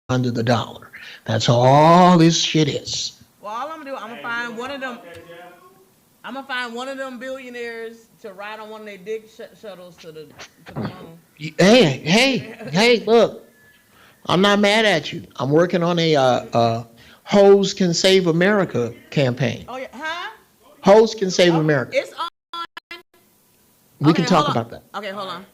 under the dollar. That's all this shit is. Well, all I'm gonna do, I'm gonna find one of them. I'm gonna find one of them billionaires to ride on one of their dick shuttles to the moon. Hey, look, I'm not mad at you. I'm working on a Hoes Can Save America campaign. Oh yeah, huh? Hoes Can Save America. It's on. We can talk about that. Okay, hold on.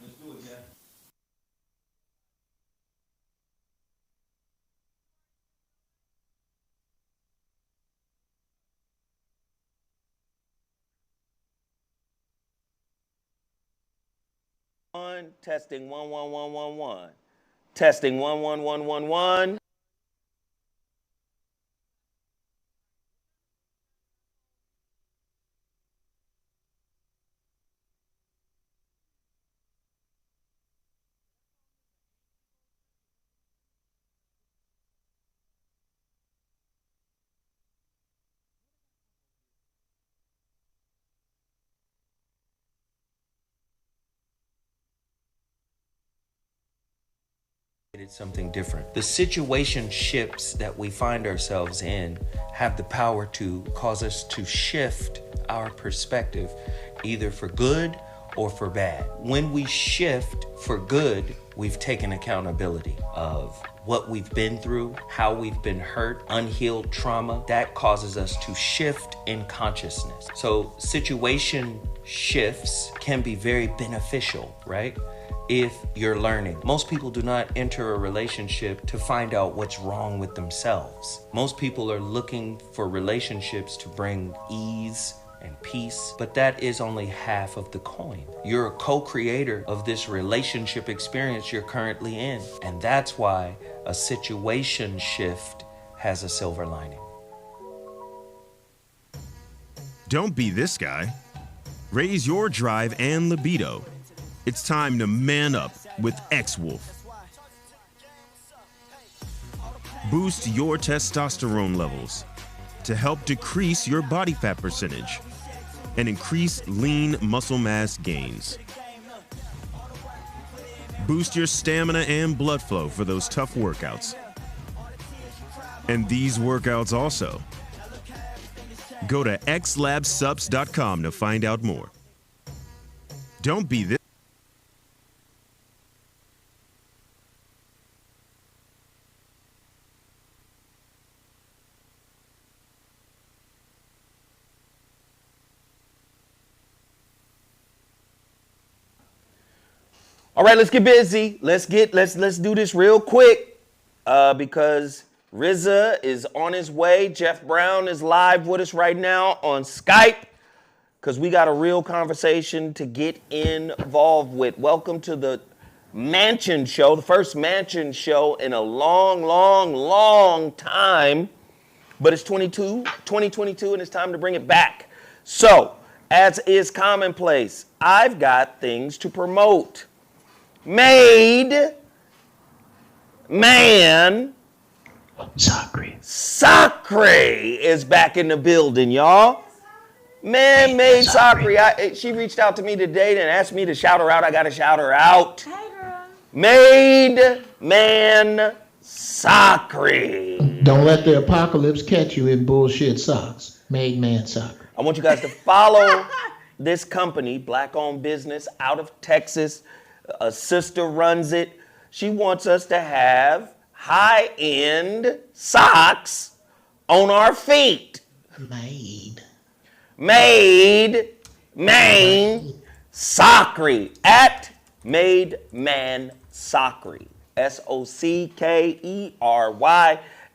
Testing 11111. Testing 11111. It's something different. The situationships that we find ourselves in have the power to cause us to shift our perspective, either for good or for bad. When we shift for good, we've taken accountability of what we've been through, how we've been hurt, unhealed trauma. That causes us to shift in consciousness. So situation shifts can be very beneficial, right? If you're learning. Most people do not enter a relationship to find out what's wrong with themselves. Most people are looking for relationships to bring ease and peace, but that is only half of the coin. You're a co-creator of this relationship experience you're currently in, and that's why a situation shift has a silver lining. Don't be this guy. Raise your drive and libido. It's time to man up with X-Wolf. Boost your testosterone levels to help decrease your body fat percentage and increase lean muscle mass gains. Boost your stamina and blood flow for those tough workouts. And these workouts also. Go to xlabsubs.com to find out more. Don't be this. All right, let's get busy. Let's do this real quick because Rizza is on his way. Geoff Brown is live with us right now on Skype because we got a real conversation to get involved with. Welcome to the Man-Sions show, the first Man-Sions show in a long time. But it's 2022 and it's time to bring it back. So, as is commonplace, I've got things to promote. Man Sacre is back in the building, y'all. Man-made Sacre. She reached out to me today and asked me to shout her out. I got to shout her out. Hey, girl. Made Man Sacre. Don't let the apocalypse catch you in bullshit socks. Made Man Sacre. I want you guys to follow this company, black-owned business out of Texas. A sister runs it. She wants us to have high-end socks on our feet. Made Man Sacre at Made Man Sacre. SOCKERY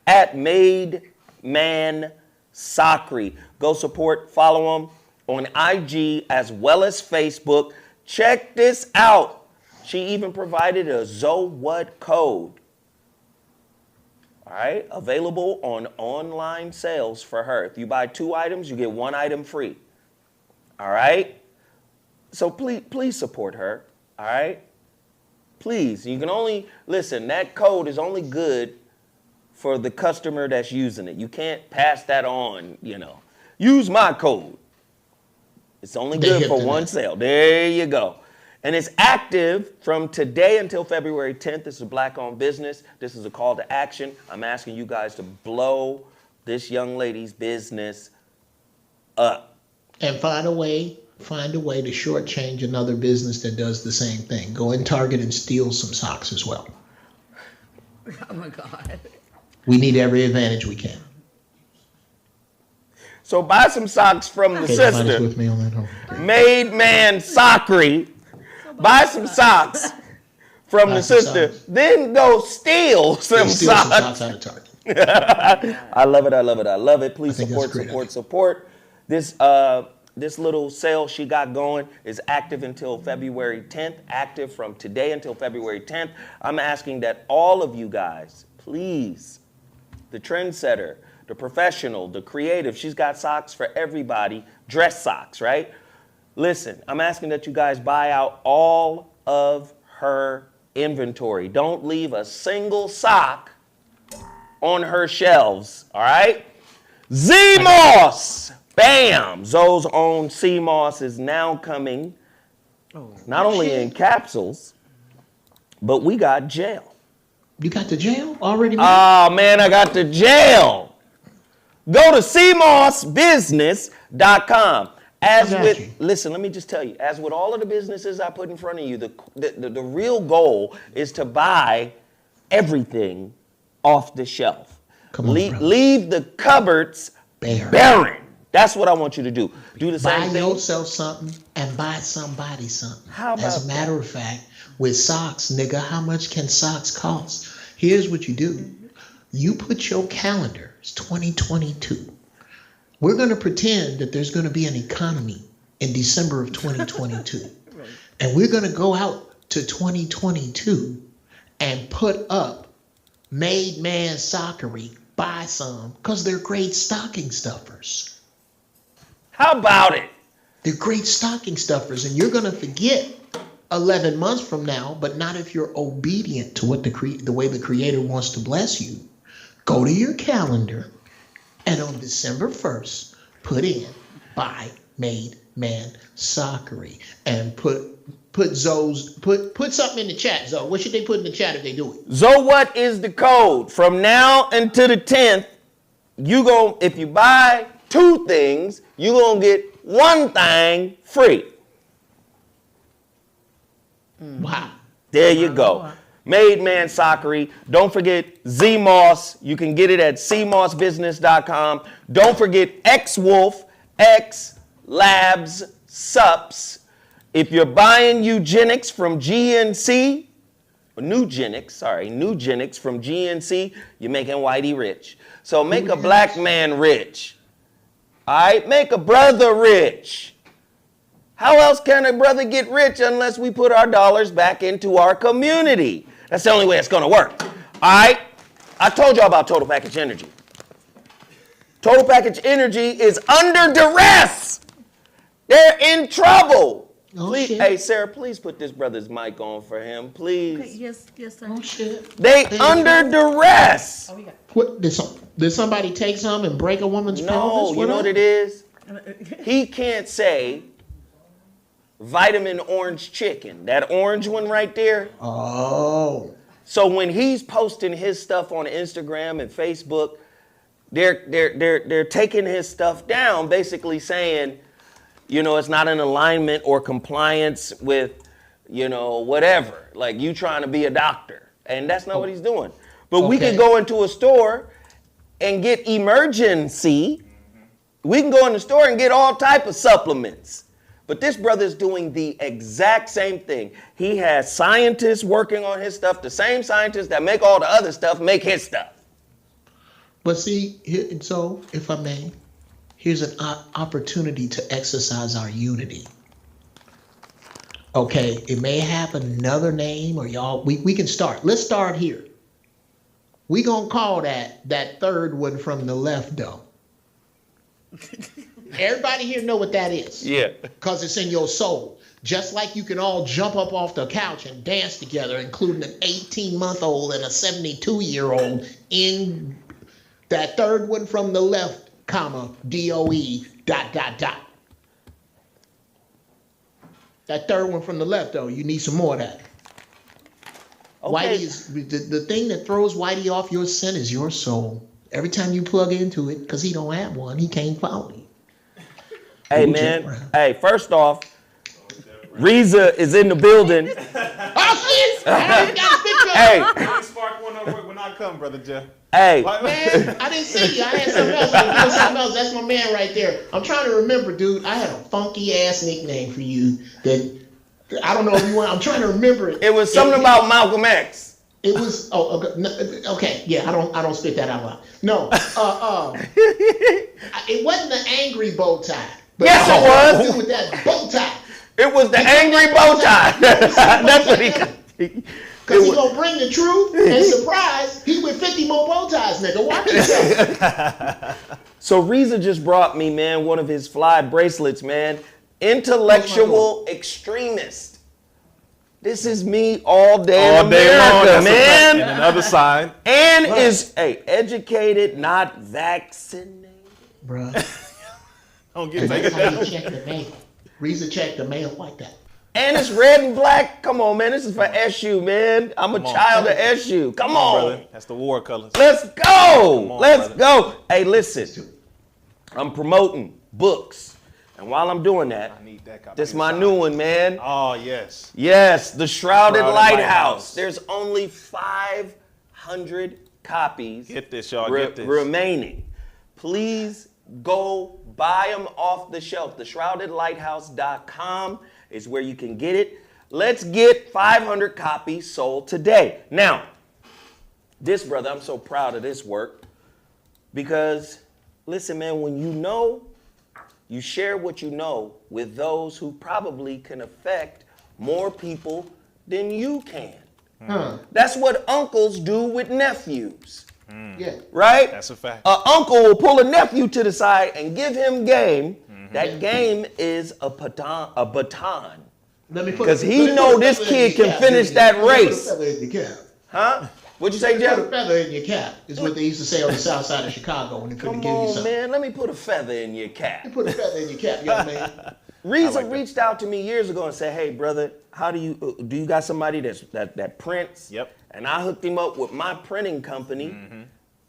at Made Man Sacre. Go support, follow them on IG as well as Facebook. Check this out. She even provided a ZoWhat code. All right, available on online sales for her. If you buy 2 items, you get 1 item free. All right? So please support her. All right? Please. You can only, listen, that code is only good for the customer that's using it. You can't pass that on, you know. Use my code. It's only good for one sale. There you go. And it's active from today until February 10th. This is a black-owned business. This is a call to action. I'm asking you guys to blow this young lady's business up. And find a way to shortchange another business that does the same thing. Go in Target and steal some socks as well. Oh my God. We need every advantage we can. So buy some socks from the Okay, sister. somebody's with me on that. Oh. Made Man Sockery. Buy some socks from the sister. Socks. Then go steal some Steal socks. some socks out of Target. I love it. I love it. I love it. Please I think that's support, a great support, support. This little sale she got going is active until February 10th. Active from today until February 10th. I'm asking that all of you guys, please, the trendsetter, the professional, the creative, she's got socks for everybody, dress socks, right? Listen, I'm asking that you guys buy out all of her inventory. Don't leave a single sock on her shelves, all right? Z-Moss! Bam! Zoe's own C-Moss is now coming, not only in capsules, but we got gel. You got the gel already? Oh, man, I got the gel. Go to cmossbusiness.com. Listen, let me just tell you, as with all of the businesses I put in front of you, the real goal is to buy everything off the shelf. Come on, leave the cupboards barren. That's what I want you to do. Do the same thing. Buy yourself something and buy somebody something. How about As a matter of fact, with socks, nigga, how much can socks cost? Here's what you do. You put your calendar, it's 2022. We're going to pretend that there's going to be an economy in December of 2022. And we're going to go out to 2022 and put up Made Man Sockery, buy some, because they're great stocking stuffers. How about it? They're great stocking stuffers, and you're going to forget 11 months from now, but not if you're obedient to what the way the Creator wants to bless you. Go to your calendar, and on December 1st, put in buy Made Man Sockery, and put something in the chat, Zoe. What should they put in the chat if they do it? ZoWhat is the code. From now until the 10th, if you buy 2 things, you're going to get 1 thing free. Wow. There you go. Made Man Sockery. Don't forget Z-Moss. You can get it at cmossbusiness.com. Don't forget X-Wolf, X-Labs, Sups. If you're buying eugenics from GNC, Nugenics from GNC, you're making Whitey rich. So make a black man rich. All right? Make a brother rich. How else can a brother get rich unless we put our dollars back into our community? That's the only way it's going to work. All right? I told y'all about Total Package Energy. Total Package Energy is under duress. They're in trouble. Oh, Please, shit. hey, Sarah, please put this brother's mic on for him, please. Okay, yes, sir. Oh, shit. They under duress. Oh, we got. What, did somebody take some and break a woman's No, pelvis? you know what it is? He can't say vitamin orange chicken. That orange one right there. Oh. So when he's posting his stuff on Instagram and Facebook, they're taking his stuff down, basically saying, it's not in alignment or compliance with, whatever. Like you trying to be a doctor. And that's not what he's doing. But we could go into a store and get emergency. We can go in the store and get all type of supplements. But this brother's doing the exact same thing. He has scientists working on his stuff. The same scientists that make all the other stuff make his stuff. But see, so if I may, here's an opportunity to exercise our unity. Okay, it may have another name, or y'all, we can start. Let's start here. We gonna call that third one from the left, though. Everybody here know what that is. Yeah. Because it's in your soul. Just like you can all jump up off the couch and dance together, including an 18-month-old and a 72-year-old in that third one from the left, comma, DOE, ... That's That third one from the left, though, you need some more of that. Okay. Whitey is the thing that throws Whitey off your scent is your soul. Every time you plug into it, because he don't have one, he can't follow you. Hey, man. Hey, first off, Rizza is in the building. Oh, shit! I got a picture. Hey, Spark one up when I come, brother Geoff. hey. Man, I didn't see you. I had something else. I was doing something else. That's my man right there. I'm trying to remember, dude. I had a funky ass nickname for you that I don't know if you want. I'm trying to remember it. It was something about Malcolm X. It was okay. Yeah, I don't spit that out loud. No, it wasn't the angry bow tie. But Yes, it was. To do with that bow tie. It was the angry bow tie. That's what he. Because he gonna bring the truth and surprise. He with 50 more bow ties, nigga. Watch yourself. So Rizza just brought me, man, one of his fly bracelets, man. Intellectual extremist. This is me all day in America, man. And another side. And is educated, not vaccinated. Bruh. Don't get take That's it how down. you check the mail. Rizza check the mail like that. And it's red and black. Come on, man. This is for SU, man. I'm a Come on. child of SU. Come on. Brother. That's the war colors. Let's go. on, Let's brother. go. Hey, listen. I'm promoting books. And while I'm doing that, I need that copy. this is my new one, man. Oh, yes. Yes, The Shrouded Shrouded Lighthouse. Lighthouse. There's only 500 copies Get this, y'all. Get this. remaining. Please go buy them off the shelf. TheShroudedLighthouse.com is where you can get it. Let's get 500 copies sold today. Now, this brother, I'm so proud of this work because, listen, man, when you know, you share what you know with those who probably can affect more people than you can. That's what uncles do with nephews, Yeah. right? That's a fact. An uncle will pull a nephew to the side and give him game. That game is a baton. Let me put. Because he let me know put a this feather in kid your can cap, finish dude. that Let me race. Put a feather in your cap. Huh? What'd you say, Put Geoff? a feather in your cap is what they used to say on the south side of Chicago when they couldn't Come give you on, something. man. Let me put a feather in your cap. Put a feather in your cap, young man. Rizza like that. reached out to me years ago and said, "Hey, brother, how do you got somebody that prints?" Yep. And I hooked him up with my printing company,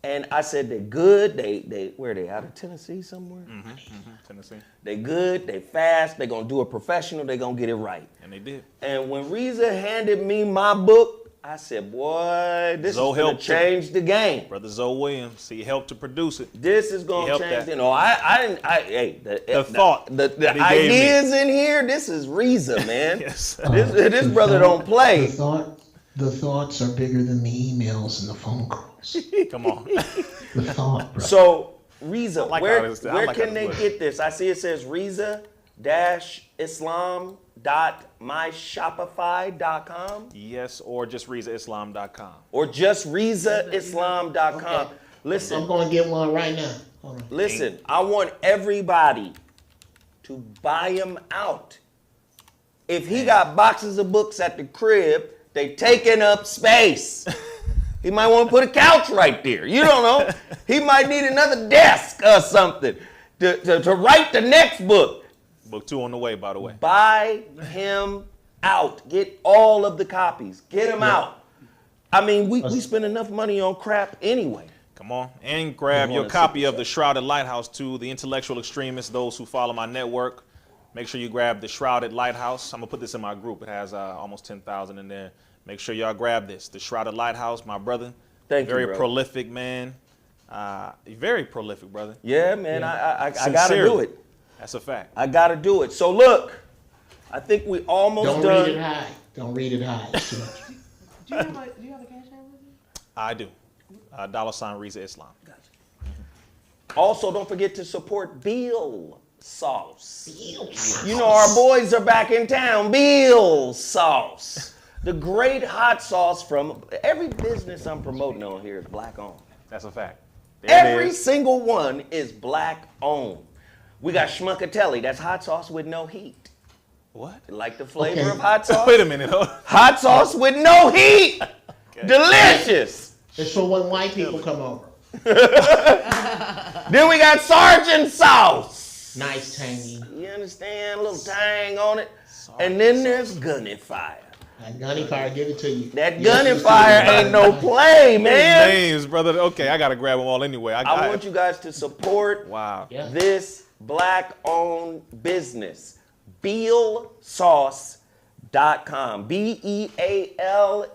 and I said they're good. They where are they out of Tennessee somewhere? Tennessee. They good. They fast. They gonna do it professional. They gonna get it right. And they did. And when Rizza handed me my book, I said, "Boy, this Zoe is gonna helped change the game. Brother Zoe Williams. He helped to produce it. This is He gonna helped change." that. You know, hey, The thought the that he gave me. ideas in here. This is Rizza, man. Yes. This brother don't play. The thoughts are bigger than the emails and the phone calls. Come on. The thought, bro. So, Rizza, like where how this- I like how can they this get this? I see it says Rizza-Islam.myshopify.com Yes, or just RizzaIslam.com. or just RizzaIslam.com. I'm Listen, going to get one right now. Hold on. listen, I want everybody to buy them out. If he got boxes of books at the crib, they taking up space. He might want to put a couch right there. You don't know. He might need another desk or something to write the next book. Book 2 on the way, by the way. Buy him out. Get all of the copies. Get him out. I mean, we spend enough money on crap anyway. Come on. And grab You your wanna copy see of The Shrouded Lighthouse, too. The intellectual extremists, those who follow my network. Make sure you grab The Shrouded Lighthouse. I'm going to put this in my group. It has almost 10,000 in there. Make sure y'all grab this. The Shrouded Lighthouse, my brother. Thank you, Very bro. prolific, man. Very prolific, brother. Yeah, man, I got to do Sincerely. it. That's a fact. I got to do it. So look, I think we almost Don't done. read it high. Don't read it high. It's too much. Do you have a cash app with you? I do. $ Rizza Islam. Also, don't forget to support Bill Sauce. You know our boys are back in town. Bill Sauce. The great hot sauce from every business I'm promoting on here is black owned. That's a fact. There it Every is. single one is black owned. We got Schmuckatelli. That's hot sauce with no heat. What? Like the flavor Okay. of hot sauce? Wait a minute. Hot sauce with no heat. Delicious. It's for when white people come over. Then we got Sergeant Sauce. Nice tangy. You understand? A little tang on it. And then there's Gunny Fire. That Gunny Fire, give it to you. That Gunny Fire ain't no play, man. Names, brother. Okay, I gotta grab them all anyway. I want you guys to support this black-owned business. BealSauce.com. BEALE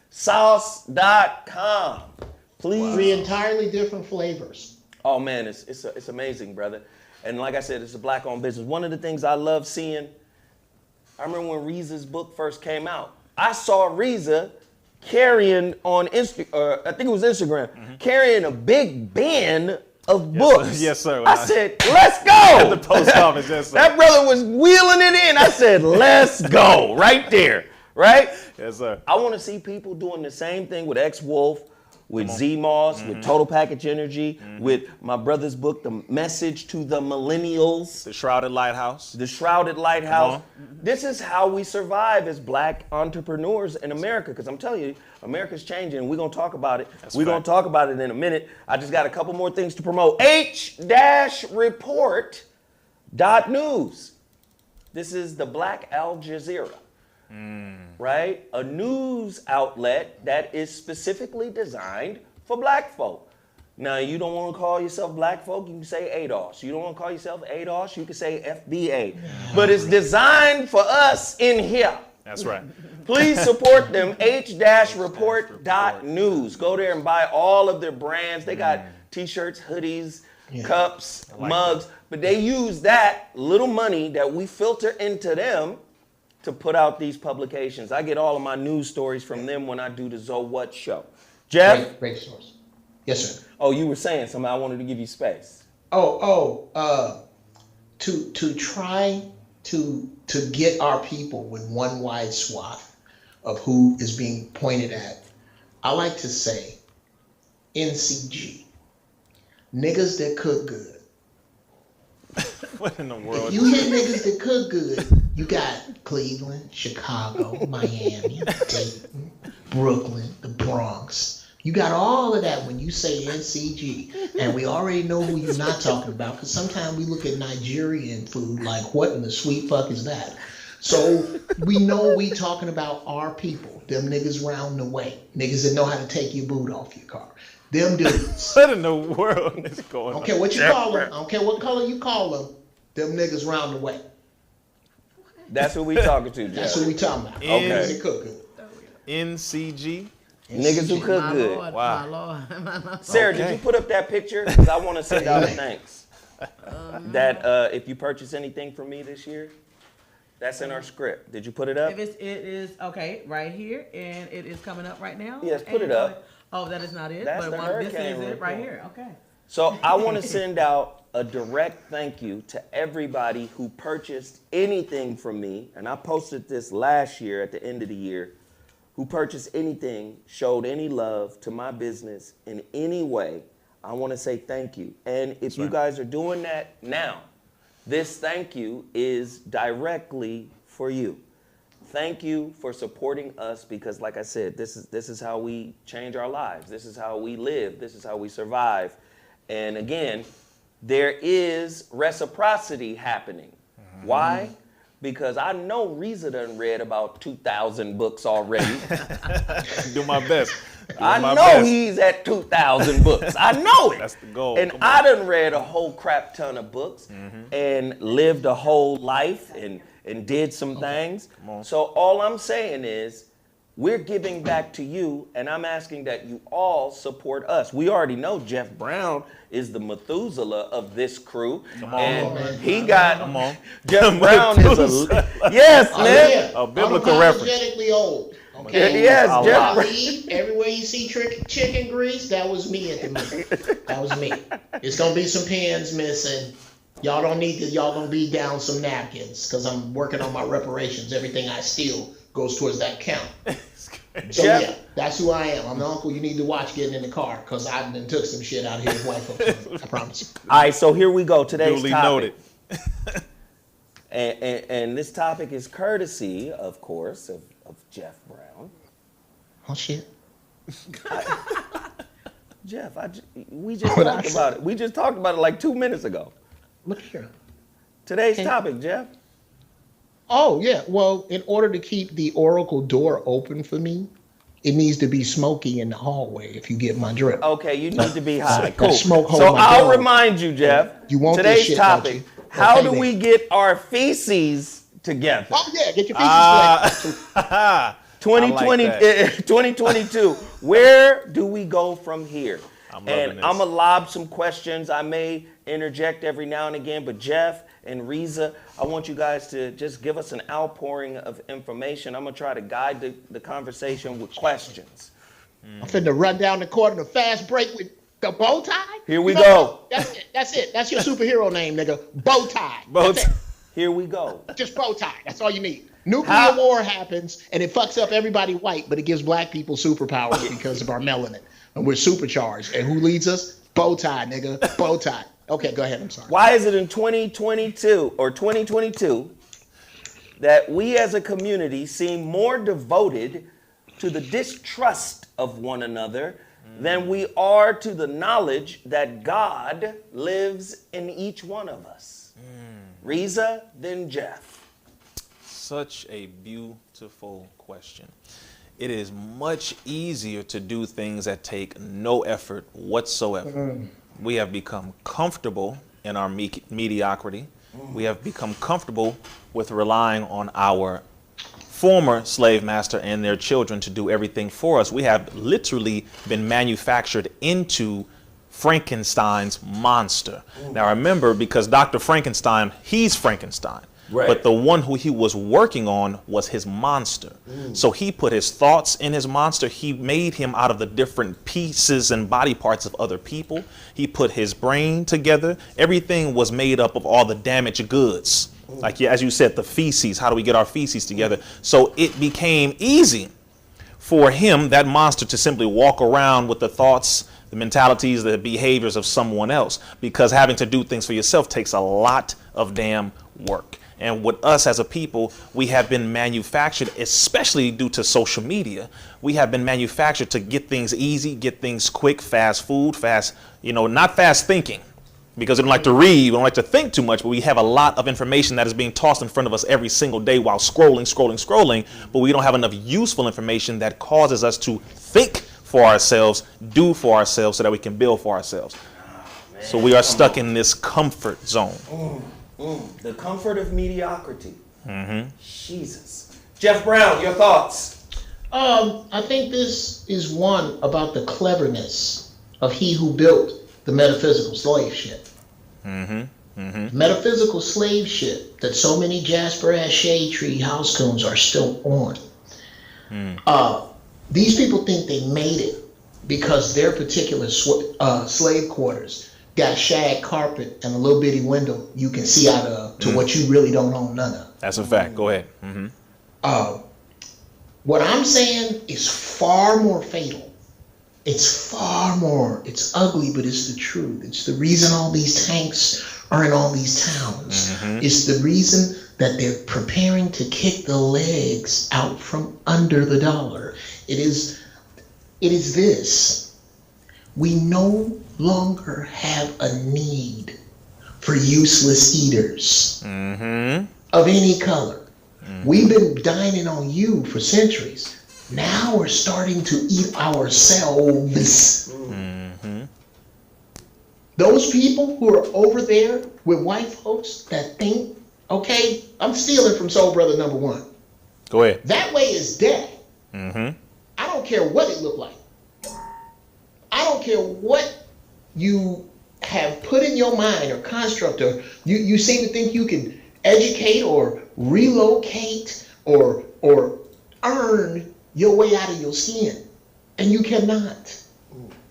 sauce.com. Please. 3 entirely different flavors. Oh man, it's amazing, brother. And like I said, it's a black-owned business. One of the things I love seeing, I remember when Rizza's book first came out. I saw Rizza carrying on Instagram, I think it was Instagram, carrying a big bin of books. Yes, sir. I said, let's go. At the post office, yes, sir. That brother was wheeling it in. I said, let's go. Right there. Right? Yes, sir. I want to see people doing the same thing with X-Wolf, with Z-Moss, with Total Package Energy, with my brother's book, The Message to the Millennials. The Shrouded Lighthouse. The Shrouded Lighthouse. This is how we survive as black entrepreneurs in America, because I'm telling you, America's changing, and we're going to talk about it. We're going to talk about it in a minute. I just got a couple more things to promote. H-report.news. This is the Black Al Jazeera. Right? A news outlet that is specifically designed for black folk. Now, you don't want to call yourself black folk, you can say ADOS. You don't want to call yourself ADOS, you can say FBA. But it's designed for us in here. That's right. Please support them, H-report.news. Go there and buy all of their brands. They got t-shirts, hoodies, cups, mugs. But they use that little money that we filter into them to put out these publications. I get all of my news stories from them when I do the ZoWhat Show. Geoff? Great source. Yes, sir. Oh, you were saying something. I wanted to give you space. To try to get our people with one wide swath of who is being pointed at, I like to say NCG. Niggas that cook good. What in the world? If you hit niggas that cook good, you got Cleveland, Chicago, Miami, Dayton, Brooklyn, the Bronx. You got all of that when you say NCG. And we already know who you're not talking about, because sometimes we look at Nigerian food like, what in the sweet fuck is that? So we know we talking about our people, them niggas round the way, niggas that know how to take your boot off your car. Them dudes. What in the world is going on? I don't care what you call them. I don't care what color you call them. Them niggas round the way. That's what we talking to, Geoff. That's what we talking about. Okay. Niggas that cook good. NCG. Niggas who cook My good. Lord, Wow. my Lord, my Lord. Sarah, did you put up that picture? Because I want to send out a thanks. That if you purchase anything from me this year, that's in our script. Did you put it up? It is okay right here, and it is coming up right now. Yes, put it And, up. Oh, that is not it. That's but the this HuriKane is it right Report. here. Okay. So I want to send out a direct thank you to everybody who purchased anything from me, and I posted this last year at the end of the year, who purchased anything, showed any love to my business in any way. I want to say thank you. And if you guys are doing that now, this thank you is directly for you. Thank you for supporting us, because like I said, this is how we change our lives. This is how we live. This is how we survive. And again, there is reciprocity happening. Why? Because I know Rizza done read about 2,000 books already. Do my best. I know he's at 2,000 books. I know it. That's the goal. And I done read a whole crap ton of books and lived a whole life and did some things. So all I'm saying is we're giving back to you, and I'm asking that you all support us. We already know Geoff Brown is the Methuselah of this crew. And he got, Geoff Brown is a, yes, man. A biblical reference. Unapologetically old. Okay. Yes, I Geoff. believe everywhere you see chicken grease, that was me at the meeting. That was me. It's gonna be some pens missing. Y'all don't need to. Y'all gonna be down some napkins because I'm working on my reparations. Everything I steal goes towards that count. So Geoff. yeah, that's who I am. I'm the uncle you need to watch getting in the car because I done took some shit out of his wife. I promise. All right, so here we go. Today's Duly topic. noted. And this topic is courtesy, of course, of Geoff Brown. Oh shit. Geoff, we just talked about it. We just talked about it like 2 minutes ago. Look here. Today's topic, Geoff. Oh, yeah. Well, in order to keep the Oracle door open for me, it needs to be smoky in the hallway, if you get my drift. Okay, you need to be high. that Cool. smoke hold So my I'll dog. remind you, Geoff. You want this today's shit, don't topic. you? How Okay, do then. we get our feces together? Oh, yeah. Get your feces wet. 2020, I like that. 2022. Where do we go from here? I'm loving And this. I'm gonna lob some questions. I may interject every now and again, but Geoff and Rizza, I want you guys to just give us an outpouring of information. I'm gonna try to guide the conversation with questions. I'm finna run down the court in a fast break with the bow tie. Here we You know go. what? That's it. That's it. That's your superhero name, nigga. Bow tie. Bow That's tie. it. Here we go. Just bow tie. That's all you need. Nuclear How- war happens and it fucks up everybody white, but it gives black people superpowers because of our melanin. And we're supercharged. And who leads us? Bow tie, nigga. Bow tie. Okay, go ahead. I'm sorry. Why is it in 2022 or 2022 that we as a community seem more devoted to the distrust of one another than we are to the knowledge that God lives in each one of us? Rizza, then Geoff. Such a beautiful question. It is much easier to do things that take no effort whatsoever. We have become comfortable in our mediocrity. We have become comfortable with relying on our former slave master and their children to do everything for us. We have literally been manufactured into Frankenstein's monster. Now remember, because Dr. Frankenstein, he's Frankenstein. Right. But the one who he was working on was his monster. So he put his thoughts in his monster. He made him out of the different pieces and body parts of other people. He put his brain together. Everything was made up of all the damaged goods. Like, yeah, as you said, the feces. How do we get our feces together? So it became easy for him, that monster, to simply walk around with the thoughts, the mentalities, the behaviors of someone else, because having to do things for yourself takes a lot of damn work. And with us as a people, we have been manufactured, especially due to social media, we have been manufactured to get things easy, get things quick, fast food, fast, not fast thinking, because we don't like to read, we don't like to think too much, but we have a lot of information that is being tossed in front of us every single day while scrolling, but we don't have enough useful information that causes us to think for ourselves, do for ourselves, so that we can build for ourselves. So we are stuck in this comfort zone. The comfort of mediocrity. Jesus. Geoff Brown, your thoughts? I think this is one about the cleverness of he who built the metaphysical slave ship. Metaphysical slave ship that so many Jasper ass shade tree house coons are still on. These people think they made it because their particular slave quarters got shag carpet and a little bitty window you can see out of to what you really don't own none of. That's a fact. Go ahead. What I'm saying is far more fatal. It's ugly, but it's the truth. It's the reason all these tanks are in all these towns. It's the reason that they're preparing to kick the legs out from under the dollar. It is this. We no longer have a need for useless eaters of any color. We've been dining on you for centuries. Now we're starting to eat ourselves. Those people who are over there with white folks that think, okay, I'm stealing from Soul Brother number one. Go ahead. That way is death. I don't care what it looked like. I don't care what you have put in your mind or construct, or you seem to think you can educate or relocate or earn your way out of your skin. And you cannot.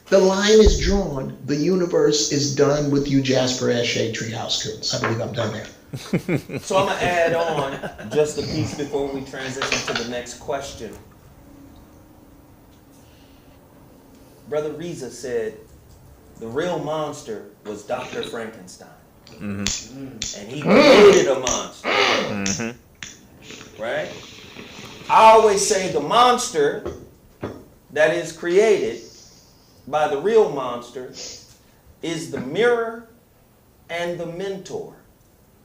The line is drawn. The universe is done with you, Jasper ass shade tree house coons. I believe I'm done there. So I'm gonna add on just a piece before we transition to the next question. Brother Rizza said the real monster was Dr. Frankenstein. And he created a monster. Right? I always say the monster that is created by the real monster is the mirror and the mentor.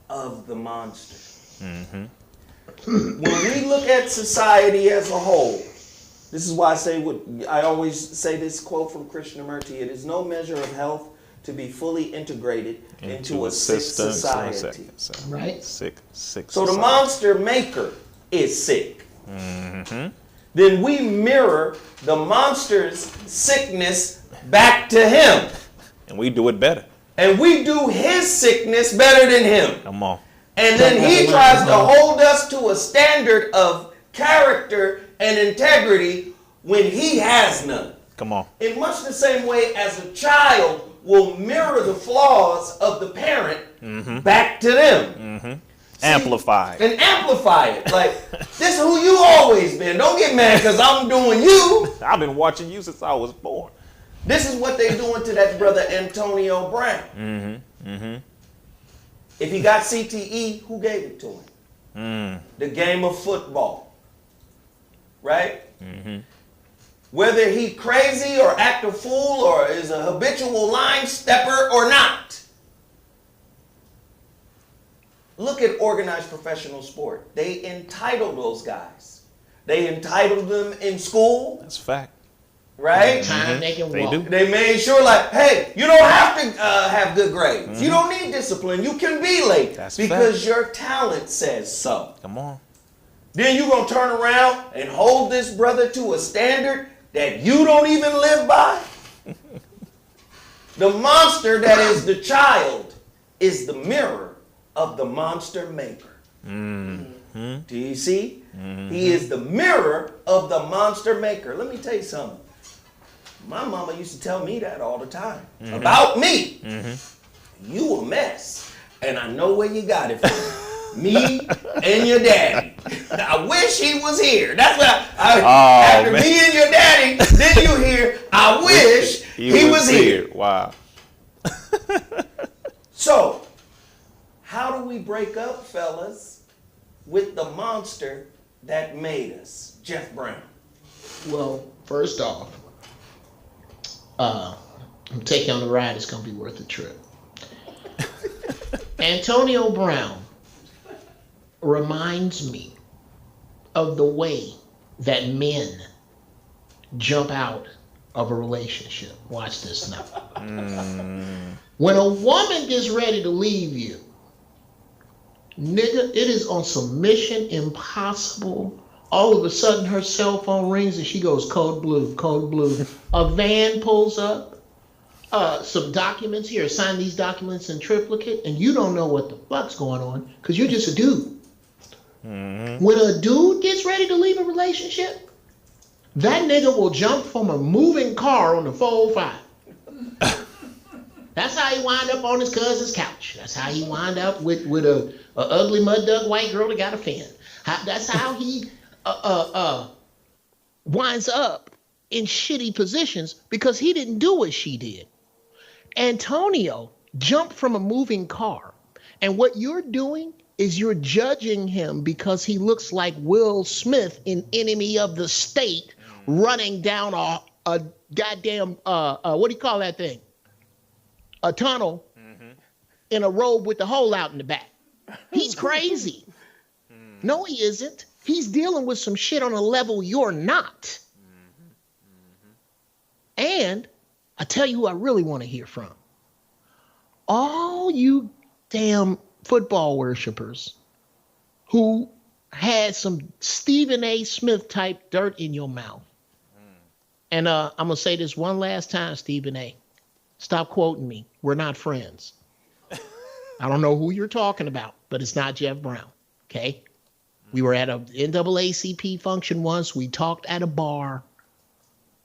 of the monster. When we look at society as a whole, this is why I always say this quote from Krishnamurti: "It is no measure of health to be fully integrated into a sick society." Right. Sick. So the monster maker is sick. Then we mirror the monster's sickness back to him. And we do it better. And we do his sickness better than him. Come on. And then he tries to hold us to a standard of character and integrity when he has none. Come on. In much the same way as a child will mirror the flaws of the parent back to them. Amplify. And amplify it. Like, this is who you always been. Don't get mad because I'm doing you. I've been watching you since I was born. This is what they doing to that brother Antonio Brown. If he got CTE, who gave it to him? The game of football. Right? Whether he crazy or act a fool or is a habitual line stepper or not. Look at organized professional sport. They entitle those guys. They entitled them in school. That's fact. Right? Time they can They walk. do. They made sure, like, hey, you don't have to have good grades. You don't need discipline. You can be late That's because fact. your talent says so. Come on. Then you're going to turn around and hold this brother to a standard that you don't even live by? The monster that is the child is the mirror of the monster maker. Do you see? He is the mirror of the monster maker. Let me tell you something. My mama used to tell me that all the time. About me. You a mess. And I know where you got it from. Me and your daddy. I wish he was here. That's what after man. me and your daddy, then you hear, I wish he was here. Wow. So, how do we break up, fellas, with the monster that made us? Jeff Brown. Well, first off, I'm taking on the ride. It's going to be worth the trip. Antonio Brown reminds me of the way that men jump out of a relationship. Watch this now. When a woman gets ready to leave you, nigga, it is on some mission impossible. All of a sudden her cell phone rings and she goes code blue, code blue. A van pulls up, some documents here, sign these documents in triplicate, and you don't know what the fuck's going on because you're just a dude. When a dude gets ready to leave a relationship, that nigga will jump from a moving car on the 405. That's how he wind up on his cousin's couch. That's how he wind up with a ugly mud duck white girl that got a fin. That's how he winds up in shitty positions because he didn't do what she did. Antonio jumped from a moving car. And what you're doing is you're judging him because he looks like Will Smith in Enemy of the State running down a goddamn, what do you call that thing? A tunnel in a robe with the hole out in the back. He's crazy. No, he isn't. He's dealing with some shit on a level you're not. And I tell you who I really want to hear from. All you damn football worshipers who had some Stephen A. Smith type dirt in your mouth. And I'm going to say this one last time, Stephen A. Stop quoting me. We're not friends. I don't know who you're talking about, but it's not Jeff Brown. Okay? We were at a NAACP function once. We talked at a bar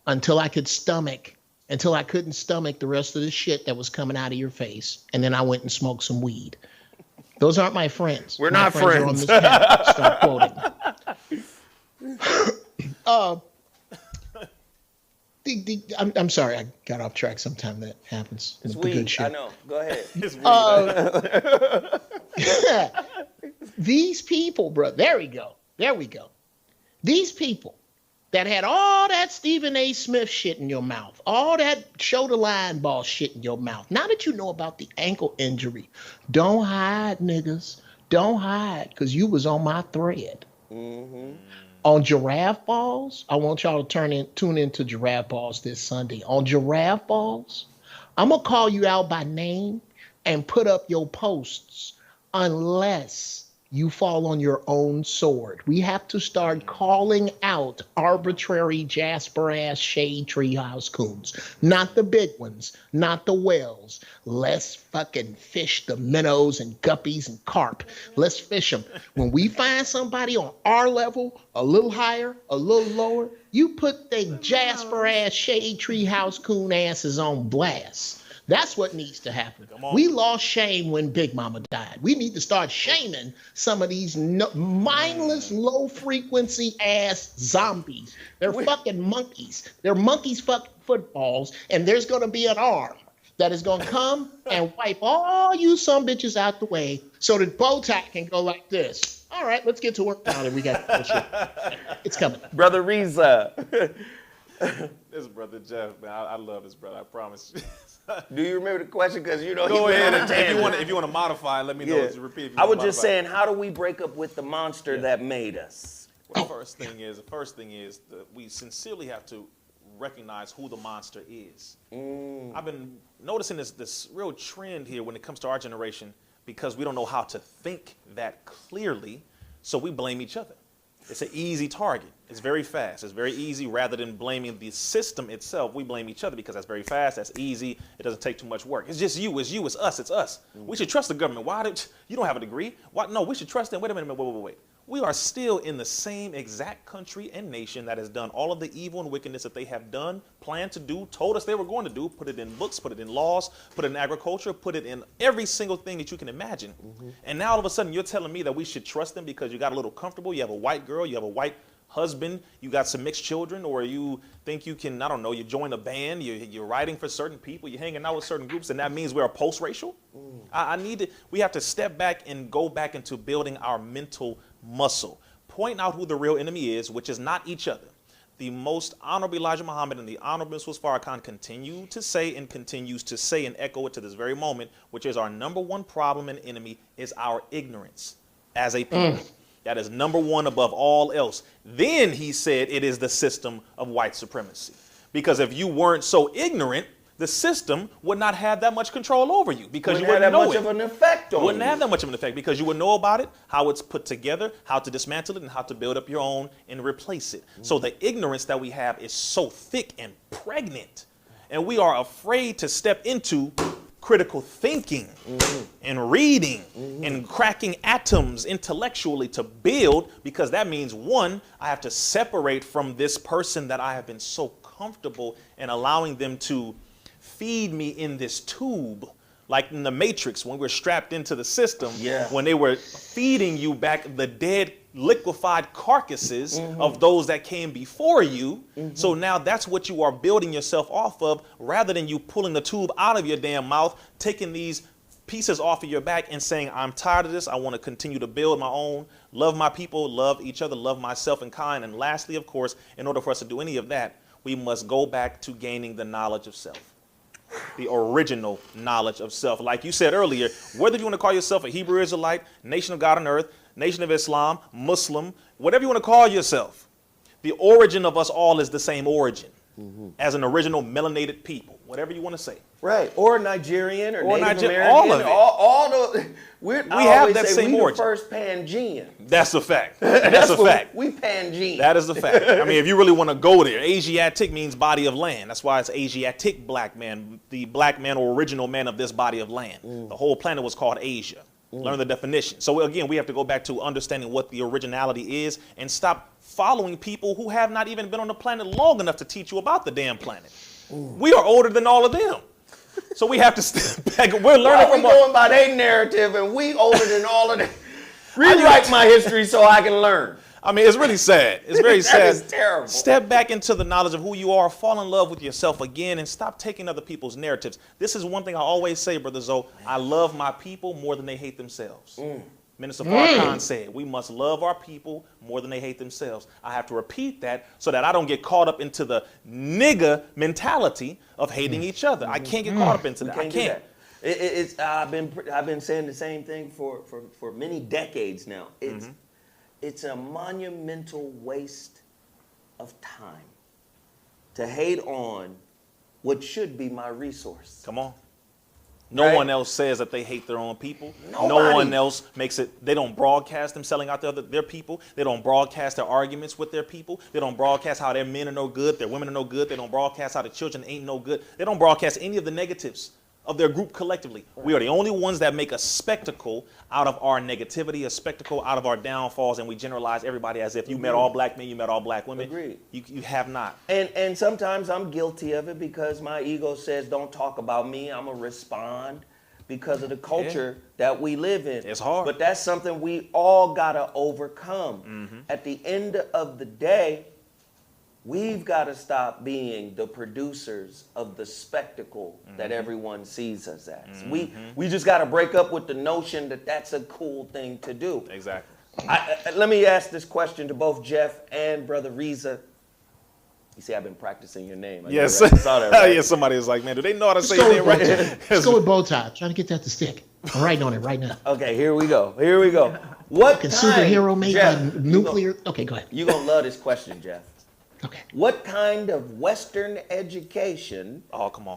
until I couldn't stomach the rest of the shit that was coming out of your face. And then I went and smoked some weed. Those aren't my friends. We're My not friends are on this panel. Stop quoting. I'm sorry, I got off track. Sometime that happens. It's with the good weed. shit. I know. Go ahead. It's weed. These people, bro. There we go. These people that had all that Stephen A. Smith shit in your mouth, all that show the line ball shit in your mouth. Now that you know about the ankle injury, don't hide, niggas. Don't hide, because you was on my thread. On Giraffe Balls, I want y'all to tune into Giraffe Balls this Sunday. On Giraffe Balls, I'm going to call you out by name and put up your posts unless you fall on your own sword. We have to start calling out arbitrary Jasper-ass shade treehouse coons. Not the big ones, not the whales. Let's fucking fish the minnows and guppies and carp. Let's fish them. When we find somebody on our level, a little higher, a little lower, you put the Jasper-ass shade treehouse coon asses on blast. That's what needs to happen. We lost shame when Big Mama died. We need to start shaming some of these mindless, low-frequency ass zombies. They're fucking monkeys. They're monkeys fucking footballs, and there's going to be an arm that is going to come and wipe all you some bitches out the way so that Botox can go like this. All right, let's get to work now that we got bullshit. It's coming. Brother Rizza. This brother Geoff, man, I love this brother. I promise. Do you remember the question? Because you know Go he ahead. went on a tangent. If you want to modify, let me know. Just repeat. If you I wanna was just modify. saying, how do we break up with the monster that made us? Well, the first thing is that we sincerely have to recognize who the monster is. I've been noticing this real trend here when it comes to our generation because we don't know how to think that clearly, so we blame each other. It's an easy target. It's very fast. It's very easy. Rather than blaming the system itself, we blame each other because that's very fast. That's easy. It doesn't take too much work. It's just you. It's you. It's us. It's us. We should trust the government. You don't have a degree? Why? No, we should trust them. Wait a minute. Wait. We are still in the same exact country and nation that has done all of the evil and wickedness that they have done, planned to do, told us they were going to do, put it in books, put it in laws, put it in agriculture, put it in every single thing that you can imagine. And now all of a sudden you're telling me that we should trust them because you got a little comfortable. You have a white girl, you have a white husband, you got some mixed children, or you think you can, I don't know, you join a band, you're writing for certain people, you're hanging out with certain groups, and that means we're post-racial? We have to step back and go back into building our mental muscle. Point out who the real enemy is, which is not each other. The most honorable Elijah Muhammad and the honorable Mrs. Farrakhan continue to say and continues to say and echo it to this very moment, which is our number one problem and enemy is our ignorance as a people. That is number one above all else. Then he said it is the system of white supremacy. Because if you weren't so ignorant, the system would not have that much control over you because you wouldn't know it. Wouldn't have that much of an effect on you. Wouldn't have that much of an effect because you would know about it, how it's put together, how to dismantle it, and how to build up your own and replace it. So the ignorance that we have is so thick and pregnant, and we are afraid to step into critical thinking and reading and cracking atoms intellectually to build, because that means, one, I have to separate from this person that I have been so comfortable in allowing them to feed me in this tube, like in the Matrix when we're strapped into the system, when they were feeding you back the dead liquefied carcasses of those that came before you. So now that's what you are building yourself off of, rather than you pulling the tube out of your damn mouth, taking these pieces off of your back and saying, I'm tired of this. I want to continue to build my own, love my people, love each other, love myself and kind. And lastly, of course, in order for us to do any of that, we must go back to gaining the knowledge of self. The original knowledge of self. Like you said earlier, whether you want to call yourself a Hebrew Israelite, Nation of God on Earth, Nation of Islam, Muslim, whatever you want to call yourself, the origin of us all is the same origin as an original melanated people, whatever you want to say. Right, or Nigerian or Native American. All of it. All the, we have that same origin. The first Pangean. That's a fact. That's a fact. We Pangean. That is a fact. I mean, if you really want to go there, Asiatic means body of land. That's why it's Asiatic black man, the black man or original man of this body of land. The whole planet was called Asia. Learn the definition. So again, we have to go back to understanding what the originality is and stop following people who have not even been on the planet long enough to teach you about the damn planet. We are older than all of them. So we have to step back. We're learning from going by their narrative, and we older than all of them. Rewrite my history so I can learn. I mean, it's really sad. It's very sad. That is terrible. Step back into the knowledge of who you are, fall in love with yourself again, and stop taking other people's narratives. This is one thing I always say, Brother Zo. I love my people more than they hate themselves. Minister Farrakhan said, we must love our people more than they hate themselves. I have to repeat that so that I don't get caught up into the nigga mentality of hating each other. I can't get caught up into that. I can't. I've been saying the same thing for many decades now. It's a monumental waste of time to hate on what should be my resource. Come on. No one else says that they hate their own people. Nobody. No one else makes it. They don't broadcast them selling out their people. They don't broadcast their arguments with their people. They don't broadcast how their men are no good, their women are no good. They don't broadcast how the children ain't no good. They don't broadcast any of the negatives of their group collectively. We are the only ones that make a spectacle out of our negativity, a spectacle out of our downfalls, and we generalize everybody as if you met all black men, you met all black women. Agreed. You have not. And sometimes I'm guilty of it because my ego says, don't talk about me. I'm going to respond because of the culture that we live in. It's hard. But that's something we all got to overcome. At the end of the day, we've got to stop being the producers of the spectacle that everyone sees us as. We just got to break up with the notion that that's a cool thing to do. Exactly. Let me ask this question to both Geoff and Brother Rizza. You see, I've been practicing your name. Yes. Saw that, right? Yeah, somebody was like, man, do they know how to say Let's your go name with right? bow tie. Let's go with bow tie. Trying to get that to stick. I'm writing on it right now. Okay, here we go. What Fucking kind, superhero made Geoff, by nuclear. Okay, go ahead. You're going to love this question, Geoff. Okay. What kind of Western education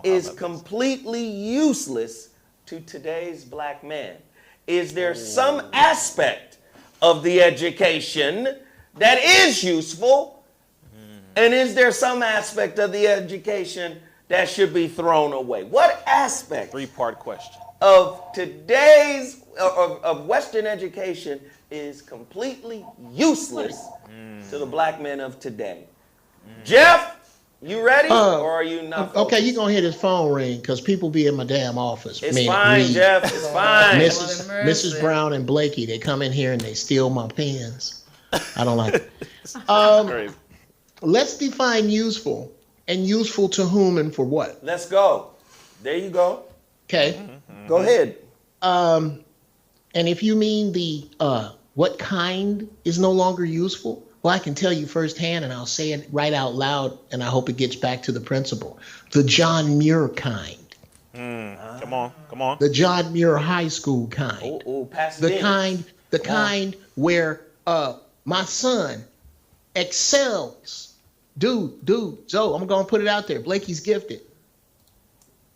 is completely useless to today's black man? Is there some aspect of the education that is useful? And is there some aspect of the education that should be thrown away? What aspect? Three-part question. Of today's, of Western education is completely useless to the black men of today? Geoff, you ready or are you not? Okay, you're going to hear this phone ring because people be in my damn office. It's fine, Geoff. It's fine. Mrs. Brown and Blakey, they come in here and they steal my pens. I don't like it. Let's define useful and useful to whom and for what. Let's go. There you go. Okay. Go ahead. And if you mean the what kind is no longer useful, well, I can tell you firsthand, and I'll say it right out loud, and I hope it gets back to the principle. The John Muir kind. Come on. The John Muir High School kind. Pass the kind where my son excels. Dude, Zoe, I'm gonna put it out there. Blakey's gifted.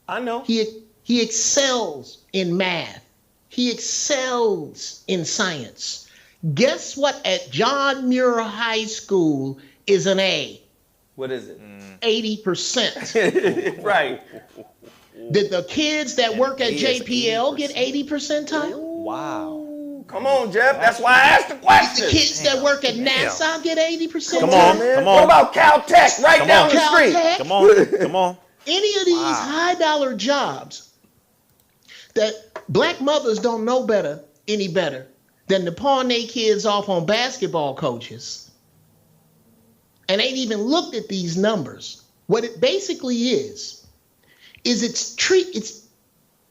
I know. He excels in math. He excels in science. Guess what at John Muir High School is an A? What is it? 80%. Right. Did the kids that work at JPL get 80 percentile? Wow. Come on, Geoff. That's why I asked the question. The kids that work at NASA get 80 percentile? Come on. What about Caltech right down the street? Caltech? Come on. Any of these high-dollar jobs that black mothers don't know any better than to pawn their kids off on basketball coaches and ain't even looked at these numbers. What it basically is it's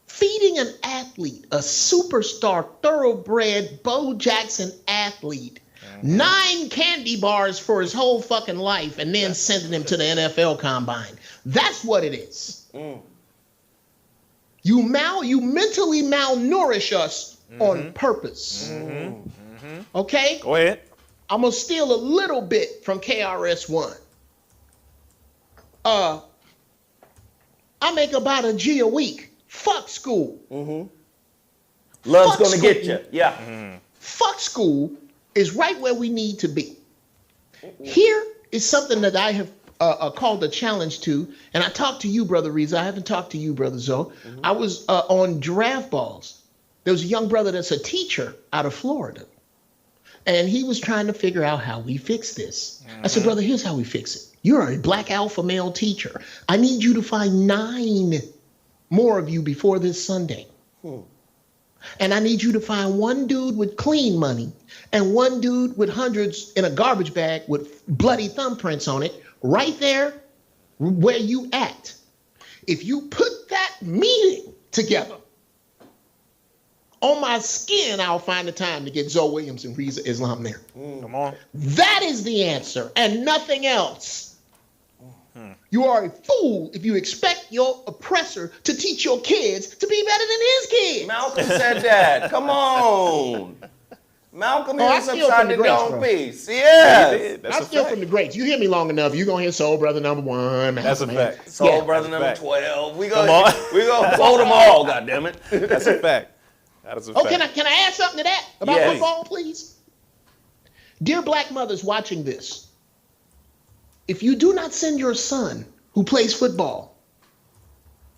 feeding an athlete, a superstar, thoroughbred Bo Jackson athlete, 9 candy bars for his whole fucking life and then sending him to the NFL combine. That's what it is. You mentally malnourish us on purpose. Okay? Go ahead. I'm going to steal a little bit from KRS-One. I make about a G a week. Fuck school. Love's going to get you. Yeah. Fuck school is right where we need to be. Here is something that I have called a challenge to, and I talked to you, Brother Rizza. I haven't talked to you, Brother Zoe. I was on Giraffe Balls. There was a young brother that's a teacher out of Florida, and he was trying to figure out how we fix this. I said, brother, here's how we fix it. You're a black alpha male teacher. I need you to find 9 more of you before this Sunday. And I need you to find 1 dude with clean money and 1 dude with hundreds in a garbage bag with bloody thumbprints on it right there where you at. If you put that meeting together, On my skin, I'll find the time to get Zoe Williams and Rizza Islam there. Come on. That is the answer and nothing else. You are a fool if you expect your oppressor to teach your kids to be better than his kids. Malcolm said that. Come on. Malcolm I is steal upside from the the greats, dome bro. piece. Yes. That's I a steal fact. from the greats. You hear me long enough, you're going to hear Soul Brother number 1. That's a Man. fact. Soul Yeah. Brother number fact. 12. We Come gonna on. quote them all, goddammit. That's a fact. That is a Oh, fact. can I add something to that about Yes. football, please? Dear black mothers watching this, if you do not send your son who plays football,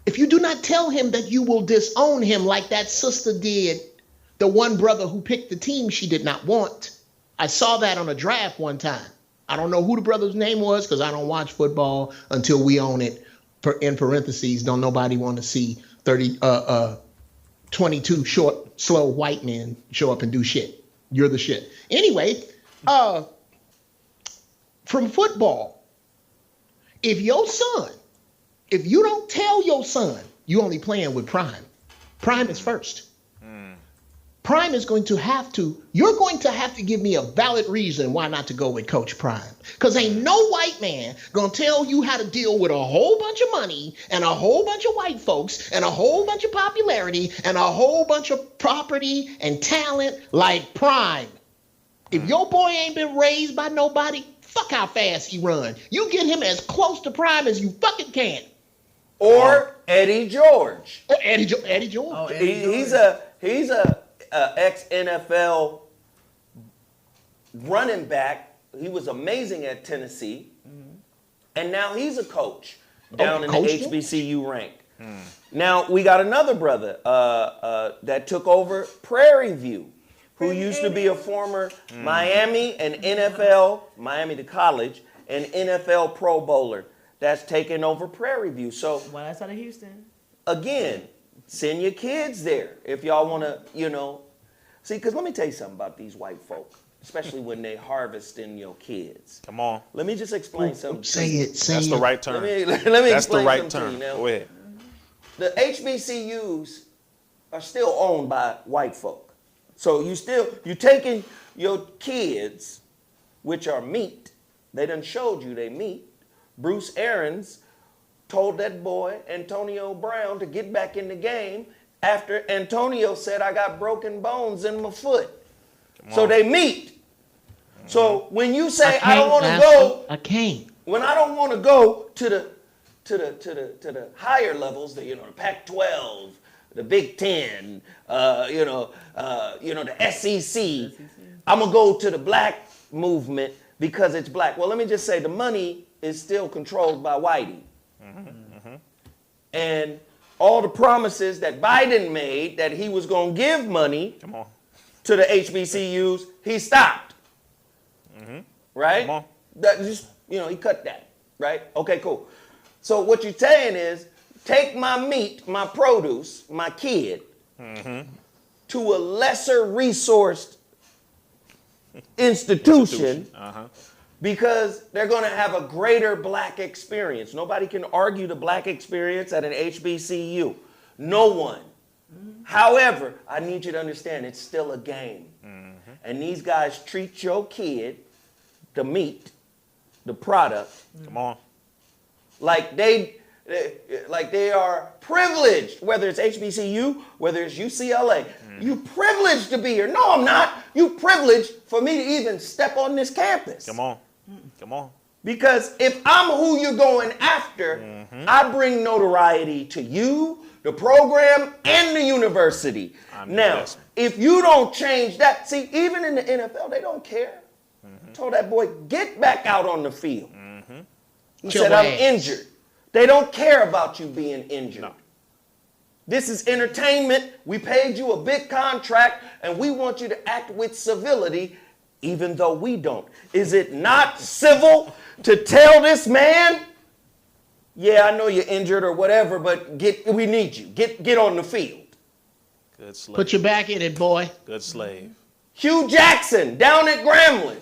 if you do not tell him that you will disown him like that sister did, the one brother who picked the team she did not want. I saw that on a draft one time. I don't know who the brother's name was because I don't watch football until we own it. In parentheses, don't nobody want to see 22 short, slow white men show up and do shit. You're the shit. Anyway, from football, if your son, if you don't tell your son you only playing with Prime, Prime is first. Prime is going to have to, you're going to have to give me a valid reason why not to go with Coach Prime. Because ain't no white man going to tell you how to deal with a whole bunch of money and a whole bunch of white folks and a whole bunch of popularity and a whole bunch of property and talent like Prime. If your boy ain't been raised by nobody, fuck how fast he run. You get him as close to Prime as you fucking can. Or Eddie George. Or Eddie George. Oh, Eddie He's George. a ex-NFL running back. He was amazing at Tennessee. And now he's a coach down in the coach? HBCU rank. Now, we got another brother that took over Prairie View, who used to be a former Miami and NFL, Miami to college, and NFL Pro Bowler that's taken over Prairie View. So, Well, that's out of Houston. again, send your kids there if y'all want to, See, because let me tell you something about these white folk, especially when they harvesting your kids. Come on. Let me just explain something. Say it. Say That's it. the right term. Let me That's explain the right something term. to you now. Go ahead. The HBCUs are still owned by white folk. So you taking your kids, which are meat, they done showed you they meat. Bruce Arians told that boy, Antonio Brown, to get back in the game after Antonio said, I got broken bones in my foot. So they meet. So when you say, I don't want to go, I can't. when I don't want to go to the higher levels, the Pac-12, the Big Ten, the SEC, I'm gonna go to the black movement because it's black. Well, let me just say the money is still controlled by whitey, and all the promises that Biden made that he was gonna give money Come on. to the HBCUs, he stopped. Right? Come on. That just, he cut that. Right? Okay, cool. So what you're saying is, take my meat, my produce, my kid, to a lesser resourced institution because they're going to have a greater black experience. Nobody can argue the black experience at an HBCU. No one. However, I need you to understand it's still a game. And these guys treat your kid, the meat, the product, Come on. like they are privileged, whether it's HBCU, whether it's UCLA. You privileged to be here. No, I'm not. You privileged for me to even step on this campus. Come on. Come on. Because if I'm who you're going after, I bring notoriety to you, the program, and the university. Now, if you don't change that, see, even in the NFL, they don't care. I told that boy, get back out on the field. He said, I'm injured. They don't care about you being injured. No. This is entertainment. We paid you a big contract, and we want you to act with civility, even though we don't. Is it not civil to tell this man, yeah, I know you're injured or whatever, but we need you. Get on the field. Good slave. Put your back in it, boy. Good slave. Hugh Jackson down at Grambling.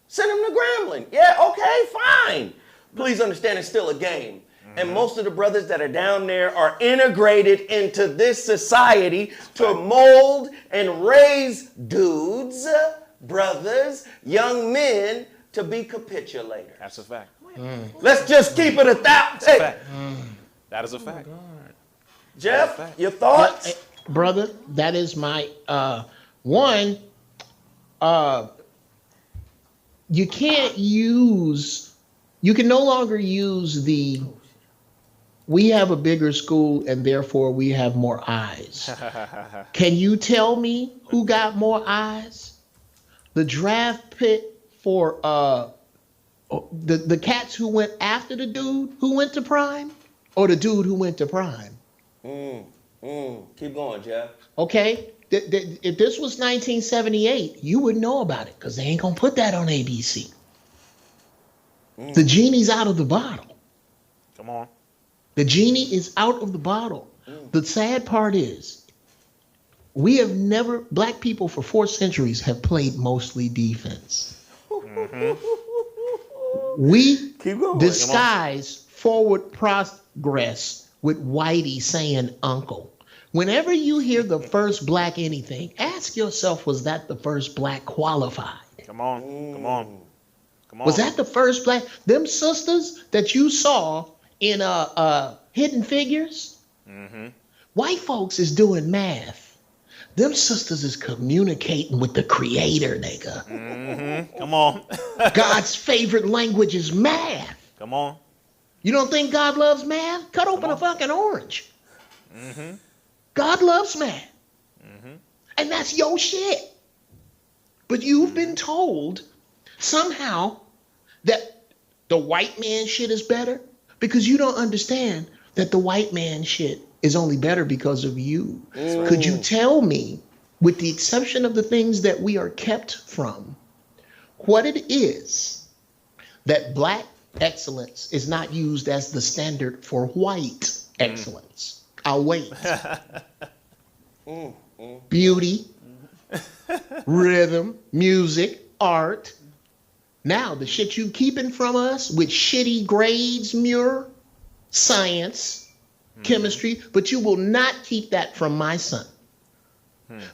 Send him to Grambling. Yeah, okay, fine. Please understand it's still a game. And most of the brothers that are down there are integrated into this society to mold and raise dudes, brothers, young men to be capitulators. That's a fact. Let's just keep it at that. That's a fact. That is a fact. Geoff, your thoughts? Brother, that is my one. You can't use. You can no longer use the. We have a bigger school and therefore we have more eyes. Can you tell me who got more eyes? The draft pick for the cats who went after the dude who went to prime, or the dude who went to prime? Keep going, Geoff. Okay, if this was 1978, you would know about it because they ain't gonna put that on ABC. The genie's out of the bottle. Come on. The genie is out of the bottle. The sad part is, we have never, black people for 4 centuries have played mostly defense. We Keep going. disguise forward progress with Whitey saying uncle. Whenever you hear the first black anything, ask yourself, was that the first black qualified? Come on. Come on. Come on. Was that the first black? Them sisters that you saw in Hidden Figures? White folks is doing math. Them sisters is communicating with the creator, nigga. Come on. God's favorite language is math. Come on. You don't think God loves math? Cut open a fucking orange. God loves math. And that's your shit. But you've been told somehow that the white man shit is better because you don't understand that the white man shit is only better because of you. Could you tell me, with the exception of the things that we are kept from, what it is that black excellence is not used as the standard for white excellence? I'll wait. Beauty, rhythm, music, art. Now, the shit you keeping from us with shitty grades, Muir, science, chemistry, but you will not keep that from my son.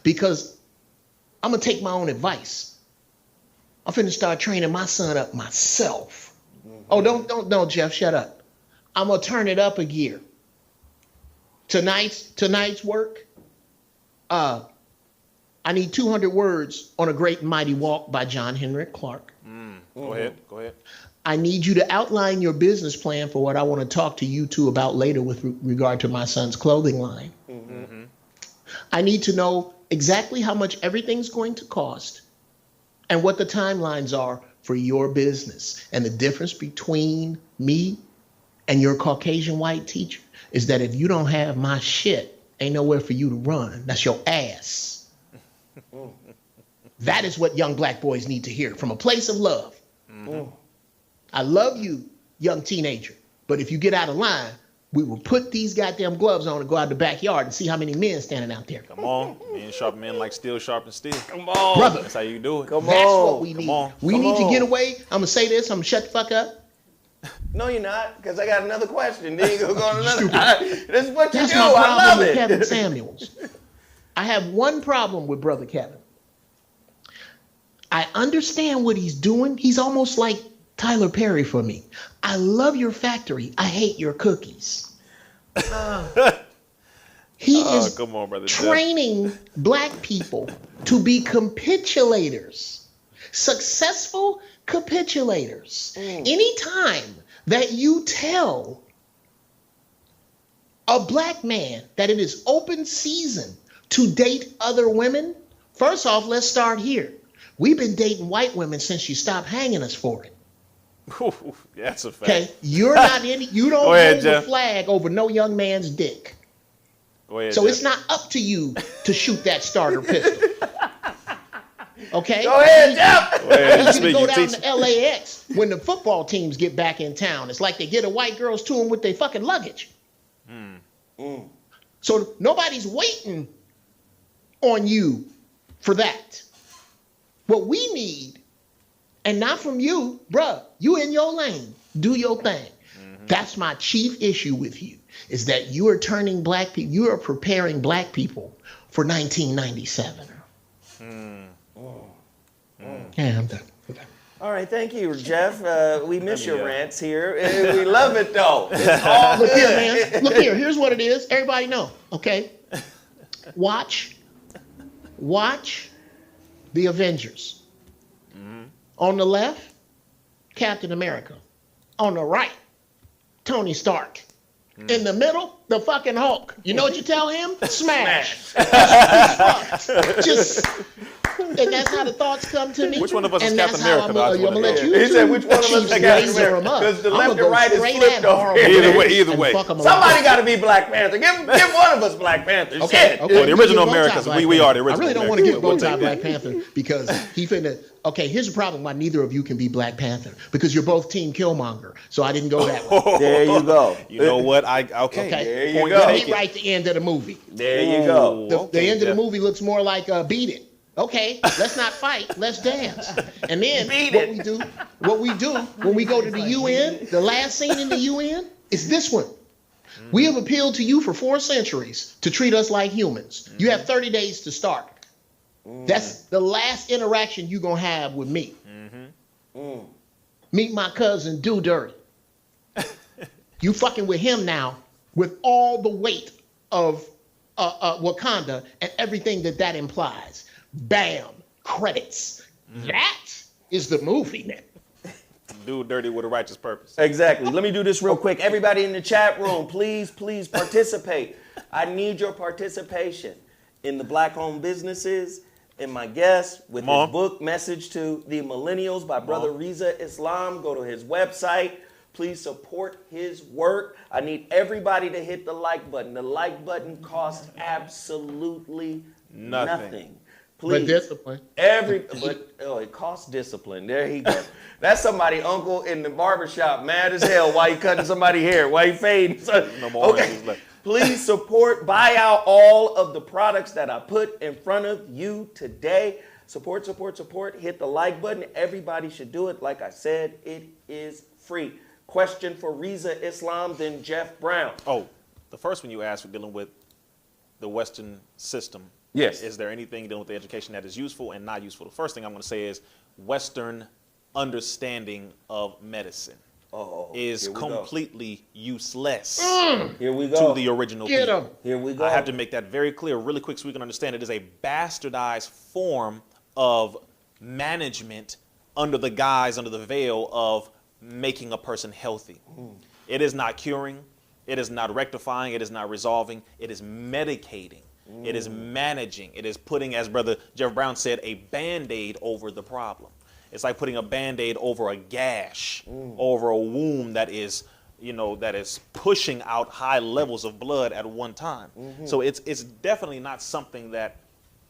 Because I'm going to take my own advice. I'm finna start training my son up myself. Oh, don't, Geoff, shut up. I'm going to turn it up a gear. Tonight's work, I need 200 words on A Great and Mighty Walk by John Henrik Clarke. Go ahead. I need you to outline your business plan for what I want to talk to you two about later with regard to my son's clothing line. I need to know exactly how much everything's going to cost and what the timelines are for your business. And the difference between me and your Caucasian white teacher is that if you don't have my shit, ain't nowhere for you to run. That's your ass. That is what young black boys need to hear from a place of love. I love you, young teenager, but if you get out of line, we will put these goddamn gloves on and go out the backyard and see how many men standing out there. Come on. Men sharpen men like steel sharpens steel. Come on. Brother, That's how you do it. Come that's on. what we need. on. We Come need to on. get away. I'm going to say this. I'm going to shut the fuck up. No, you're not, because I got another question. Then you go on another. This is what you That's do. my I problem love with it. Kevin Samuels. I have one problem with Brother Kevin. I understand what he's doing. He's almost like Tyler Perry for me. I love your factory. I hate your cookies. He is come on, brother. training black people to be capitulators, successful capitulators. Anytime that you tell a black man that it is open season to date other women, first off, let's start here. We've been dating white women since you stopped hanging us for it. That's a fact. Okay, you're not any. You don't Go ahead, hold the Geoff. flag over no young man's dick. Go ahead, So Geoff. it's not up to you to shoot that starter pistol. Okay. Go ahead, Geoff. Go ahead. You Speak, go you down teach. to LAX when the football teams get back in town. It's like they get a white girls to them with their fucking luggage. So nobody's waiting on you for that. What we need, and not from you, bruh, you in your lane, do your thing. That's my chief issue with you, is that you are turning black people, you are preparing black people for 1997. Yeah, I'm done. All right, thank you, Geoff. We miss your rants here. We love it, though. It's all Look here, good. man. Look here. Here's what it is. Everybody know, okay? Watch the Avengers. On the left, Captain America. On the right, Tony Stark. In the middle, the fucking Hulk. You know what you tell him? Smash. Just, and that's how the thoughts come to me. Which one of us is and Captain that's how America? I'm gonna let you He two said, which one of us is chiefs Captain laser America? 'em up. Because the I'm left gonna and go right is straight flipped at over Marvel here. Either way. and fuck 'em Somebody alive. got to be Black Panther. Give one of us Black Panther. Okay, Shit. okay. Well, the original We'll give Americans, Bowtie we Black are the Panther. original I really don't want to give Americans. Bowtie Black Panther because he finna. Okay, here's the problem why neither of you can be Black Panther, because you're both Team Killmonger. So I didn't go that way. There you go. You know what? Okay. Okay, There you Point go. let me taken. write the end of the movie. There you go. The end of the movie looks more like Beat It. Okay, let's not fight, let's dance. And then what we do when we go to the UN, the last scene in the UN is this one. We have appealed to you for 4 centuries to treat us like humans. You have 30 days to start. That's the last interaction you're gonna have with me. Meet my cousin Do Dirty. You fucking with him now with all the weight of Wakanda and everything that implies. Bam, credits. That is the movie now. Do dirty with a righteous purpose. Exactly. Let me do this real quick. Everybody in the chat room, please participate. I need your participation in the Black-owned businesses, in my guest with his book, Message to the Millennials by Brother Rizza Islam. Go to his website. Please support his work. I need everybody to hit the like button. The like button costs absolutely nothing. Please. But discipline. It costs discipline. There he goes. That's somebody uncle in the barbershop, mad as hell. Why he cutting somebody hair? Why he fading? No more oranges left. Please support, buy out all of the products that I put in front of you today. Support. Hit the like button. Everybody should do it. Like I said, it is free. Question for Rizza Islam, then Geoff Brown. Oh, the first one you asked for dealing with the Western system. Yes. Is there anything dealing with the education that is useful and not useful? The first thing I'm going to say is Western understanding of medicine is completely useless Here we go. to the original people. Here we go. I have to make that very clear really quick so we can understand it is a bastardized form of management under the veil of making a person healthy. It is not curing. It is not rectifying. It is not resolving. It is medicating. It is managing. It is putting, as Brother Geoff Brown said, a Band-Aid over the problem. It's like putting a Band-Aid over a gash, over a wound that is pushing out high levels of blood at one time. So it's definitely not something that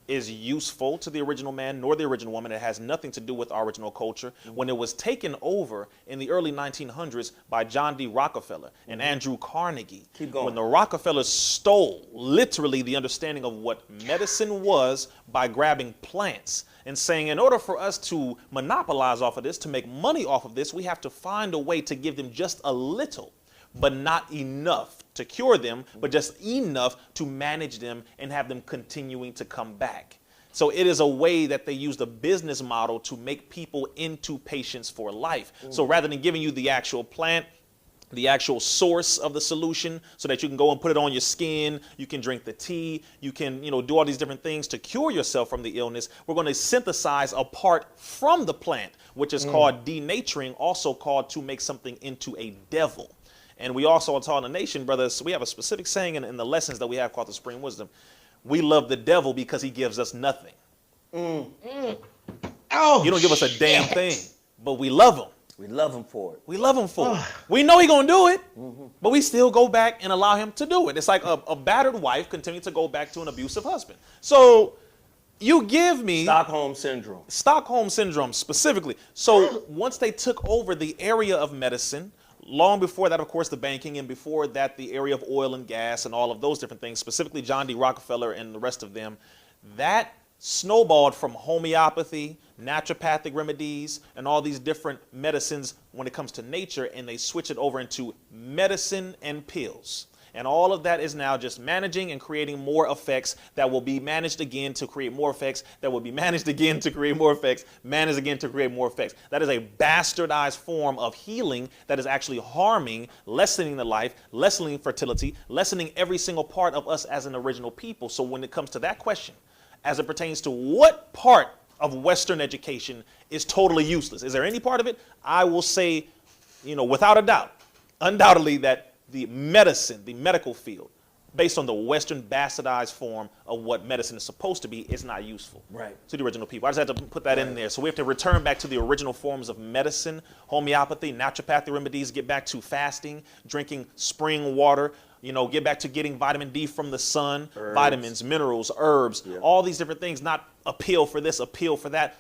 is useful to the original man nor the original woman. It has nothing to do with our original culture. When it was taken over in the early 1900s by John D. Rockefeller and Andrew Carnegie, when the Rockefellers stole literally the understanding of what medicine was by grabbing plants and saying, in order for us to monopolize off of this, to make money off of this, we have to find a way to give them just a little, but not enough to cure them, but just enough to manage them and have them continuing to come back. So it is a way that they use the business model to make people into patients for life. So rather than giving you the actual plant, the actual source of the solution so that you can go and put it on your skin, you can drink the tea, you can, do all these different things to cure yourself from the illness, we're going to synthesize a part from the plant, which is called denaturing, also called to make something into a devil. And we also are taught in the nation, brothers, we have a specific saying in the lessons that we have called the Supreme Wisdom. We love the devil because he gives us nothing. Oh, you don't give us a damn thing, but we love him. We love him for it. We love him for it. We know he's going to do it, but we still go back and allow him to do it. It's like a battered wife continuing to go back to an abusive husband. So you give me Stockholm Syndrome. Stockholm Syndrome specifically. So once they took over the area of medicine, long before that, of course, the banking, and before that, the area of oil and gas and all of those different things, specifically John D. Rockefeller and the rest of them, that snowballed from homeopathy, naturopathic remedies, and all these different medicines when it comes to nature, and they switch it over into medicine and pills. And all of that is now just managing and creating more effects that will be managed again to create more effects that will be managed again to create more effects, managed again to create more effects. That is a bastardized form of healing that is actually harming, lessening the life, lessening fertility, lessening every single part of us as an original people. So when it comes to that question, as it pertains to what part of Western education is totally useless, is there any part of it? I will say, without a doubt, undoubtedly that the medicine, the medical field, based on the Western bastardized form of what medicine is supposed to be, is not useful to the original people. I just had to put that in there. So we have to return back to the original forms of medicine, homeopathy, naturopathic remedies, get back to fasting, drinking spring water, get back to getting vitamin D from the sun, vitamins, minerals, herbs, all these different things, not a pill for this, a pill for that.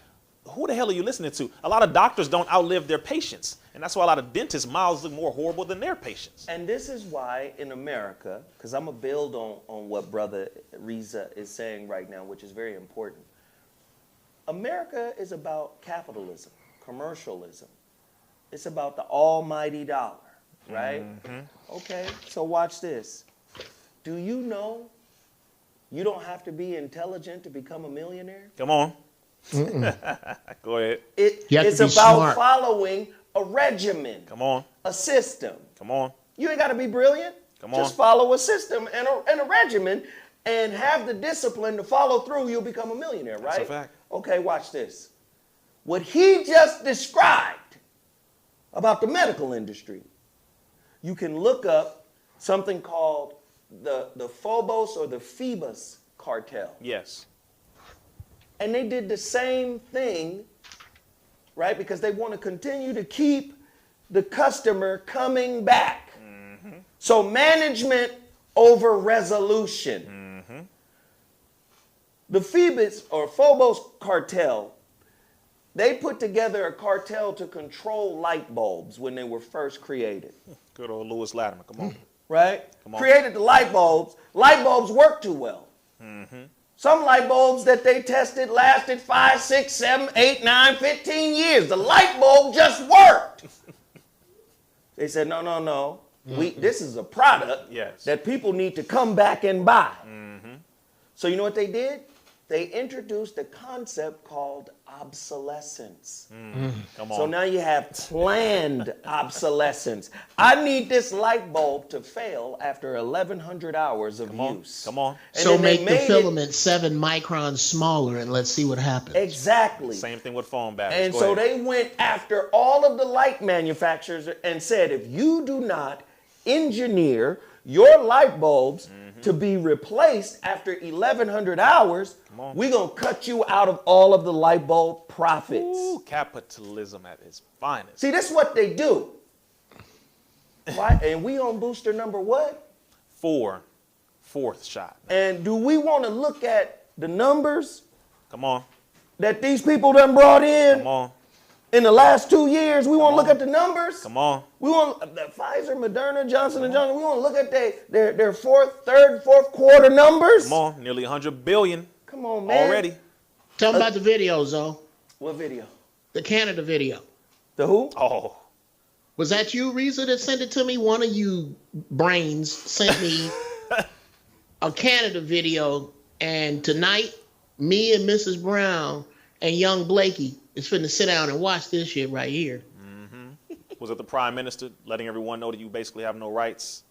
Who the hell are you listening to? A lot of doctors don't outlive their patients. And that's why a lot of dentists' mouths look more horrible than their patients. And this is why in America, because I'm going to build on what Brother Rizza is saying right now, which is very important. America is about capitalism, commercialism. It's about the almighty dollar, right? Okay, so watch this. Do you know you don't have to be intelligent to become a millionaire? Come on. Go ahead. It's about smart. Following a regimen. Come on. A system. Come on. You ain't got to be brilliant. Come on. Just follow a system and a regimen and have the discipline to follow through. You'll become a millionaire, right? That's a fact. Okay, watch this. What he just described about the medical industry, you can look up something called the Phobos or the Phoebus cartel. Yes. And they did the same thing, right? Because they want to continue to keep the customer coming back. So management over resolution. The Phoebus or Phobos cartel, they put together a cartel to control light bulbs when they were first created. Good old Lewis Latimer, come on. Right? Come on. Created the light bulbs. Light bulbs work too well. Some light bulbs that they tested lasted 5, 6, 7, 8, 9, 15 years. The light bulb just worked. They said, no. This is a product that people need to come back and buy. So you know what they did? They introduced a concept called obsolescence. Come on. So now you have planned obsolescence. I need this light bulb to fail after 1,100 hours of use. Come on. And so make the filament 7 microns smaller and let's see what happens. Exactly. Same thing with phone batteries. And so they went after all of the light manufacturers and said, if you do not engineer your light bulbs to be replaced after 1,100 hours, we're going to cut you out of all of the light bulb profits. Ooh, capitalism at its finest. See, this is what they do. Why? And we on booster number what? 4. Fourth shot. And do we want to look at the numbers? Come on. That these people done brought in? Come on. In the last 2 years, we want to look at the numbers. Come on. We want the Pfizer, Moderna, Johnson & Johnson. We want to look at their third, fourth quarter numbers. Come on, nearly 100 billion. Come on, man. Already. Tell them about the video, Zo. What video? The Canada video. The who? Oh. Was that you, Rizza, that sent it to me? One of you brains sent me a Canada video, and tonight, me and Mrs. Brown and young Blakey is finna sit down and watch this shit right here. Was it the Prime Minister letting everyone know that you basically have no rights?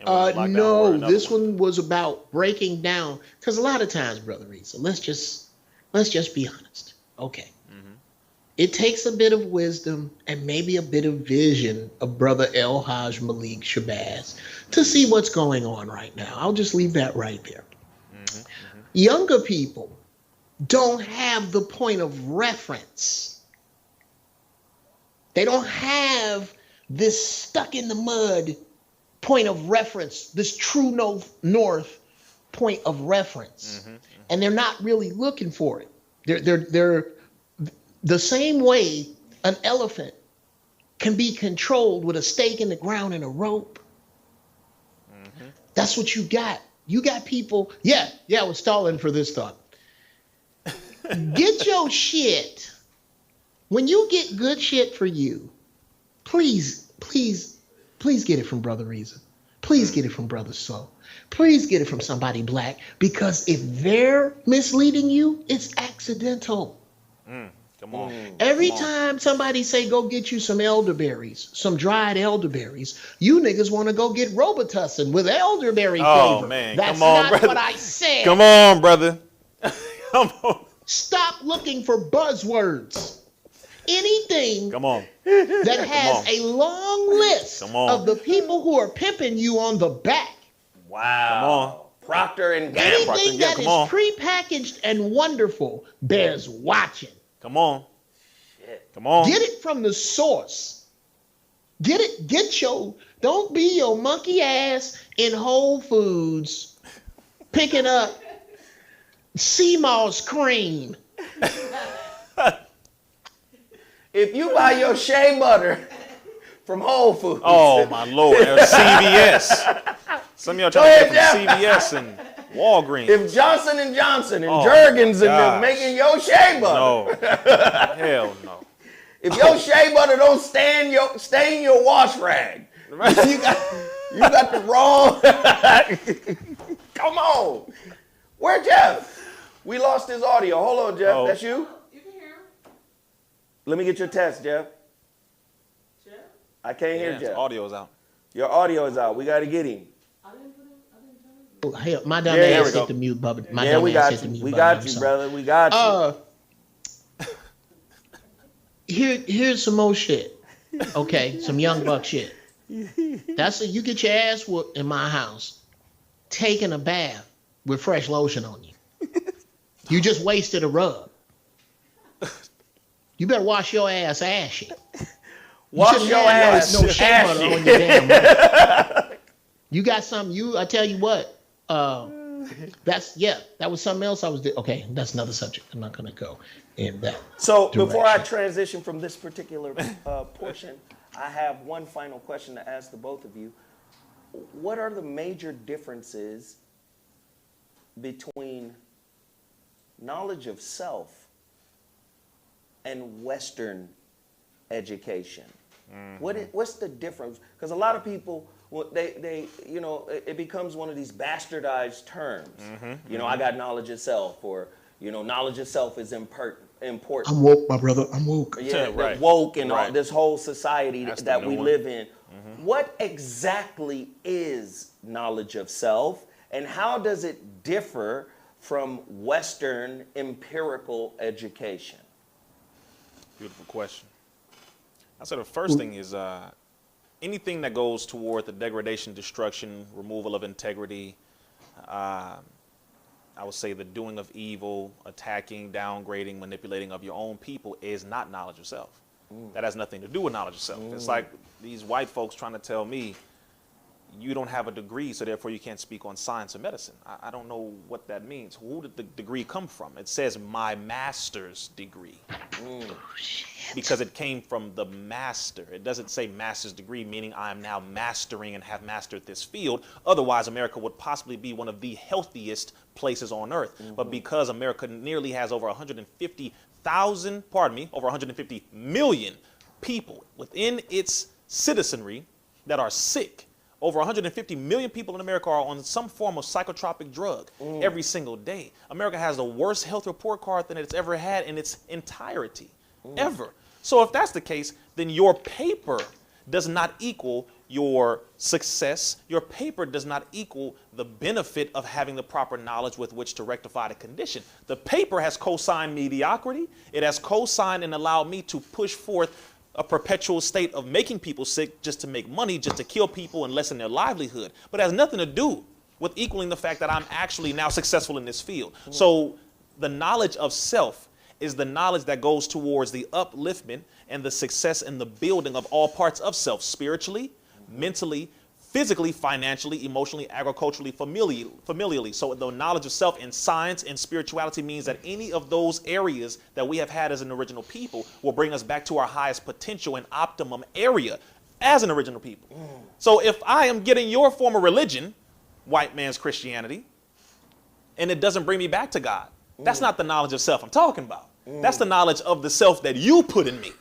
No, this one was about breaking down, because a lot of times, Brother Rizza, let's just be honest. Okay. It takes a bit of wisdom and maybe a bit of vision of Brother El Haj Malik Shabazz to see what's going on right now. I'll just leave that right there. Younger people don't have the point of reference. They don't have this stuck in the mud point of reference, this true north point of reference. And they're not really looking for it. They're the same way an elephant can be controlled with a stake in the ground and a rope. That's what you got. You got people. Yeah, I was stalling for this thought. Get your shit. When you get good shit for you, please get it from Brother Rizza. Please get it from Brother Soul. Please get it from somebody black, because if they're misleading you, it's accidental. Come on. Every time somebody say go get you some elderberries, some dried elderberries, you niggas want to go get Robitussin with elderberry flavor. Oh man, That's come on, not brother. what I said. Come on, brother. Come on. Stop looking for buzzwords. Anything Come on. that has a long list Come on. of the people who are pimping you on the back. Wow. Come on. Procter and Gamble. Procter Anything and Gamble, that come on. is prepackaged and wonderful bears watching. Come on. Come on. Get it from the source. Don't be your monkey ass in Whole Foods picking up sea moss cream. If you buy your shea butter from Whole Foods. Oh my Lord. CVS. Some of y'all trying to get from CVS and Walgreens. If Johnson & Johnson and Oh, Jergens and them gosh. making your shea butter. No. Hell no. If your shea butter don't stain your wash rag, you got the wrong. Come on. Where Geoff? We lost his audio. Hold on, Geoff. Oh. That's you? You can hear him. Let me get your test, Geoff. Jeff? I can't hear Yeah, Geoff. audio's out. Your audio is out. We got to get him. I didn't turn it. Oh, hell, my dumb Yeah, ass we go. hit the mute button. My Yeah, dumb we ass got hit the you. mute We button. got I'm you, sorry. brother. We got you. Here's some more shit. Okay, some young buck shit. You get your ass whooped in my house, taking a bath with fresh lotion on you. You just wasted a rub. You better wash your ass ashy. Wash your ass No shea butter on your damn mouth. You got something. I tell you what. That was something else I was doing. Okay, that's another subject. I'm not gonna go in that. So before I direction. transition from this particular portion, I have one final question to ask the both of you. What are the major differences between knowledge of self and Western education? What's the difference? Because a lot of people, it becomes one of these bastardized terms. I got knowledge of self, or knowledge of self is important. I'm woke, my brother. I'm woke. Yeah, Right. woke and all Right. this whole society That's the that new we one. live in. What exactly is knowledge of self, and how does it differ from Western empirical education? Beautiful question. I said the first thing is anything that goes toward the degradation, destruction, removal of integrity, I would say the doing of evil, attacking, downgrading, manipulating of your own people is not knowledge of self. That has nothing to do with knowledge of self. It's like these white folks trying to tell me you don't have a degree, so therefore you can't speak on science or medicine. I don't know what that means. Who did the degree come from? It says my master's degree. Because it came from the master. It doesn't say master's degree, meaning I am now mastering and have mastered this field. Otherwise, America would possibly be one of the healthiest places on earth. But because America nearly has over 150 million people within its citizenry that are sick. Over 150 million people in America are on some form of psychotropic drug every single day. America has the worst health report card than it's ever had in its entirety, ever. So if that's the case, then your paper does not equal your success. Your paper does not equal the benefit of having the proper knowledge with which to rectify the condition. The paper has co-signed mediocrity. It has co-signed and allowed me to push forth a perpetual state of making people sick just to make money, just to kill people and lessen their livelihood. But it has nothing to do with equaling the fact that I'm actually now successful in this field. So the knowledge of self is the knowledge that goes towards the upliftment and the success and the building of all parts of self, spiritually, mentally, physically, financially, emotionally, agriculturally, familially. So the knowledge of self in science and spirituality means that any of those areas that we have had as an original people will bring us back to our highest potential and optimum area as an original people. So if I am getting your form of religion, white man's Christianity, and it doesn't bring me back to God, That's not the knowledge of self I'm talking about. That's the knowledge of the self that you put in me,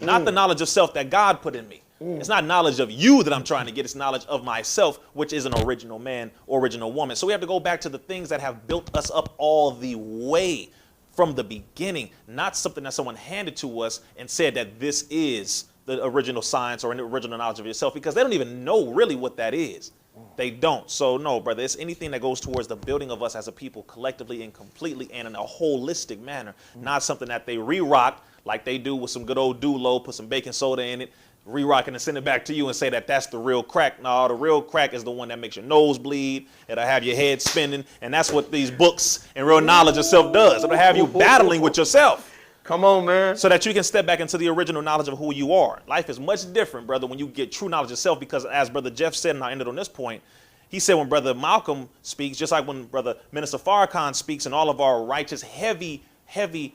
not the knowledge of self that God put in me. It's not knowledge of you that I'm trying to get. It's knowledge of myself, which is an original man or original woman. So we have to go back to the things that have built us up all the way from the beginning, not something that someone handed to us and said that this is the original science or an original knowledge of yourself, because they don't even know really what that is. They don't. So no, brother, it's anything that goes towards the building of us as a people collectively and completely and in a holistic manner, not something that they re-rock like they do with some good old Dulo, put some baking soda in it, re-rock it and send it back to you and say that that's the real crack. No, the real crack is the one that makes your nose bleed, it'll have your head spinning, and that's what these books and real knowledge of self does. It'll have you battling with yourself. Come on, man. So that you can step back into the original knowledge of who you are. Life is much different, brother, when you get true knowledge of self, because as Brother Geoff said, and I ended on this point, he said when Brother Malcolm speaks, just like when Brother Minister Farrakhan speaks and all of our righteous, heavy,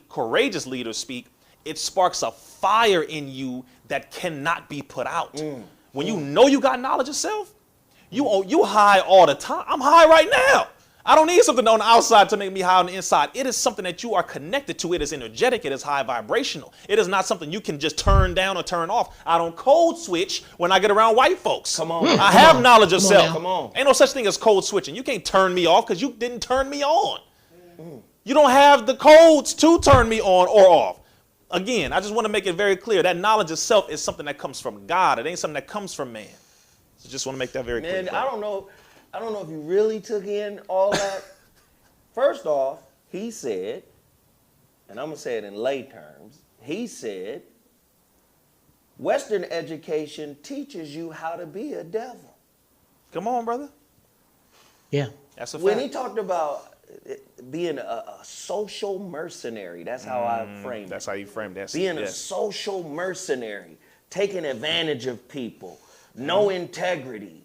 courageous leaders speak, it sparks a fire in you that cannot be put out. When you know you got knowledge of self, you high all the time. I'm high right now. I don't need something on the outside to make me high on the inside. It is something that you are connected to. It is energetic. It is high vibrational. It is not something you can just turn down or turn off. I don't code switch when I get around white folks. Come on. I have knowledge of self. Come on. Ain't no such thing as code switching. You can't turn me off because you didn't turn me on. You don't have the codes to turn me on or off. Again, I just want to make it very clear that knowledge of self is something that comes from God. It ain't something that comes from man. So just want to make that very clear. Man, I don't know if you really took in all that. First off, he said, and I'm going to say it in lay terms, he said, Western education teaches you how to be a devil. Come on, brother. Yeah. That's a fact. When he talked about being a social mercenary, that's how I framed it. That's how you framed that. Being a social mercenary, taking advantage of people, no integrity,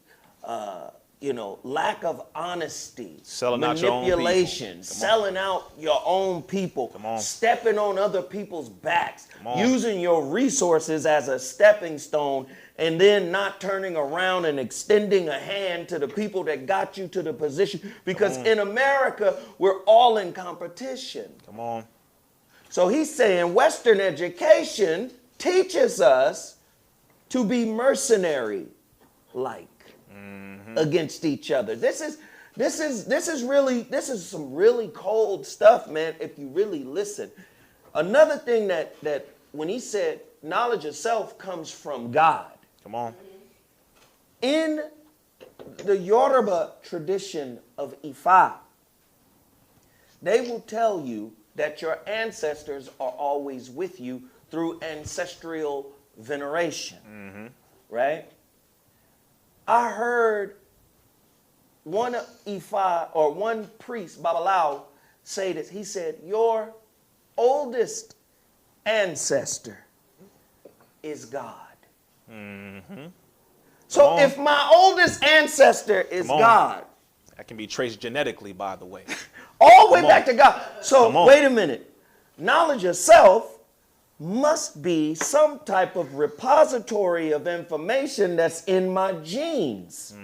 lack of honesty, selling out your own manipulation, selling out your own people, stepping on other people's backs, using your resources as a stepping stone, and then not turning around and extending a hand to the people that got you to the position. Because in America, we're all in competition. Come on. So he's saying Western education teaches us to be mercenary-like against each other. This is some really cold stuff, man, if you really listen. Another thing that when he said knowledge of self comes from God. Come on. In the Yoruba tradition of Ifa, they will tell you that your ancestors are always with you through ancestral veneration, right? I heard one Ifa or one priest, Babalawo, say this. He said, your oldest ancestor is God. So if my oldest ancestor is God, that can be traced genetically, by the way. All the way back to God. So wait a minute. Knowledge of self must be some type of repository of information that's in my genes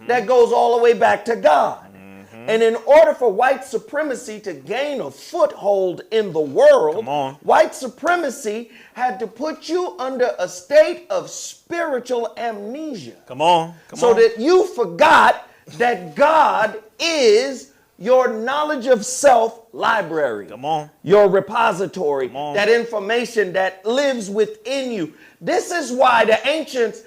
that goes all the way back to God. And in order for white supremacy to gain a foothold in the world, white supremacy had to put you under a state of spiritual amnesia. So that you forgot that God is your knowledge of self library. Your repository, that information that lives within you. This is why the ancients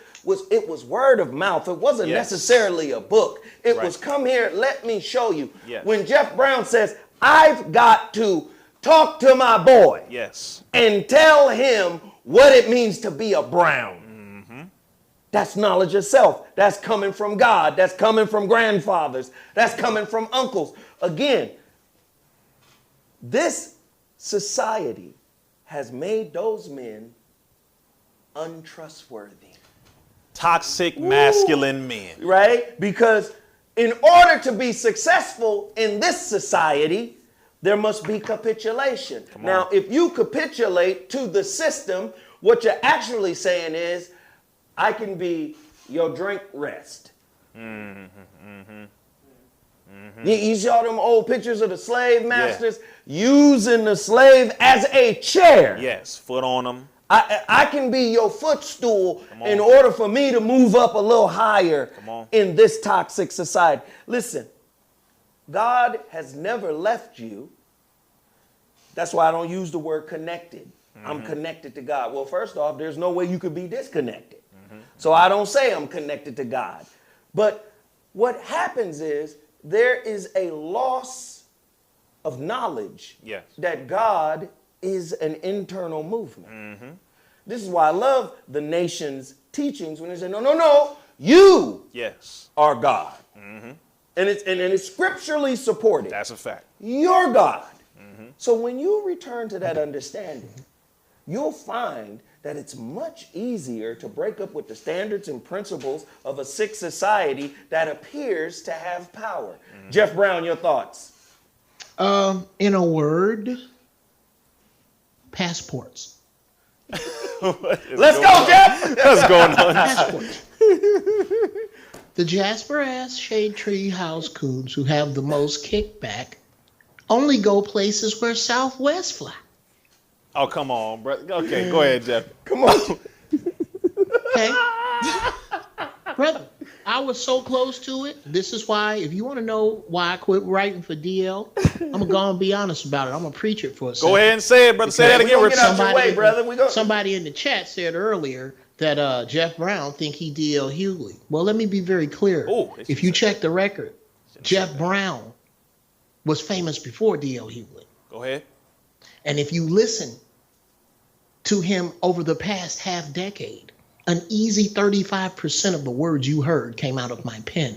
it was word of mouth. It wasn't necessarily a book. It was come here, let me show you. When Jeff Brown says, I've got to talk to my boy and tell him what it means to be a Brown. That's knowledge of self. That's coming from God. That's coming from grandfathers. That's coming from uncles. Again, this society has made those men untrustworthy. Toxic masculine men. Right? Because in order to be successful in this society, there must be capitulation. Now, if you capitulate to the system, what you're actually saying is, I can be your drink rest. You saw them old pictures of the slave masters using the slave as a chair. Yes, foot on them. I can be your footstool in order for me to move up a little higher in this toxic society. Listen, God has never left you. That's why I don't use the word connected. I'm connected to God. Well, first off, there's no way you could be disconnected. So I don't say I'm connected to God. But what happens is there is a loss of knowledge that God is an internal movement. This is why I love the nation's teachings when they say, no, you are God. And it's scripturally supported. That's a fact. You're God. So when you return to that understanding, you'll find that it's much easier to break up with the standards and principles of a sick society that appears to have power. Geoff Brown, your thoughts? In a word, passports. Let's go, Geoff! What's going on? Passports. The Jasper ass shade tree house coons who have the most kickback only go places where Southwest fly. Oh, come on, bro. Okay, go ahead, Geoff. Come on. Okay? Brother, I was so close to it. This is why, if you want to know why I quit writing for DL, I'm going to go and be honest about it. I'm going to preach it for a second. Go ahead and say it, brother. Say that again. Get out your way, brother. Somebody in the chat said earlier that Geoff Brown think he DL Hughley. Well, let me be very clear. If you check the record, Geoff Brown was famous before DL Hughley. Go ahead. And if you listen to him over the past half decade, an easy 35% of the words you heard came out of my pen.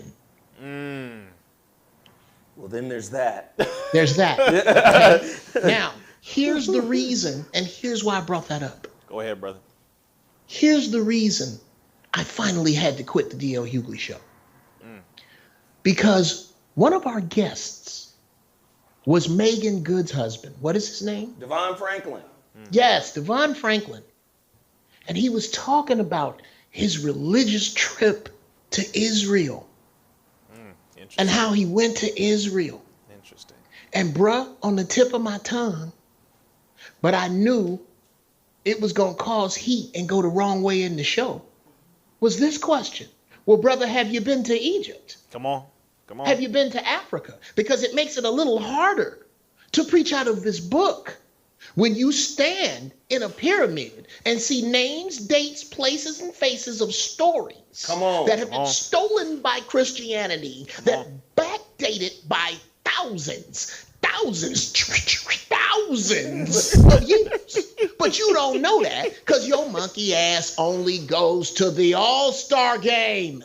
Well, then there's that. There's that. Okay? Now, here's the reason, and here's why I brought that up. Go ahead, brother. Here's the reason I finally had to quit the DL Hughley show. Because one of our guests was Megan Good's husband. What is his name? Devon Franklin. Yes, Devon Franklin. And he was talking about his religious trip to Israel and how he went to Israel. Interesting. And bruh, on the tip of my tongue, but I knew it was going to cause heat and go the wrong way in the show, was this question. Well, brother, have you been to Egypt? Come on. Come on. Have you been to Africa? Because it makes it a little harder to preach out of this book when you stand in a pyramid and see names, dates, places, and faces of stories that have been stolen by Christianity, that backdated by thousands of years. But you don't know that because your monkey ass only goes to the All-Star game.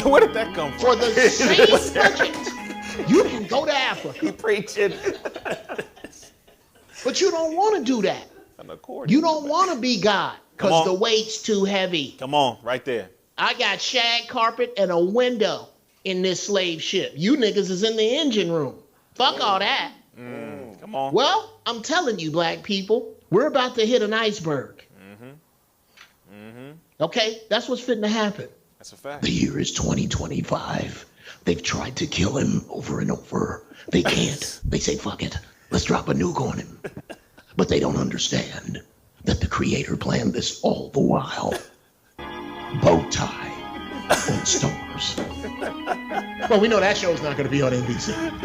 Where did that come from? For the same budget, you can go to Africa. You preaching. But you don't want to do that. You don't want to be God because the weight's too heavy. Come on, right there. I got shag carpet and a window in this slave ship. You niggas is in the engine room. Fuck all that. Come on. Well, I'm telling you, black people, we're about to hit an iceberg. Okay? That's what's fitting to happen. That's a fact. The year is 2025. They've tried to kill him over and over. They can't. They say, fuck it. Let's drop a nuke on him. But they don't understand that the creator planned this all the while. Bow tie on stars. Well, we know that show's not going to be on NBC.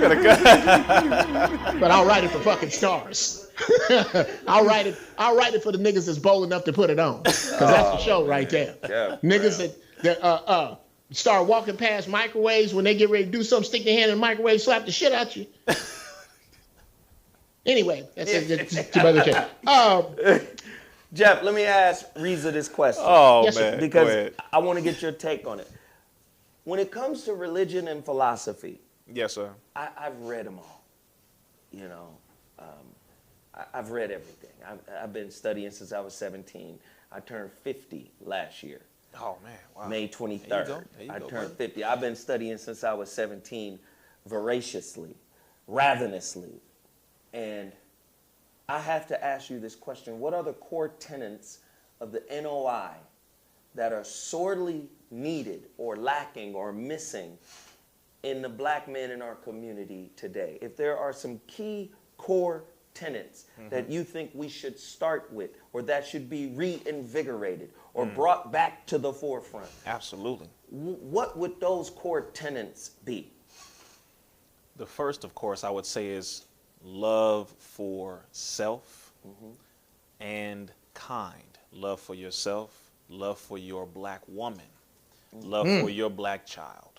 But I'll write it for fucking stars. I'll write it for the niggas that's bold enough to put it on. Because that's the show right there. Yeah, niggas that start walking past microwaves when they get ready to do something, stick their hand in the microwave, slap the shit out you. Anyway, that's too much. Geoff, let me ask Rizza this question. Yes, man. Because I want to get your take on it. When it comes to religion and philosophy, yes, sir. I've read them all. You know, I've read everything. I've been studying since I was 17. I turned 50 last year. Oh, man. Wow. May 23rd. There you I go, turned brother. 50. I've been studying since I was 17, voraciously, ravenously. And I have to ask you this question. What are the core tenets of the NOI that are sorely needed or lacking or missing in the black men in our community today, if there are some key core tenets that you think we should start with, or that should be reinvigorated or brought back to the forefront. Absolutely. What would those core tenets be? The first, of course, I would say is love for self and kind. Love for yourself, love for your black woman, love for your black child.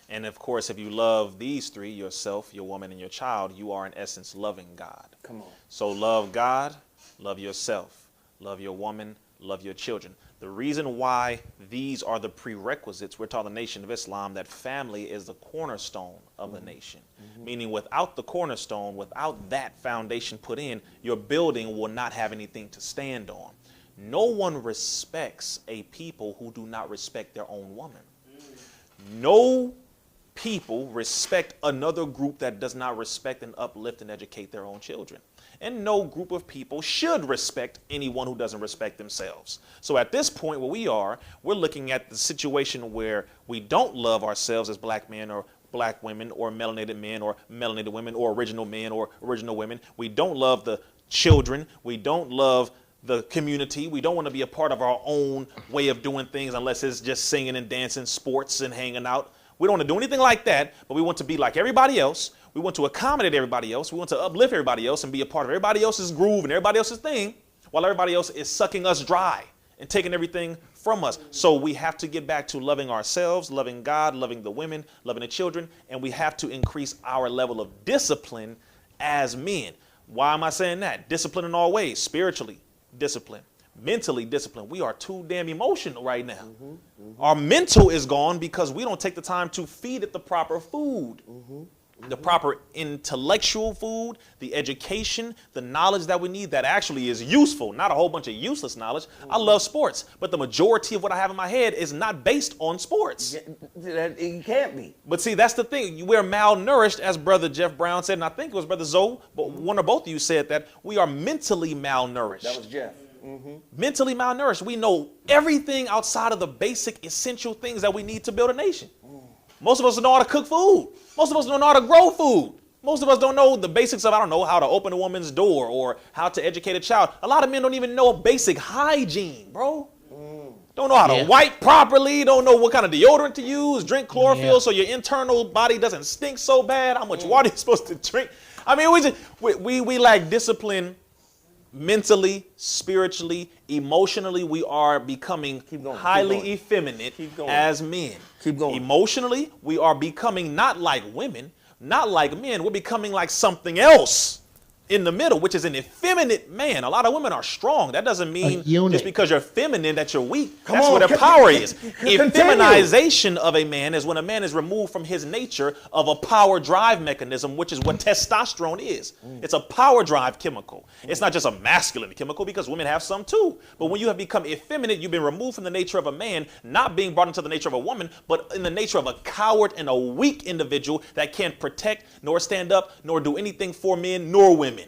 And of course, if you love these three, yourself, your woman, and your child, you are in essence loving God. Come on. So love God, love yourself, love your woman, love your children. The reason why these are the prerequisites, we're taught in the Nation of Islam that family is the cornerstone of the nation. Meaning without the cornerstone, without that foundation put in, your building will not have anything to stand on. No one respects a people who do not respect their own woman. No people respect another group that does not respect and uplift and educate their own children. And no group of people should respect anyone who doesn't respect themselves. So at this point where we are, we're looking at the situation where we don't love ourselves as black men or black women or melanated men or melanated women or original men or original women. We don't love the children. We don't love the community. We don't want to be a part of our own way of doing things unless it's just singing and dancing, sports and hanging out. We don't want to do anything like that, but we want to be like everybody else. We want to accommodate everybody else. We want to uplift everybody else and be a part of everybody else's groove and everybody else's thing, while everybody else is sucking us dry and taking everything from us. So we have to get back to loving ourselves, loving God, loving the women, loving the children, and we have to increase our level of discipline as men. Why am I saying that? Discipline in all ways. Spiritually, discipline. Mentally disciplined. We are too damn emotional right now. Our mental is gone because we don't take the time to feed it the proper food, the proper intellectual food, the education, the knowledge that we need that actually is useful, not a whole bunch of useless knowledge. I love sports, but the majority of what I have in my head is not based on sports. It can't be. But see, that's the thing. We're malnourished, as Brother Jeff Brown said, and I think it was Brother Zoe, but one or both of you said that we are mentally malnourished. That was Geoff. Mentally malnourished. We know everything outside of the basic essential things that we need to build a nation. Most of us don't know how to cook food. Most of us don't know how to grow food. Most of us don't know the basics of, I don't know, how to open a woman's door or how to educate a child. A lot of men don't even know basic hygiene, bro. Don't know how to wipe properly. Don't know what kind of deodorant to use. Drink chlorophyll so your internal body doesn't stink so bad. How much water you're supposed to drink. I mean, we lack discipline. Mentally, spiritually, emotionally, we are becoming highly effeminate as men. Keep going. Emotionally, we are becoming not like women, not like men. We're becoming like something else in the middle, which is an effeminate man. A lot of women are strong. That doesn't mean just because you're feminine that you're weak. That's what their power is. Effeminization of a man is when a man is removed from his nature of a power drive mechanism, which is what testosterone is. It's a power drive chemical. It's not just a masculine chemical because women have some too. But when you have become effeminate, you've been removed from the nature of a man, not being brought into the nature of a woman, but in the nature of a coward and a weak individual that can't protect nor stand up nor do anything for men nor women.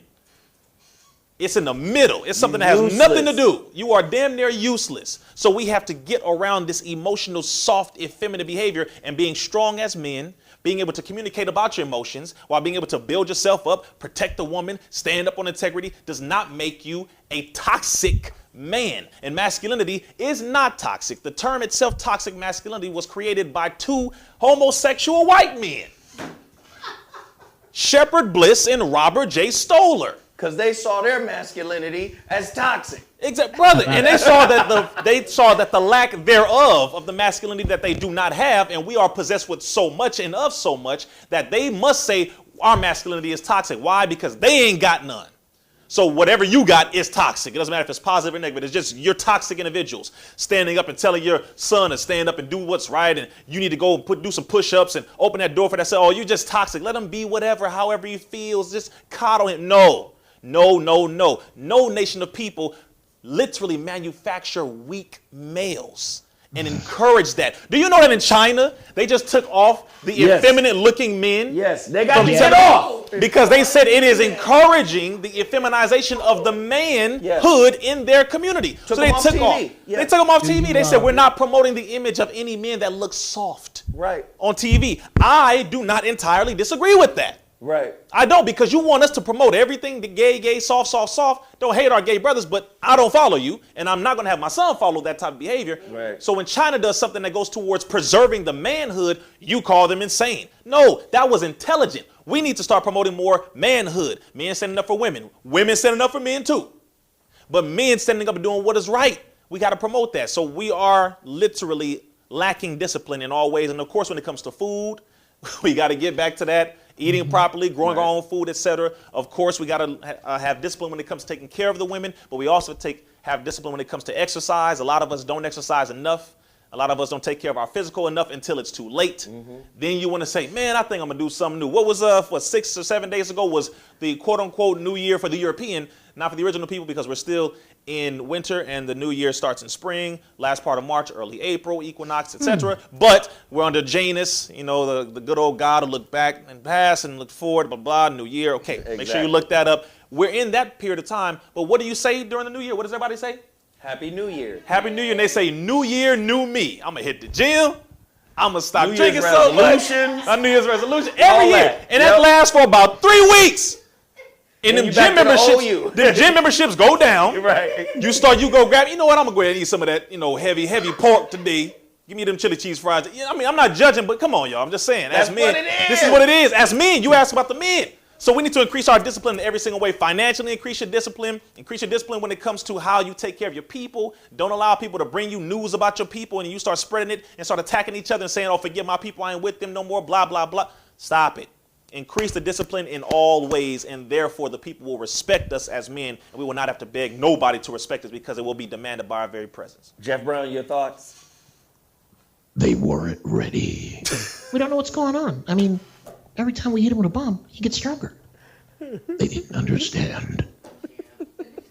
It's in the middle. It's something that has nothing to do. You are damn near useless. So we have to get around this emotional, soft, effeminate behavior and being strong as men, being able to communicate about your emotions while being able to build yourself up, protect the woman, stand up on integrity does not make you a toxic man. And masculinity is not toxic. The term itself, toxic masculinity, was created by two homosexual white men, Shepard Bliss and Robert J. Stoller. Because they saw their masculinity as toxic. Exactly, brother. And they saw that the lack thereof of the masculinity that they do not have, and we are possessed with so much and of so much that they must say our masculinity is toxic. Why? Because they ain't got none. So whatever you got is toxic. It doesn't matter if it's positive or negative. It's just you're toxic individuals standing up and telling your son to stand up and do what's right, and you need to go and do some push-ups and open that door for that. Say, oh, you're just toxic. Let him be whatever, however he feels. Just coddle him. No. No nation of people literally manufacture weak males. and encourage that. Do you know that in China, they just took off the effeminate looking men? Yes, they got to get off. Because they said it is encouraging the effeminization of the manhood in their community. So they took off. They took them off TV. They said we're not promoting the image of any men that look soft on TV. I do not entirely disagree with that. Right. I don't, because you want us to promote everything, the gay, soft. Don't hate our gay brothers, but I don't follow you, and I'm not going to have my son follow that type of behavior. Right. So when China does something that goes towards preserving the manhood, you call them insane. No, that was intelligent. We need to start promoting more manhood. Men standing up for women. Women standing up for men too. But men standing up and doing what is right. We got to promote that. So we are literally lacking discipline in all ways. And of course, when it comes to food, we got to get back to that. Eating properly, growing our own food, etc. Of course, we got to have discipline when it comes to taking care of the women, but we also have discipline when it comes to exercise. A lot of us don't exercise enough. A lot of us don't take care of our physical enough until it's too late. Then you want to say, man, I think I'm going to do something new. What was 6 or 7 days ago was the quote-unquote new year for the European, not for the original people, because we're still in winter and the new year starts in spring, last part of March, early April, equinox, etc. But we're under Janus, you know, the good old God to look back and pass and look forward, blah, blah, new year. Okay, Make sure you look that up. We're in that period of time. But what do you say during the new year? What does everybody say? Happy New Year. Happy New Year. And they say, new year, new me. I'm going to hit the gym. I'm going to stop drinking so much. A New Year's resolution. Every year. And that lasts for about 3 weeks. And them gym memberships go down. Right. You go grab, you know what, I'm going to go ahead and eat some of that, heavy pork today. Give me them chili cheese fries. I mean, I'm not judging, but come on, y'all. I'm just saying. As men, this is what it is. As men, you ask about the men. So we need to increase our discipline in every single way. Financially, increase your discipline. Increase your discipline when it comes to how you take care of your people. Don't allow people to bring you news about your people and you start spreading it and start attacking each other and saying, oh, forget my people, I ain't with them no more, blah, blah, blah. Stop it. Increase the discipline in all ways, and therefore the people will respect us as men, and we will not have to beg nobody to respect us because it will be demanded by our very presence. Jeff Brown, your thoughts? They weren't ready. We don't know what's going on. I mean, every time we hit him with a bomb, he gets stronger. They didn't understand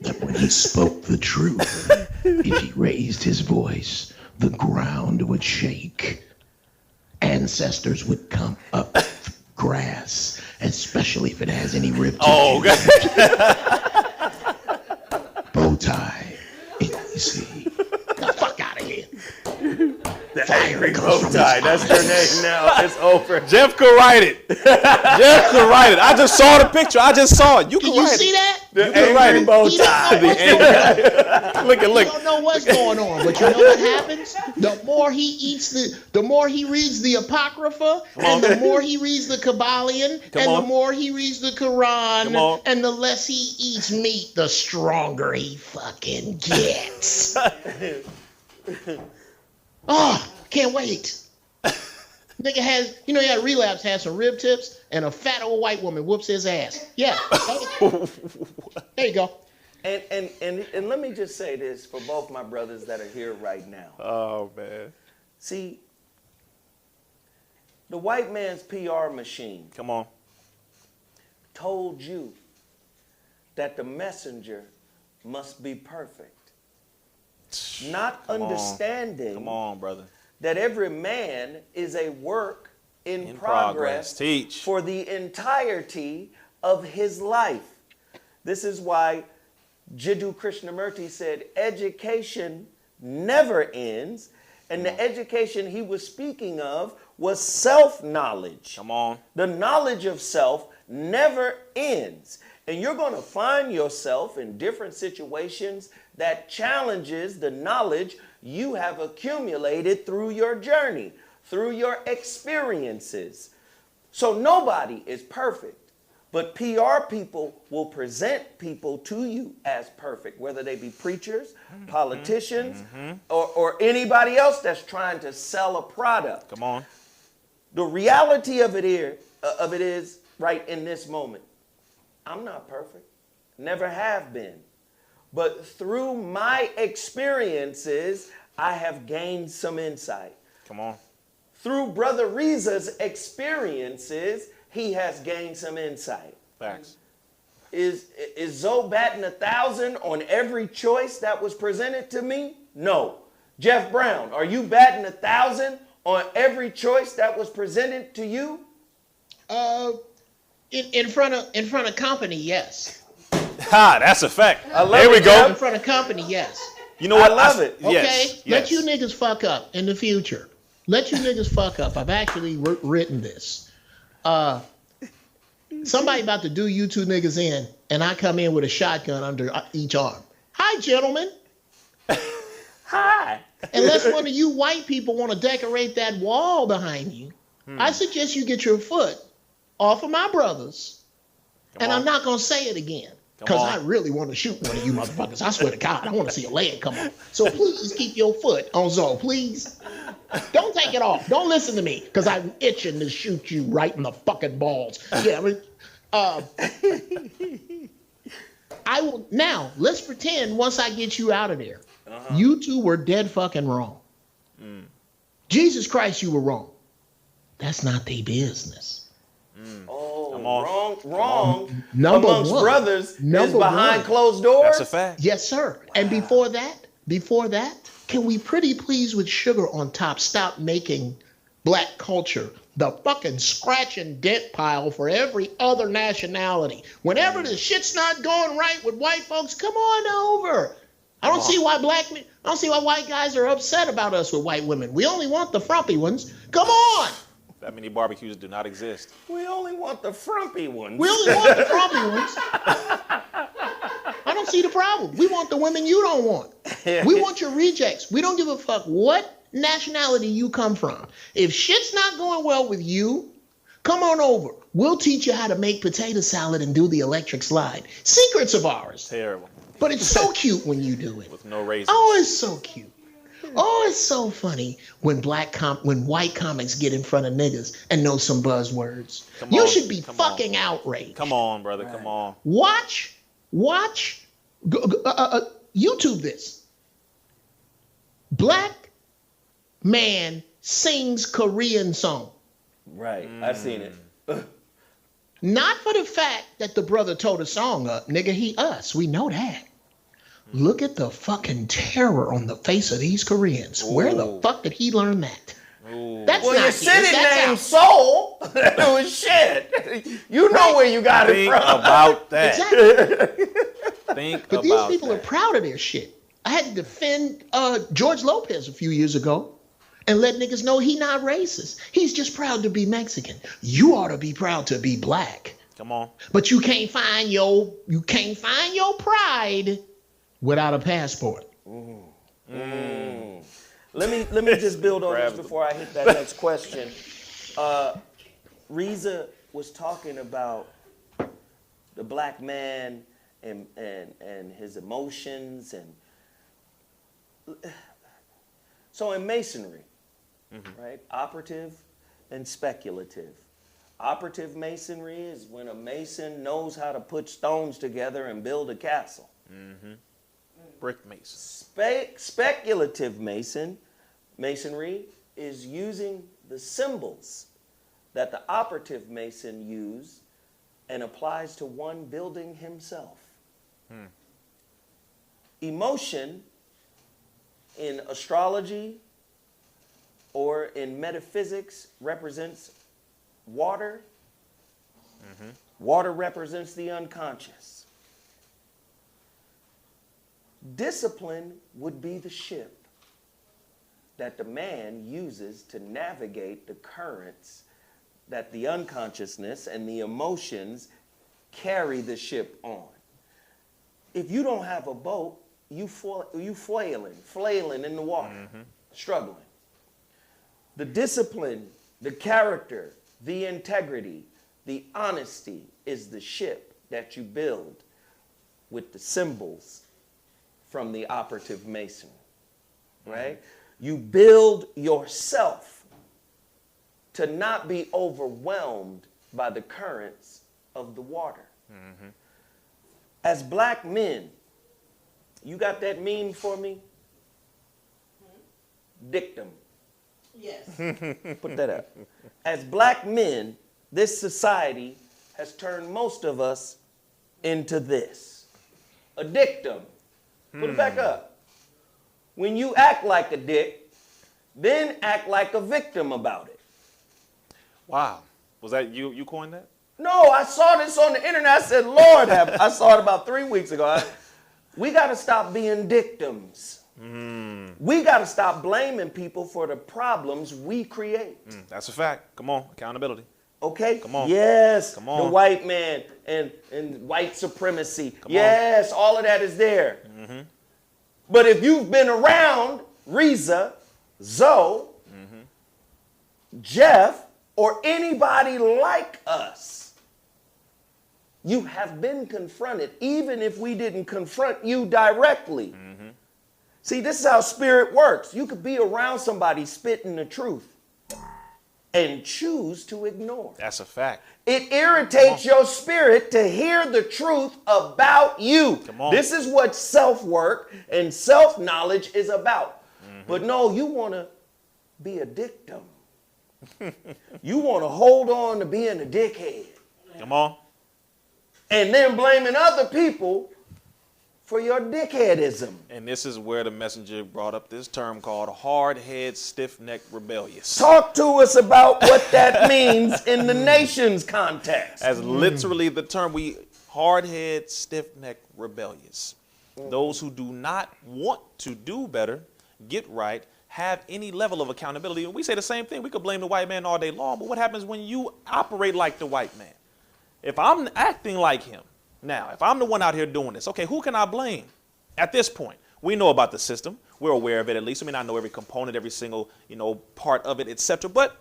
that when he spoke the truth, if he raised his voice, the ground would shake. Ancestors would come up grass, especially if it has any rib tissue. Oh, God. Bow tie. See. The fuck out of here. The angry bow tie. That's their name now. It's over. Geoff could write it. Geoff could write it. I just saw the picture. I just saw it. You can write it. See that? The angry bow tie. Look. You don't know what's going on, but you know what happens? The more he eats the more he reads the Apocrypha, and the more he reads the Kabbalion, the more he reads the Quran, and the less he eats meat, the stronger he fucking gets. Oh, can't wait. Nigga has, he had relapse, has some rib tips, and a fat old white woman whoops his ass. Yeah. There you go. And let me just say this for both my brothers that are here right now. Oh, man. See, the white man's PR machine told you that the messenger must be perfect. Not understanding Come on, brother. that every man is a work in progress. Teach. For the entirety of his life. This is why Jiddu Krishnamurti said education never ends, and the education he was speaking of was self-knowledge. Come on. The knowledge of self never ends. And you're going to find yourself in different situations that challenges the knowledge you have accumulated through your journey, through your experiences. So nobody is perfect, but PR people will present people to you as perfect, whether they be preachers, politicians, or anybody else that's trying to sell a product. Come on. The reality of it is right in this moment, I'm not perfect, never have been. But through my experiences, I have gained some insight. Come on. Through Brother Rizza's experiences, he has gained some insight. Facts. Is Zoe batting 1,000 on every choice that was presented to me? No. Jeff Brown, are you batting 1,000 on every choice that was presented to you? In front of company, yes. Ha, that's a fact. I love there we it, go. In front of company, yes. You know what? I love it. Okay, Yes, let yes. you niggas fuck up in the future. Let you niggas fuck up. I've actually written this. Somebody about to do you two niggas in, and I come in with a shotgun under each arm. Hi, gentlemen. Hi. Unless one of you white people want to decorate that wall behind you, I suggest you get your foot off of my brothers. Come And on. I'm not going to say it again. Come Because on. I really want to shoot one of you motherfuckers. I swear to God, I want to see a leg come off. So please keep your foot on Zoe, please. Don't take it off. Don't listen to me, because I'm itching to shoot you right in the fucking balls. Yeah, I will. Now, let's pretend once I get you out of there, you two were dead fucking wrong. Jesus Christ, you were wrong. That's not their business. Oh, Come on. wrong. Number Amongst one. brothers is Number behind one. closed doors. That's a fact. Yes, sir. And before that, can we pretty please with sugar on top stop making black culture the fucking scratch and dent pile for every other nationality? Whenever the shit's not going right with white folks, come on over. I don't see why white guys are upset about us with white women. We only want the frumpy ones. Come on. That many barbecues do not exist. We only want the frumpy ones. We only want the frumpy ones. I don't see the problem. We want the women you don't want. We want your rejects. We don't give a fuck what nationality you come from. If shit's not going well with you, come on over. We'll teach you how to make potato salad and do the electric slide. Secrets of ours. Terrible. But it's so cute when you do it. With no raisins. Oh, it's so cute. Oh, it's so funny when when white comics get in front of niggas and know some buzzwords. Come You on, should be come fucking outraged. Come on, brother. Come on. Watch, YouTube this. Black man sings Korean song. Right, I've seen it. Not for the fact that the brother tore the song up. Nigga, he us. We know that. Look at the fucking terror on the face of these Koreans. Where the fuck did he learn that? Ooh. That's Well, not your his, city that's named out. Soul. It was shit. You know where you got it Think from. about that. Exactly. Think But about these people that. are proud of their shit. I had to defend George Lopez a few years ago and let niggas know he not racist. He's just proud to be Mexican. You ought to be proud to be black. Come on. But you can't find your pride without a passport. Let me just build on this before I hit that next question. Rizza was talking about the black man and his emotions, and so in masonry, right? Operative and speculative. Operative masonry is when a mason knows how to put stones together and build a castle. Brick mason. Speculative masonry is using the symbols that the operative mason used and applies to one building himself. Emotion in astrology or in metaphysics represents water. Water represents the unconscious. Discipline would be the ship that the man uses to navigate the currents that the unconsciousness and the emotions carry the ship on. If you don't have a boat, you flailing in the water, struggling. The discipline, the character, the integrity, the honesty is the ship that you build with the symbols from the operative mason, right? You build yourself to not be overwhelmed by the currents of the water. As black men, you got that meme for me? Dictum. Yes. Put that up. As black men, this society has turned most of us into this. A dictum. Put it back up. when you act like a dick, then act like a victim about it. Wow. Was that you coined that? No, I saw this on the internet. I said, Lord, I saw it about 3 weeks ago. We got to stop being dictums. We got to stop blaming people for the problems we create. That's a fact. Come on, accountability. Okay? Come on. Yes. Come on. The white man and white supremacy. Come yes, all of that is there. But if you've been around Rizza, Zoe, Geoff, or anybody like us, you have been confronted, even if we didn't confront you directly. See, this is how spirit works. You could be around somebody spitting the truth and choose to ignore. That's a fact. It irritates your spirit to hear the truth about you. Come on. This is what self-work and self-knowledge is about. But no, you want to be a dictum. You want to hold on to being a dickhead. Come on. And then blaming other people for your dickheadism. And this is where the messenger brought up this term called hard-head, stiff-necked, rebellious. Talk to us about what that means in the nation's context. As literally the term, hard-head, stiff-necked, rebellious. Those who do not want to do better, get right, have any level of accountability. And we say the same thing. We could blame the white man all day long, but what happens when you operate like the white man? If I'm acting like him, now, if I'm the one out here doing this, okay, who can I blame? At this point, we know about the system. We're aware of it at least. I mean, I know every component, every single, part of it, etc. But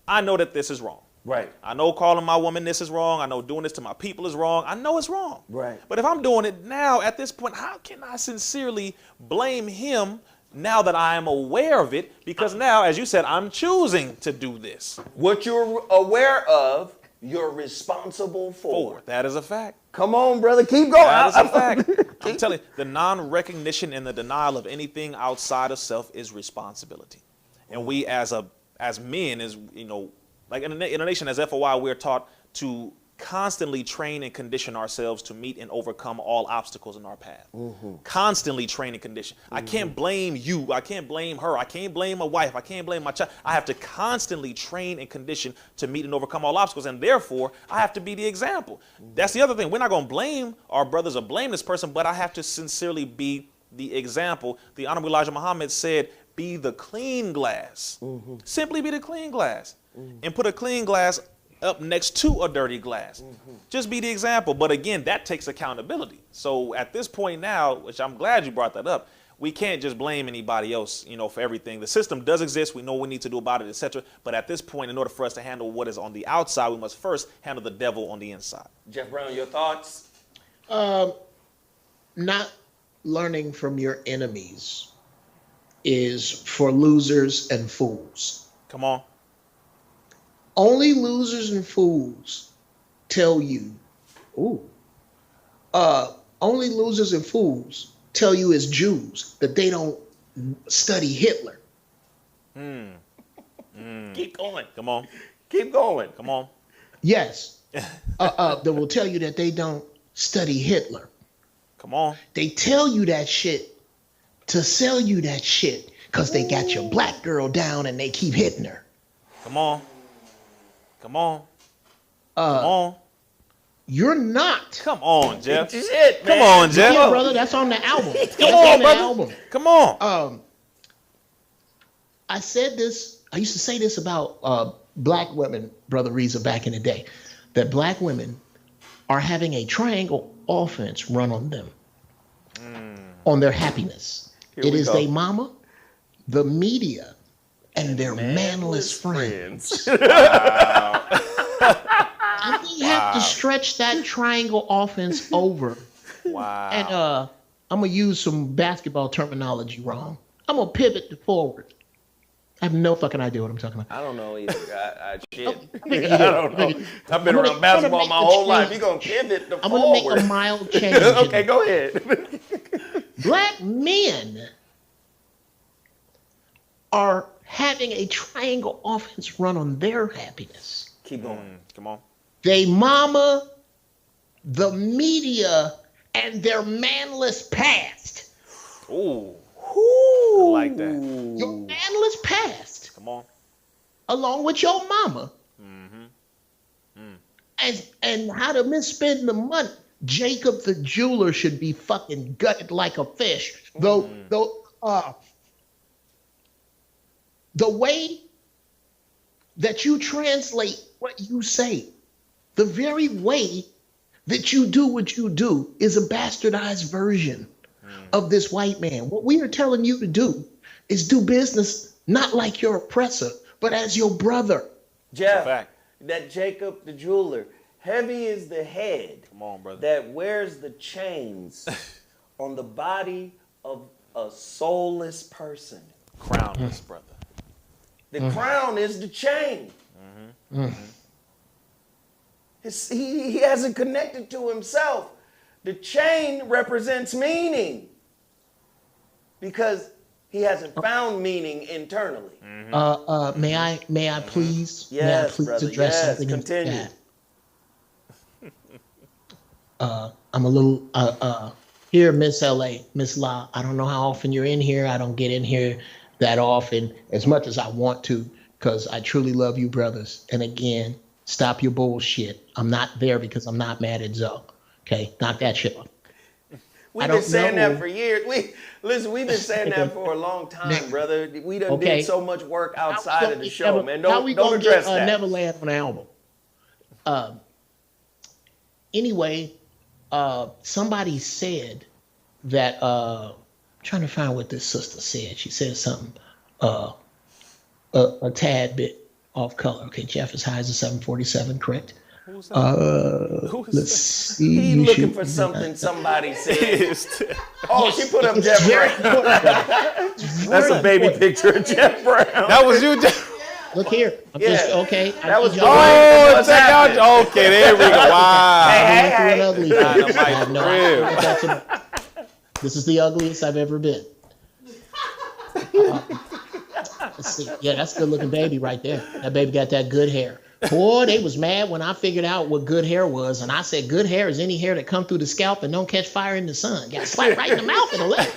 I know that this is wrong. Right. I know calling my woman this is wrong. I know doing this to my people is wrong. I know it's wrong. Right. But if I'm doing it now, at this point, how can I sincerely blame him now that I am aware of it? Because now, as you said, I'm choosing to do this. What you're aware of, you're responsible for. That is a fact. Come on, brother. Keep going. That is a fact. I'm telling you, the non-recognition and the denial of anything outside of self is responsibility. And we as men, like in a nation as FOI, we're taught to constantly train and condition ourselves to meet and overcome all obstacles in our path. Constantly train and condition. I can't blame you. I can't blame her. I can't blame my wife. I can't blame my child. I have to constantly train and condition to meet and overcome all obstacles. And therefore, I have to be the example. That's the other thing. We're not going to blame our brothers or blame this person, but I have to sincerely be the example. The Honorable Elijah Muhammad said, be the clean glass. Simply be the clean glass. And put a clean glass up next to a dirty glass. Just be the example. But again, that takes accountability. So at this point now, which I'm glad you brought that up, we can't just blame anybody else, for everything. The system does exist. We know what we need to do about it, etc. But at this point, in order for us to handle what is on the outside, we must first handle the devil on the inside. Geoff Brown, your thoughts? Not learning from your enemies is for losers and fools. Come on. Only losers and fools tell you, only losers and fools tell you as Jews that they don't study Hitler. Keep going. Come on. Keep going. Come on. Yes. They will tell you that they don't study Hitler. Come on. They tell you that shit to sell you that shit because they got your black girl down and they keep hitting her. Come on. Come on. Come on. You're not. Come on, Geoff. Shit, man. Come on, Geoff. Yeah, brother, that's on the album. Come on, brother. Come on. I said this, I used to say this about black women, Brother Rizza, back in the day, that black women are having a triangle offense run on them, on their happiness. It is their mama, the media, and their manless friends. And we have to stretch that triangle offense over. Wow. And I'm going to use some basketball terminology wrong. I'm going to pivot to forward. I have no fucking idea what I'm talking about. I don't know either. Shit. I don't know. I've been around basketball my whole life. You're going to pivot to I'm forward. going to make a mild change. Okay, go ahead. Black men are having a triangle offense run on their happiness. Keep going. Come on. They mama, the media, and their manless past. Ooh. I like that. Your analyst passed Come on. along with your mama. And how to misspend the money. Jacob the jeweler should be fucking gutted like a fish. Though the way that you translate what you say, the very way that you do what you do is a bastardized version of this white man. What we are telling you to do is do business not like your oppressor, but as your brother. Geoff, fact. that Jacob the jeweler, heavy is the head Come on, brother. that wears the chains on the body of a soulless person. Crownless, brother. The crown is the chain. He hasn't connected to himself. The chain represents meaning because he hasn't found meaning internally. May I please? Yes, may I please brother, address yes, something in the continue. chat? I'm a little here, Miss LA, Miss La. I don't know how often you're in here. I don't get in here that often as much as I want to, because I truly love you, brothers. And again, stop your bullshit. I'm not there because I'm not mad at Zo. Okay, knock that shit off. We've been saying that for years. We've been saying that for a long time, brother. We done did so much work outside of the show, man. How we Don't gonna address get that. Neverland on the album? Anyway, somebody said that. Trying to find what this sister said. She said something a tad bit off color. Okay, Geoff is high as a 747, correct? Who's that? Let's see. He You looking should- for something somebody said. It's- Oh, she put up It's Jeff very Brown. important. That's a baby picture of Jeff Brown. that was you, Jeff. Look here. I'm just Yeah. okay. That was y'all- Oh, What's check happening? out. Okay, there we go. Wow. Hey, I've been through an ugly phase. Dynamite I have no idea rib. what that's about. This is the ugliest I've ever been. Let's see. Yeah, that's a good looking baby right there. That baby got that good hair. Boy, they was mad when I figured out what good hair was, and I said good hair is any hair that come through the scalp and don't catch fire in the sun. Got slapped right in the mouth and the lip.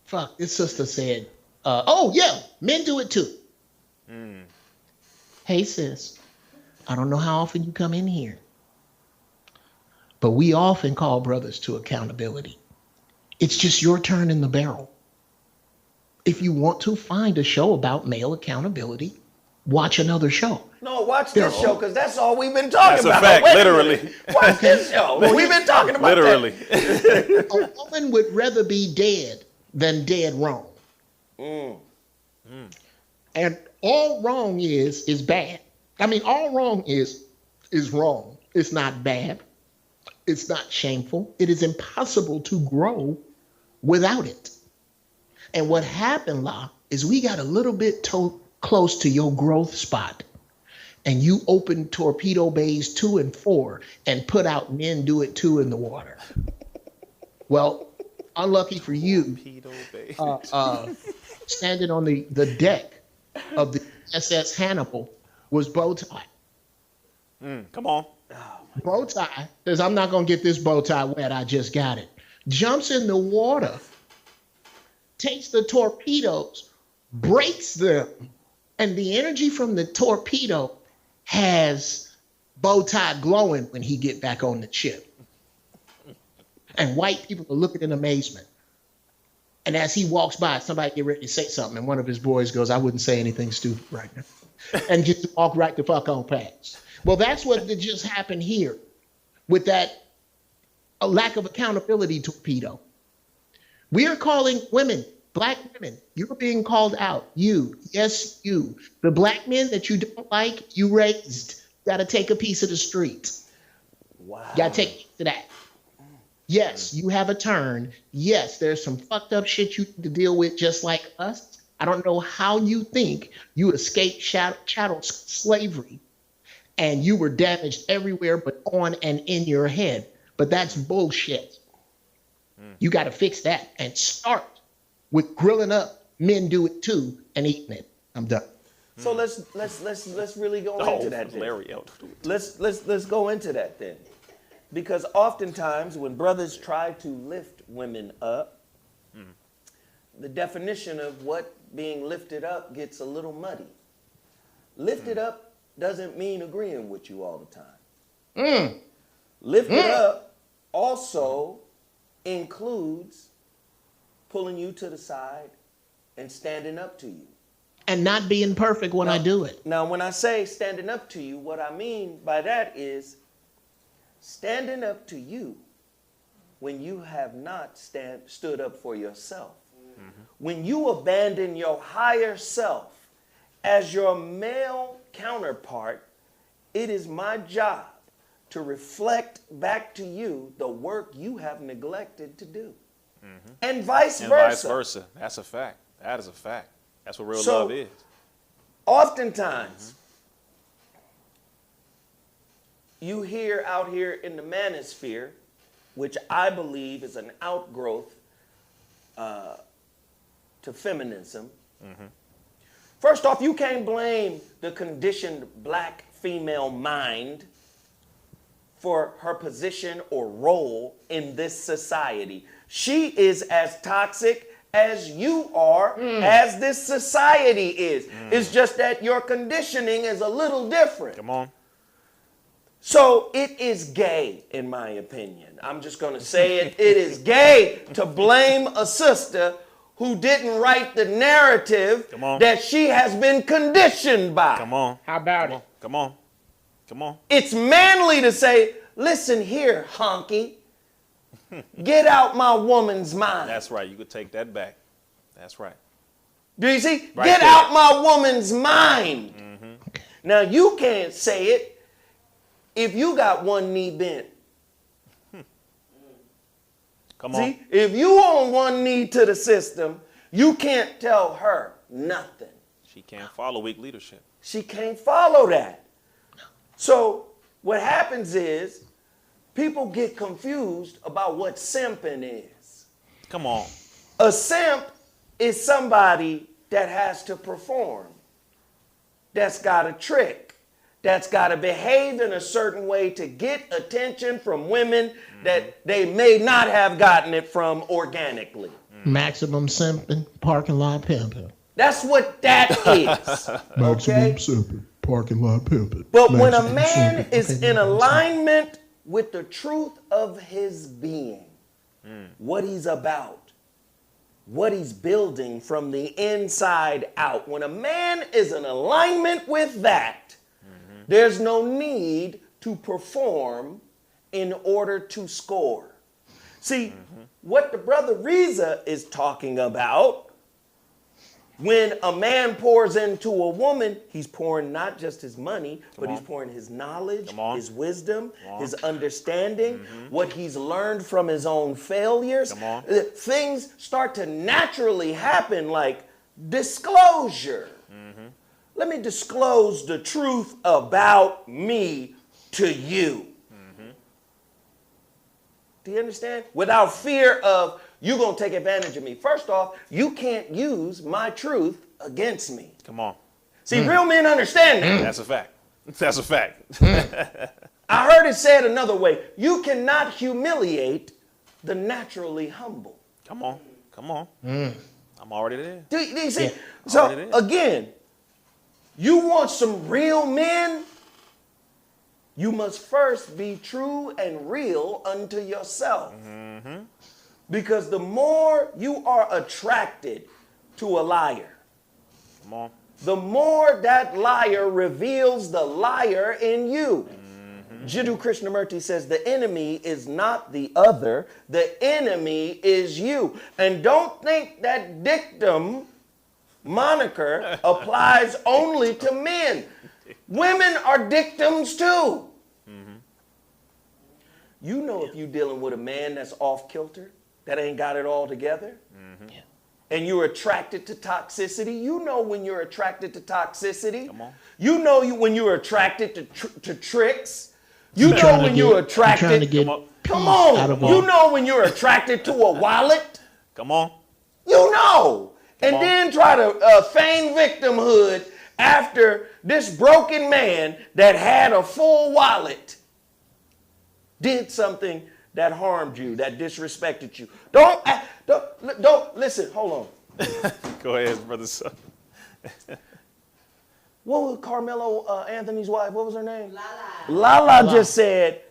Fuck, this sister said, oh yeah, men do it too. Hey sis, I don't know how often you come in here, but we often call brothers to accountability. It's just your turn in the barrel. If you want to find a show about male accountability, watch another show. No, watch this show because that's all we've been talking That's a about. fact, Wait a literally. minute. Watch this show. We've been talking about Literally. that. A woman would rather be dead than dead wrong. And all wrong is bad. I mean, all wrong is wrong. It's not bad. It's not shameful. It is impossible to grow without it. And what happened, La, is we got a little bit close to your growth spot. And you opened torpedo bays 2 and 4 and put out Men Do It Too in the water. Well, unlucky for you, standing on the deck of the SS Hannibal was Bowtie. Come on. Bowtie says, I'm not going to get this bow tie wet. I just got it. Jumps in the water, takes the torpedoes, breaks them, and the energy from the torpedo has Bowtie glowing when he get back on the ship. And white people are looking in amazement. And as he walks by, somebody get ready to say something, and one of his boys goes, I wouldn't say anything stupid right now. And just walk right the fuck on past. Well, that's what just happened here with that lack of accountability torpedo. We are calling women, black women, you're being called out. You, yes, you. The black men that you don't like, you raised. Got to take a piece of the street. Wow. Got to take a piece of that. Yes, you have a turn. Yes, there's some fucked up shit you need to deal with just like us. I don't know how you think you escaped chattel slavery and you were damaged everywhere but on and in your head. But that's bullshit. You got to fix that and start with grilling up Men Do It Too and eating it. I'm done. So let's really go into that then. Larry. Let's go into that then. Because oftentimes when brothers try to lift women up, the definition of what being lifted up gets a little muddy. Lifted up doesn't mean agreeing with you all the time. Lifted up also includes pulling you to the side and standing up to you. And not being perfect when I do it. Now, when I say standing up to you, what I mean by that is standing up to you when you have not stood up for yourself. When you abandon your higher self as your male counterpart, it is my job to reflect back to you the work you have neglected to do. And vice versa. And vice versa. That's a fact. That is a fact. That's what real love is. Oftentimes, you hear out here in the manosphere, which I believe is an outgrowth to feminism. First off, you can't blame the conditioned black female mind for her position or role in this society. She is as toxic as you are, as this society is. It's just that your conditioning is a little different. Come on. So it is gay, in my opinion. I'm just going to say it. It is gay to blame a sister who didn't write the narrative that she has been conditioned by. Come on. How about it? Come on. Come on. It's manly to say, listen here, honky. Get out my woman's mind. That's right. You could take that back. That's right. Do you see? Right Get there. out my woman's mind. Now, you can't say it if you got one knee bent. Come on. See, if you on one knee to the system, you can't tell her nothing. She can't follow weak leadership. She can't follow that. So what happens is people get confused about what simping is. Come on. A simp is somebody that has to perform, that's got a trick, that's got to behave in a certain way to get attention from women that they may not have gotten it from organically. Maximum simping, parking lot pimping. That's what that is. Maximum simping, parking lot pimping. But when a Maximum man simping. is in alignment with the truth of his being, what he's about, what he's building from the inside out, when a man is in alignment with that, there's no need to perform in order to score. See, what the brother Rizza is talking about, when a man pours into a woman, he's pouring not just his money, but he's pouring his knowledge, his wisdom, his understanding, what he's learned from his own failures. Things start to naturally happen, like disclosure. Let me disclose the truth about me to you. Do you understand? Without fear of you gonna take advantage of me. First off, you can't use my truth against me. Come on. See, real men understand that. That's a fact. That's a fact. I heard it said another way. You cannot humiliate the naturally humble. Come on. Come on. I'm already there. Do you see? Yeah. So Already there. again, you want some real men? You must first be true and real unto yourself. Because the more you are attracted to a liar, Come on. the more that liar reveals the liar in you. Jiddu Krishnamurti says the enemy is not the other, the enemy is you. And don't think that dictum moniker applies only to men. Women are dictums too. You know if you're dealing with a man that's off kilter, that ain't got it all together, and you're attracted to toxicity. You know when you're attracted to toxicity. Come on. You know when you're attracted to tricks. You know when you're attracted. trying to get Come out on. of You all. know when you're attracted to a wallet. Come on. You know. And on. then try to feign victimhood after this broken man that had a full wallet did something that harmed you, that disrespected you. Don't listen, hold on. Go ahead, brother. Son. What was Carmelo Anthony's wife? What was her name? Lala just said,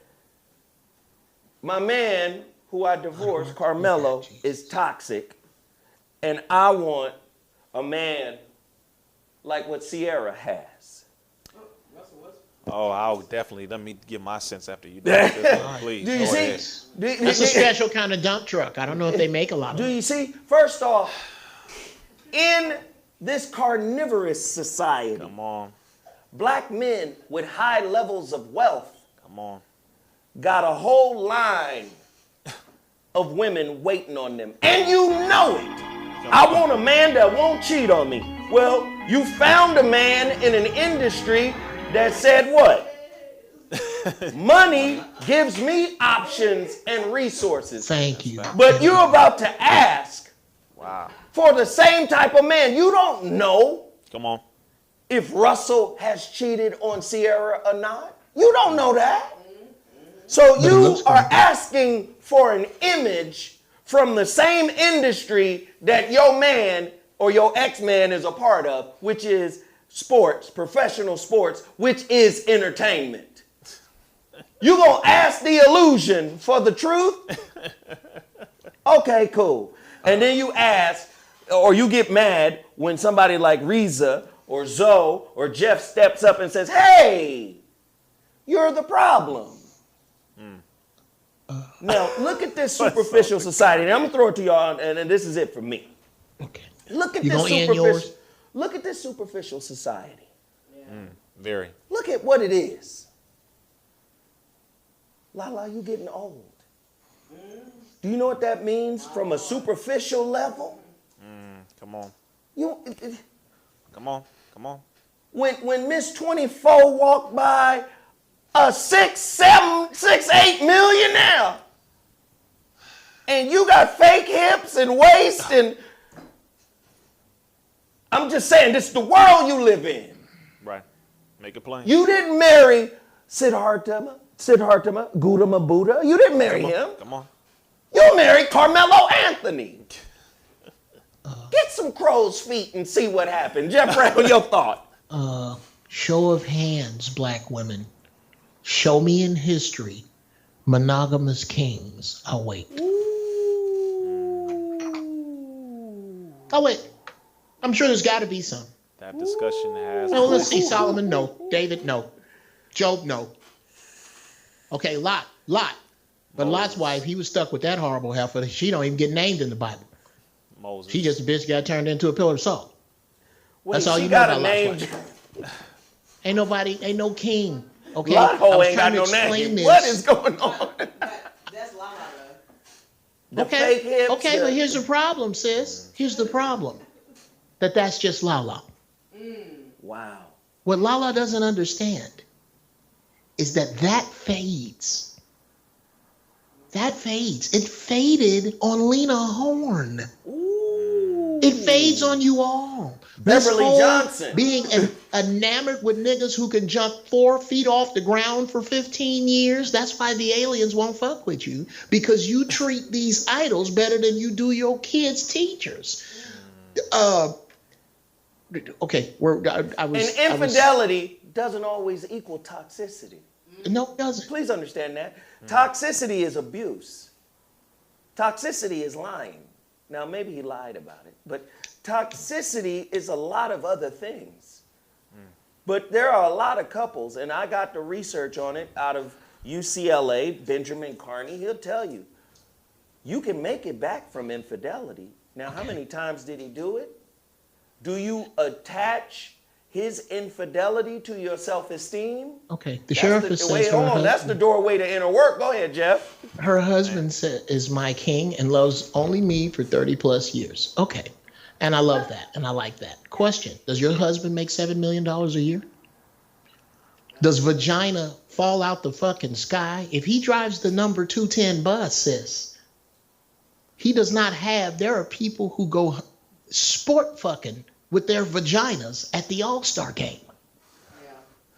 my man who I divorced, Carmelo, is toxic, and I want a man like what Sierra has. Oh, I'll definitely, let me give my sense after you do this. Please. Do you see? Ahead. That's a special kind of dump truck. I don't know if they make a lot of Do them. you see? First off, in this carnivorous society, Come on. black men with high levels of wealth Come on. got a whole line of women waiting on them. And you know it. I want a man that won't cheat on me. Well, you found a man in an industry that said what? Money gives me options and resources. Thank you. But you're about to ask Wow. for the same type of man. You don't know Come on. if Russell has cheated on Sierra or not. You don't know that. So it you looks are good. asking for an image from the same industry that your man or your ex-man is a part of, which is sports, professional sports, which is entertainment. You gonna ask the illusion for the truth? Okay, cool. And then you ask, or you get mad when somebody like Rizza or Zoe or Geoff steps up and says, hey, you're the problem. Now, look at this superficial society. And I'm gonna throw it to y'all, and this is it for me. Okay. Look at You this gonna end superficial. yours? Look at this superficial society. Very. Look at what it is. Lala, you getting old. Do you know what that means from a superficial level? Come on. You, Come on. Come on. when Miss 24 walked by, a 6, 7, 6, 8 millionaire, and you got fake hips and waist, and I'm just saying, this is the world you live in. Right. Make it plain. You didn't marry Siddhartha Gautama Buddha. You didn't marry him. Come on. You married Carmelo Anthony. Get some crow's feet and see what happened. Geoff Brown, your thought. Show of hands, black women. Show me in history monogamous kings. I'll wait. I'll wait. I'm sure there's got to be some. That discussion has. No, let's see. Solomon, no. David, no. Job, no. Okay, Lot. But Lot's wife, he was stuck with that horrible heifer. She don't even get named in the Bible. Moses. She just a bitch got turned into a pillar of salt. Wait, That's all she you know got about a Lot's name. wife. Ain't no king. Okay, Lot I Ho was ain't got trying to no explain name. this. What is going on? That's Lala. The Okay, fake hips. okay, but here's the problem, sis. Here's the problem. That's just Lala. Wow. What Lala doesn't understand is that fades. That fades. It faded on Lena Horne. It fades on you all. This Beverly whole Johnson. Being enamored with niggas who can jump 4 feet off the ground for 15 years. That's why the aliens won't fuck with you. Because you treat these idols better than you do your kids' teachers. Okay, I was. And infidelity doesn't always equal toxicity. No, it doesn't. Please understand that. Toxicity is abuse. Toxicity is lying. Now, maybe he lied about it, but toxicity is a lot of other things. But there are a lot of couples, and I got the research on it out of UCLA, Benjamin Carney. He'll tell you, you can make it back from infidelity. Now, how many times did he do it? Do you attach his infidelity to your self-esteem? Okay, the sheriff That's says her husband. that's the doorway to inner work. Go ahead, Geoff. Her husband is my king and loves only me for 30 plus years. Okay. And I love that. And I like that. Question. Does your husband make $7 million a year? Does vagina fall out the fucking sky? If he drives the number 210 bus, sis, he does not have, there are people who go sport fucking with their vaginas at the All-Star game.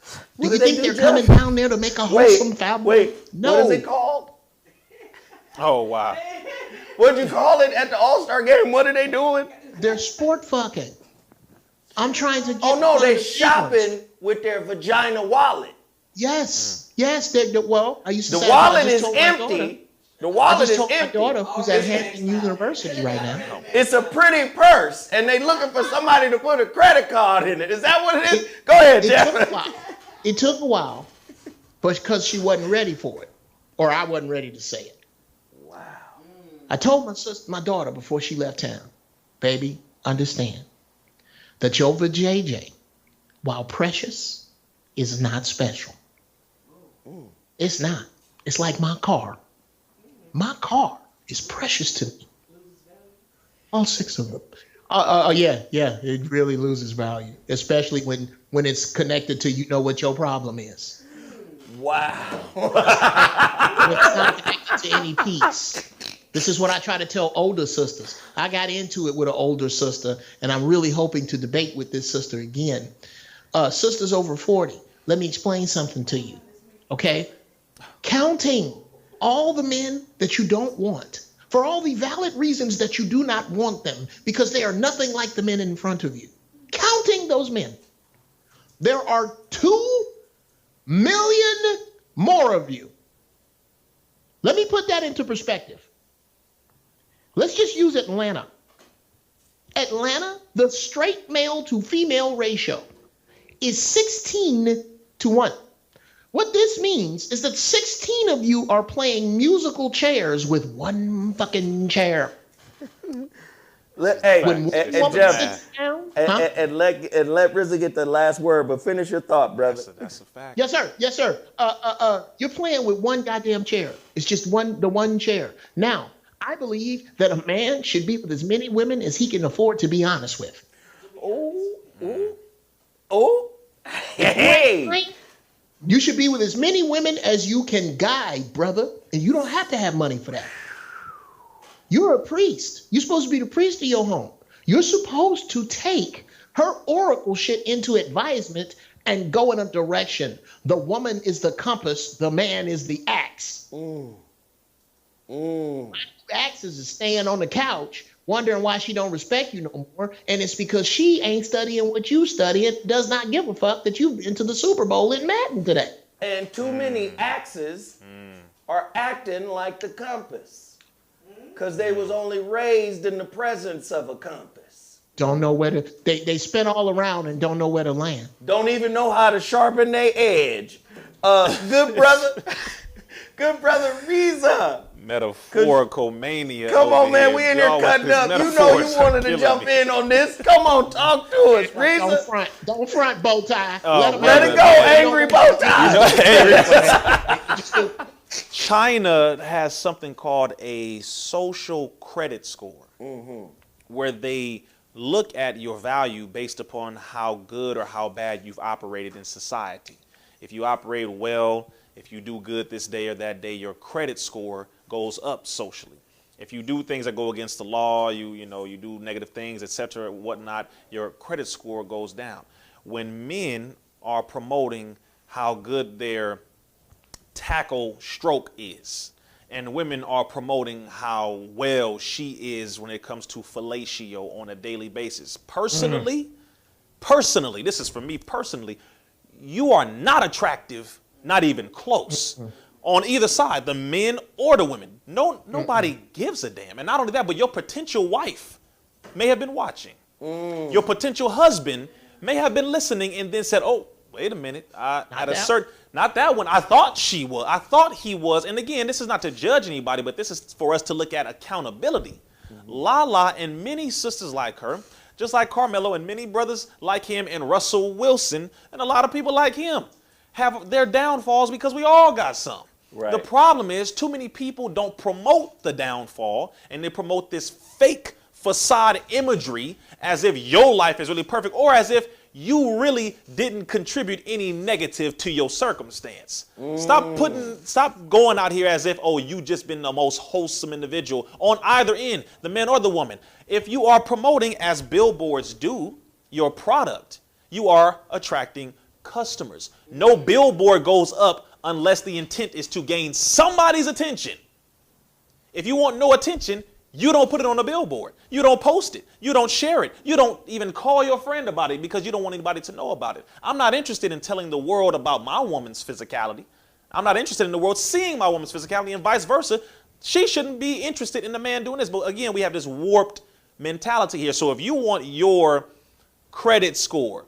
Do What you do they think do, they're coming Geoff? down there to make a wholesome family? Wait, No. what is it called? Oh, wow. What'd you call it at the All-Star game? What are they doing? They're sport fucking. I'm trying to get. Oh no, one they of the big ones. shopping with their vagina wallet. Yes, yes. Well, I used to The say. wallet I just is told my daughter- empty. The I wallet just is told my empty. daughter who's at Hampton University right now. It's a pretty purse, and they looking for somebody to put a credit card in it. Is that what it is? Go ahead, It Geoff. took a while. It took a while, but because she wasn't ready for it, or I wasn't ready to say it. Wow. I told my daughter before she left town, baby, understand that your vajayjay, while precious, is not special. It's not. It's like my car. My car is precious to me. All 6 of them. Yeah, it really loses value, especially when it's connected to what your problem is. Wow. When it's not connected to any piece. This is what I try to tell older sisters. I got into it with an older sister, and I'm really hoping to debate with this sister again. Sisters over 40, let me explain something to you, okay? Counting all the men that you don't want for all the valid reasons that you do not want them because they are nothing like the men in front of you. Counting those men, there are 2 million more of you. Let me put that into perspective. Let's just use Atlanta. Atlanta, the straight male to female ratio is 16-1. What this means is that 16 of you are playing musical chairs with one fucking chair. Hey, When one and woman Geoff, sits down, and let Rizza get the last word, but finish your thought, brother. That's a fact. Yes, sir. Yes, sir. You're playing with one goddamn chair. It's just the one chair. Now, I believe that a man should be with as many women as he can afford to be honest with. Oh, hey. You should be with as many women as you can guide, brother, and you don't have to have money for that. You're a priest. You're supposed to be the priest of your home. You're supposed to take her oracle shit into advisement and go in a direction. The woman is the compass. The man is the axe. Axes is staying on the couch, wondering why she don't respect you no more. And it's because she ain't studying what you study and does not give a fuck that you've been to the Super Bowl in Madden today. And too many axes are acting like the compass because they was only raised in the presence of a compass. Don't know where to, they spin all around and don't know where to land. Don't even know how to sharpen their edge. Good brother Rizza. Metaphorical mania. Come on, over man, we in here Y'all with cutting this up. You know metaphors you are wanted to killing jump me. in on this. Come on, talk to us, Rizza. Don't front, bow tie. Oh, Let 'em let have it go, angry bow tie. China has something called a social credit score, where they look at your value based upon how good or how bad you've operated in society. If you operate well, if you do good this day or that day, your credit score goes up socially. If you do things that go against the law, you do negative things, etc., whatnot, your credit score goes down. When men are promoting how good their tackle stroke is, and women are promoting how well she is when it comes to fellatio on a daily basis. Personally, this is for me personally, you are not attractive, not even close, on either side, the men or the women. Nobody gives a damn. And not only that, but your potential wife may have been watching. Your potential husband may have been listening and then said, oh, wait a minute. Not that one. I thought he was. And again, this is not to judge anybody, but this is for us to look at accountability. Lala and many sisters like her, just like Carmelo and many brothers like him and Russell Wilson and a lot of people like him, have their downfalls because we all got some. Right. The problem is too many people don't promote the downfall, and they promote this fake facade imagery as if your life is really perfect or as if you really didn't contribute any negative to your circumstance. Stop going out here as if, oh, you just been the most wholesome individual on either end, the man or the woman. If you are promoting, as billboards do, your product, you are attracting customers. No billboard goes up unless the intent is to gain somebody's attention. If you want no attention, you don't put it on a billboard. You don't post it. You don't share it. You don't even call your friend about it because you don't want anybody to know about it. I'm not interested in telling the world about my woman's physicality. I'm not interested in the world seeing my woman's physicality, and vice versa. She shouldn't be interested in the man doing this. But again, we have this warped mentality here. So if you want your credit score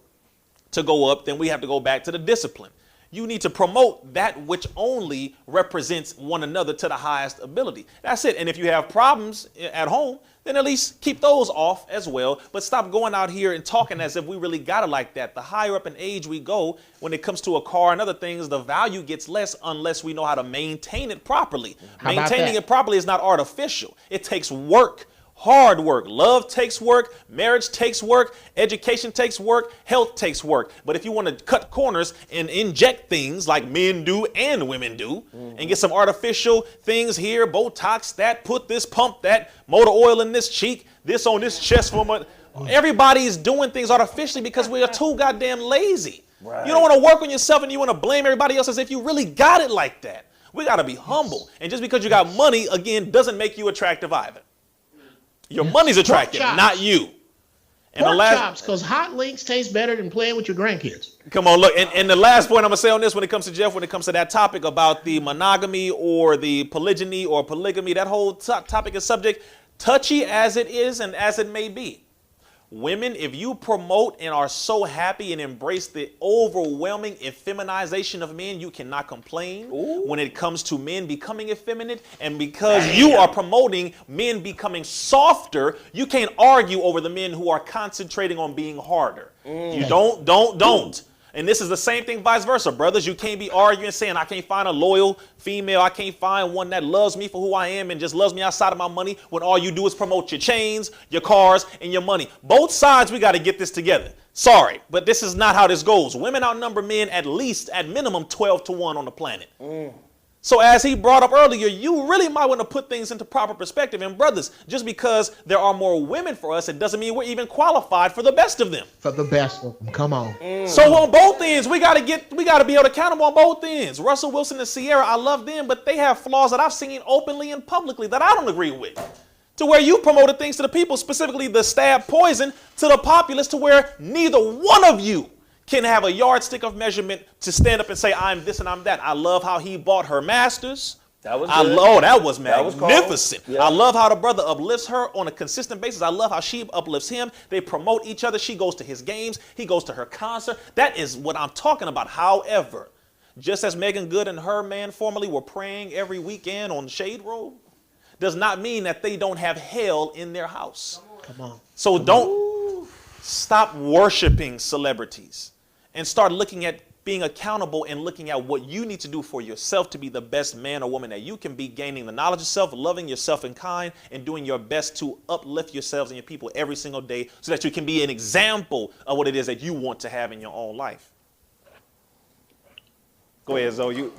to go up, then we have to go back to the discipline. You need to promote that which only represents one another to the highest ability. That's it. And if you have problems at home, then at least keep those off as well. But stop going out here and talking as if we really got it like that. The higher up in age we go, when it comes to a car and other things, the value gets less unless we know how to maintain it properly. Maintaining it properly is not artificial. It takes work. Hard work. Love takes work. Marriage takes work. Education takes work. Health takes work. But if you want to cut corners and inject things like men do and women do, and get some artificial things here, Botox that, put this, pump that, motor oil in this cheek, this on this chest for a month. Everybody is doing things artificially because we are too goddamn lazy. Right. You don't want to work on yourself and you want to blame everybody else as if you really got it like that. We got to be humble. And just because you got money, again, doesn't make you attractive either. Your money's attractive, not you. And pork chops, because hot links taste better than playing with your grandkids. Come on, look. And the last point I'm going to say on this when it comes to Geoff, when it comes to that topic about the monogamy or the polygyny or polygamy, that whole topic and subject, touchy as it is and as it may be. Women, if you promote and are so happy and embrace the overwhelming effeminization of men, you cannot complain when it comes to men becoming effeminate. And because you are promoting men becoming softer, you can't argue over the men who are concentrating on being harder. You don't. And this is the same thing vice versa, brothers. You can't be arguing saying I can't find a loyal female. I can't find one that loves me for who I am and just loves me outside of my money when all you do is promote your chains, your cars, and your money. Both sides, we got to get this together. Sorry, but this is not how this goes. Women outnumber men at least, at minimum, 12-1 on the planet. So as he brought up earlier, you really might want to put things into proper perspective. And brothers, just because there are more women for us, it doesn't mean we're even qualified for the best of them. For the best of them. Come on. So on both ends, we got to be held accountable on both ends. Russell Wilson and Sierra, I love them, but they have flaws that I've seen openly and publicly that I don't agree with. To where you promoted things to the people, specifically the stab poison to the populace, to where neither one of you can have a yardstick of measurement to stand up and say, I'm this and I'm that. I love how he bought her masters. That was good. That was magnificent. Yeah. I love how the brother uplifts her on a consistent basis. I love how she uplifts him. They promote each other. She goes to his games. He goes to her concert. That is what I'm talking about. However, just as Megan Good and her man formerly were praying every weekend on Shade Road, does not mean that they don't have hell in their house. Come on. So don't stop worshiping celebrities. And start looking at being accountable and looking at what you need to do for yourself to be the best man or woman that you can be, gaining the knowledge of self, loving yourself in kind, and doing your best to uplift yourselves and your people every single day so that you can be an example of what it is that you want to have in your own life. Go ahead, Zoe.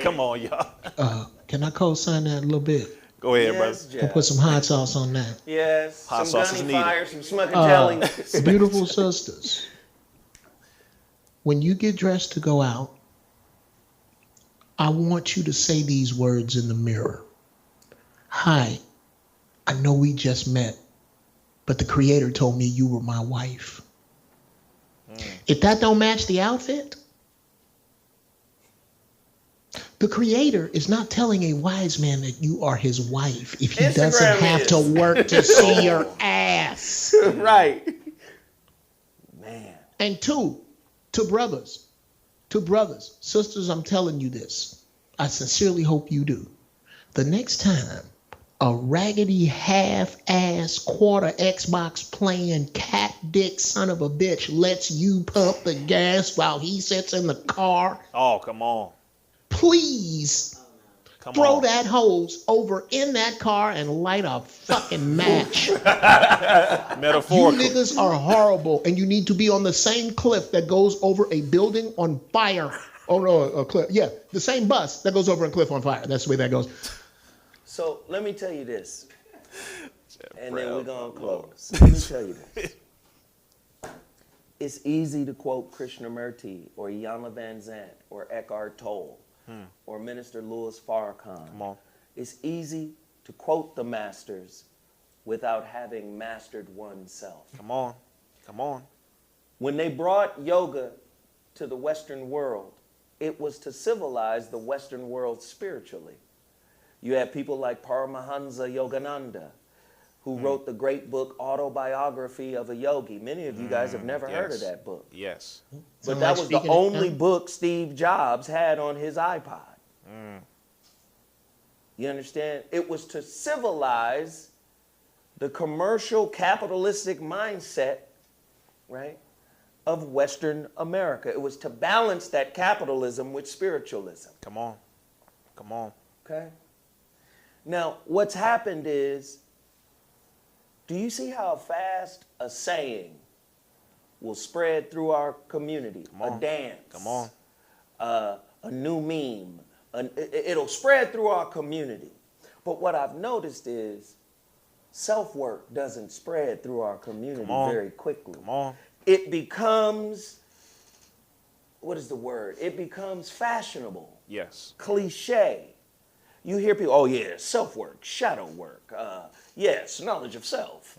Come on, y'all. Can I co-sign that a little bit? Go ahead, brothers. We'll put some hot sauce on that. Yes. Hot some sauce is gunny needed. fire, some smoking jelly. Beautiful sisters, when you get dressed to go out, I want you to say these words in the mirror. Hi, I know we just met, but the Creator told me you were my wife. If that don't match the outfit, the Creator is not telling a wise man that you are his wife if he doesn't have to work to see your ass. Right. Man. And to brothers, sisters, I'm telling you this. I sincerely hope you do. The next time a raggedy half-ass quarter Xbox playing cat dick son of a bitch lets you pump the gas while he sits in the car, Oh, come on. please throw that hose over in that car and light a fucking match. You Metaphorical. niggas are horrible, and you need to be on the same cliff that goes over a building on fire. Oh no, a cliff. Yeah, the same bus that goes over a cliff on fire. That's the way that goes. So let me tell you this, and then we're going to close. Let me tell you this. It's easy to quote Krishnamurti or Iyanla Vanzant or Eckhart Tolle or Minister Louis Farrakhan. Come on. It's easy to quote the masters without having mastered oneself. Come on. Come on. When they brought yoga to the Western world, it was to civilize the Western world spiritually. You have people like Paramahansa Yogananda, who wrote the great book Autobiography of a Yogi. Many of you guys have never heard of that book. Yes. But that was the only book Steve Jobs had on his iPod. You understand? It was to civilize the commercial capitalistic mindset, right, of Western America. It was to balance that capitalism with spiritualism. Come on. Come on. Okay? Now, what's happened is, do you see how fast a saying will spread through our community? A dance. Come on. A new meme. It'll spread through our community. But what I've noticed is self-work doesn't spread through our community very quickly. Come on. It becomes, what is the word? It becomes fashionable. Yes. Cliche. You hear people, oh yeah, self-work, shadow work, yes, knowledge of self.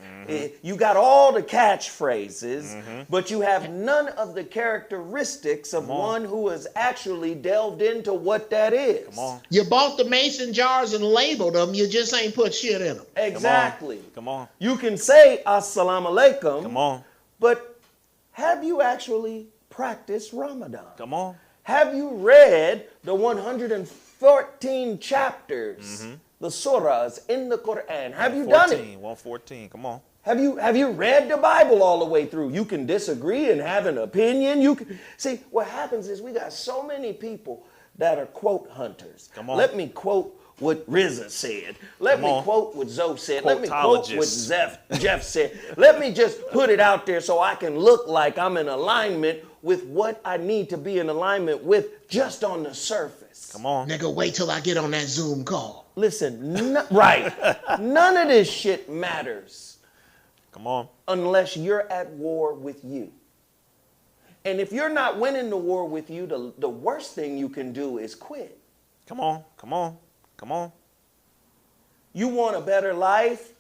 You got all the catchphrases, but you have none of the characteristics of one who has actually delved into what that is. Come on. You bought the mason jars and labeled them, you just ain't put shit in them. Exactly. Come on. You can say assalamu alaikum, Come on. but have you actually practiced Ramadan? Come on. Have you read the 114 chapters, the surahs in the Quran? Have you done it? 114. Come on. Have you read the Bible all the way through? You can disagree and have an opinion. You can see what happens is we got so many people that are quote hunters. Come on. Let me quote what Rizza said. Let me quote what Zoe said. Let me quote what Geoff said. Let me just put it out there so I can look like I'm in alignment with what I need to be in alignment with just on the surface. Come on. Nigga, wait till I get on that Zoom call. Listen, right. None of this shit matters. Come on. Unless you're at war with you. And if you're not winning the war with you, the worst thing you can do is quit. Come on. Come on. Come on. You want a better life,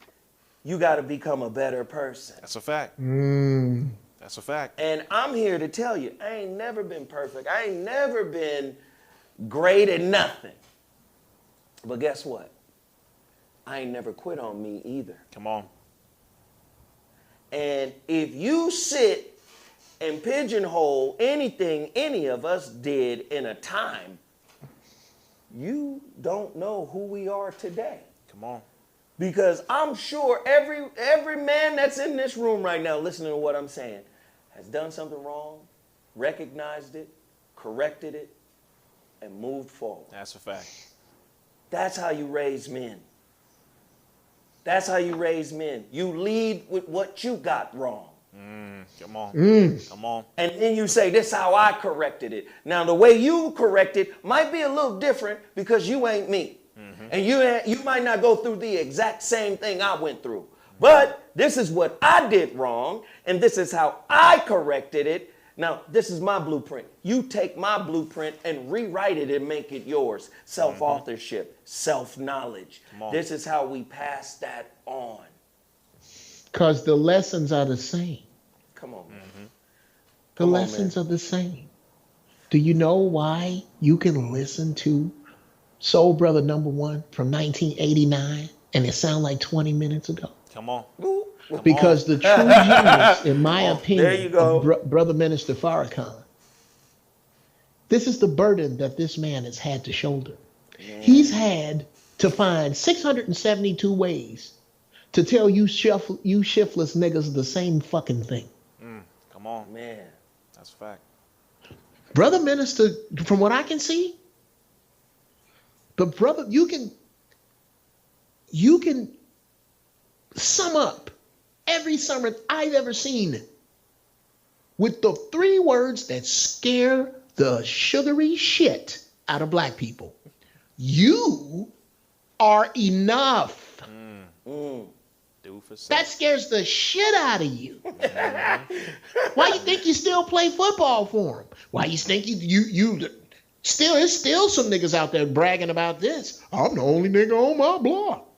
you got to become a better person. That's a fact. That's a fact. And I'm here to tell you, I ain't never been perfect. I ain't never been great at nothing. But guess what? I ain't never quit on me either. Come on. And if you sit and pigeonhole anything any of us did in a time, you don't know who we are today. Come on. Because I'm sure every man that's in this room right now listening to what I'm saying has done something wrong, recognized it, corrected it, and moved forward. That's a fact. That's how you raise men. That's how you raise men. You lead with what you got wrong. Come on. Come on. And then you say, this is how I corrected it. Now, the way you correct it might be a little different because you ain't me. And you might not go through the exact same thing I went through. But this is what I did wrong, and this is how I corrected it. Now, this is my blueprint. You take my blueprint and rewrite it and make it yours. Self-authorship, self-knowledge. This is how we pass that on. Because the lessons are the same. Come on, man. The lessons are the same. Do you know why you can listen to Soul Brother Number One from 1989 and it sound like 20 minutes ago? Come on. Because the true genius, in my opinion, there you go. of Brother Minister Farrakhan, this is the burden that this man has had to shoulder. He's had to find 672 ways to tell you shiftless niggas the same fucking thing. Come on. Man. That's a fact. Brother Minister, from what I can see, the brother, you can sum up every sermon I've ever seen with the 3 words that scare the sugary shit out of black people. You are enough. Do for self. That scares the shit out of you. Why you think you still play football for them? Why you think you still, there's still some niggas out there bragging about this. I'm the only nigga on my block.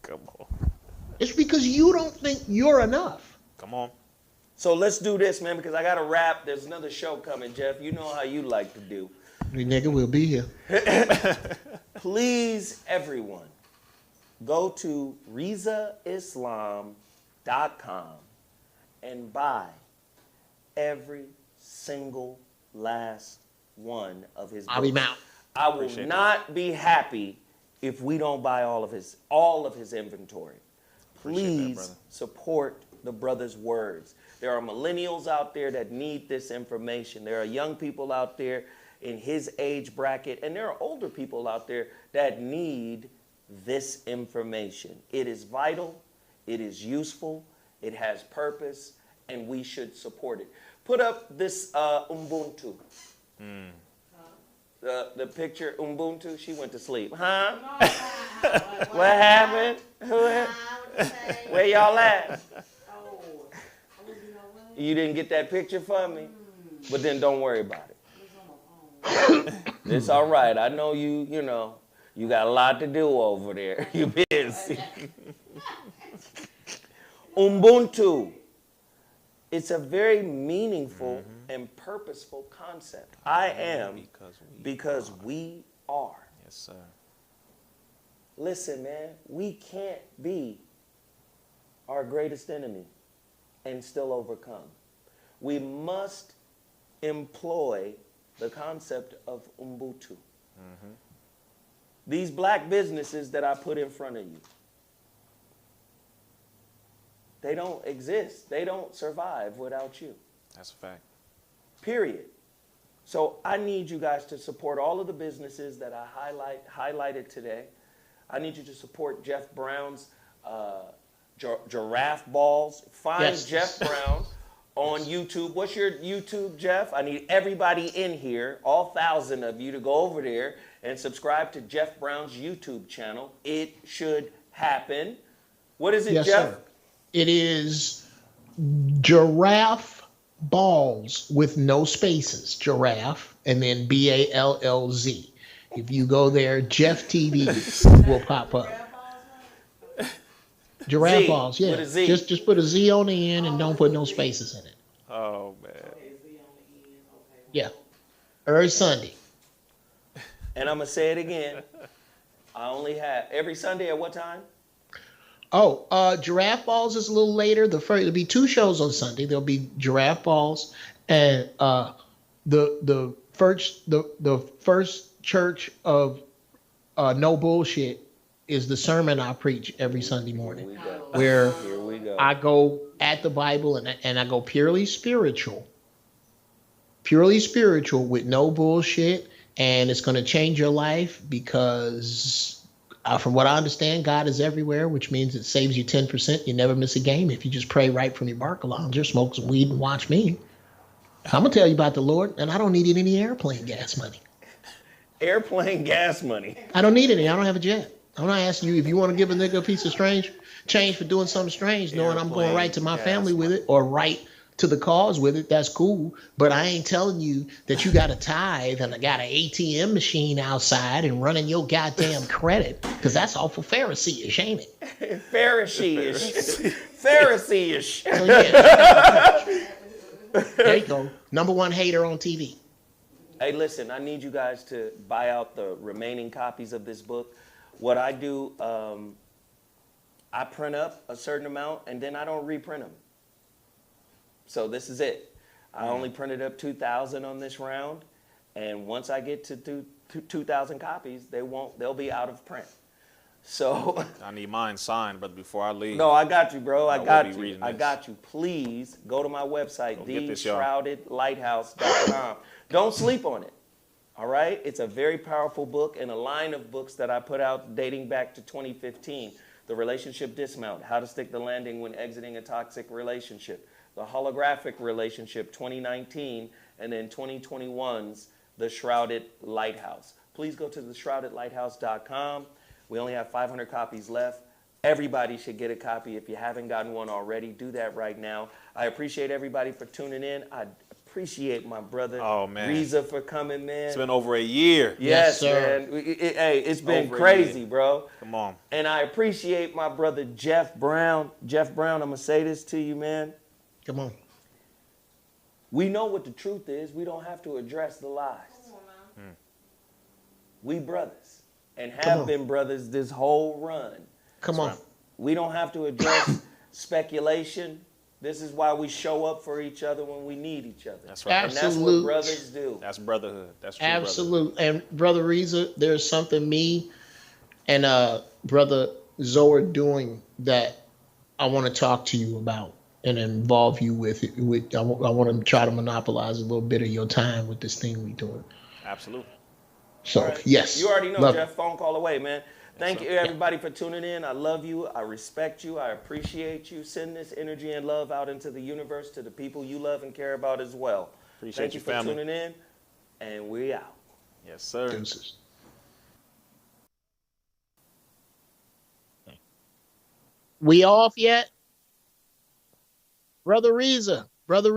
Come on. It's because you don't think you're enough. Come on. So let's do this, man, because I got to wrap. There's another show coming, Geoff. You know how you like to do. Hey, nigga, we'll be here. Please, everyone, go to RizzaIslam.com and buy every single last one of his books. I'll be out. I will not be happy if we don't buy all of his inventory. Please support the brother's words. There are millennials out there that need this information. There are young people out there in his age bracket, and there are older people out there that need this information. It is vital, it is useful, it has purpose, and we should support it. Put up this Ubuntu. The picture Ubuntu, she went to sleep. Huh? What happened? Where y'all at? You didn't get that picture for me? But then don't worry about it. It's all right. I know you got a lot to do over there. You busy. Ubuntu. It's a very meaningful and purposeful concept. I am because we are. Yes, sir. Listen, man, we can't be our greatest enemy and still overcome. We must employ the concept of Ubuntu. These black businesses that I put in front of you, they don't exist. They don't survive without you. That's a fact. Period. So I need you guys to support all of the businesses that I highlighted today. I need you to support Jeff Brown's giraffe balls. Find Jeff Brown on YouTube. What's your YouTube, Geoff? I need everybody in here, all 1,000 of you, to go over there and subscribe to Jeff Brown's YouTube channel. It should happen. What is it, Yes, Geoff? sir. It is giraffe balls with no spaces. Giraffe and then BALLZ. If you go there, Jeff TV will pop up. Giraffe balls, yeah. With a Z. Just put a Z on the end and don't put no spaces in it. Oh, man. Yeah. Every Sunday. And I'm going to say it again. I only have every Sunday at what time? Oh, Giraffe Balls is a little later. There'll be 2 shows on Sunday. There'll be Giraffe Balls and the first church of no bullshit is the sermon I preach every Sunday morning, where I go at the Bible and I go purely spiritual with no bullshit, and it's going to change your life because from what I understand, God is everywhere, which means it saves you 10%. You never miss a game if you just pray right from your bark lounger, smoke some weed, and watch me. I'm going to tell you about the Lord, and I don't need any airplane gas money. Airplane gas money. I don't need any. I don't have a jet. I'm not asking you if you want to give a nigga a piece of change for doing something strange, knowing I'm going right to my family with it or right to the cause with it. That's cool. But I ain't telling you that you got a tithe and I got an ATM machine outside and running your goddamn credit, because that's awful Pharisee-ish, ain't it? Pharisee-ish. Pharisee-ish. So yeah. There you go. #1 hater on TV. Hey, listen, I need you guys to buy out the remaining copies of this book. What I do, I print up a certain amount and then I don't reprint them. So this is it. I only printed up 2,000 on this round, and once I get to 2,000 copies, they'll be out of print. So I need mine signed, brother, before I leave. No, I got you, bro. I got you. I this. got you. Please go to my website, Go get this, y'all. theshroudedlighthouse.com. Don't sleep on it. All right? It's a very powerful book and a line of books that I put out dating back to 2015. The Relationship Dismount, How to Stick the Landing When Exiting a Toxic Relationship. The Holographic Relationship 2019, and then 2021's The Shrouded Lighthouse. Please go to theshroudedlighthouse.com. We only have 500 copies left. Everybody should get a copy. If you haven't gotten one already, do that right now. I appreciate everybody for tuning in. I appreciate my brother Rizza for coming, man. It's been over a year. Yes, sir. man. Hey, it's been Over a crazy, year. bro. Come on. And I appreciate my brother Geoff Brown. Geoff Brown, I'm going to say this to you, man. Come on. We know what the truth is. We don't have to address the lies. We brothers and have been brothers this whole run. Come on. right. We don't have to address speculation. This is why we show up for each other when we need each other. That's right. And that's Absolute. what brothers do. That's brotherhood. That's true Absolute. And Brother Rizza, there's something me and Brother Zoe are doing that I want to talk to you about and involve you with. I want to try to monopolize a little bit of your time with this thing we're doing. Absolutely. So, All right. yes. You already know, Love Geoff. Phone call away, man. Thank sir. you, everybody, for tuning in. I love you. I respect you. I appreciate you. Send this energy and love out into the universe to the people you love and care about as well. Appreciate Thank you, you for family. tuning in, and we out. Yes, sir. Deuces. We off yet? Brother Rizza. Brother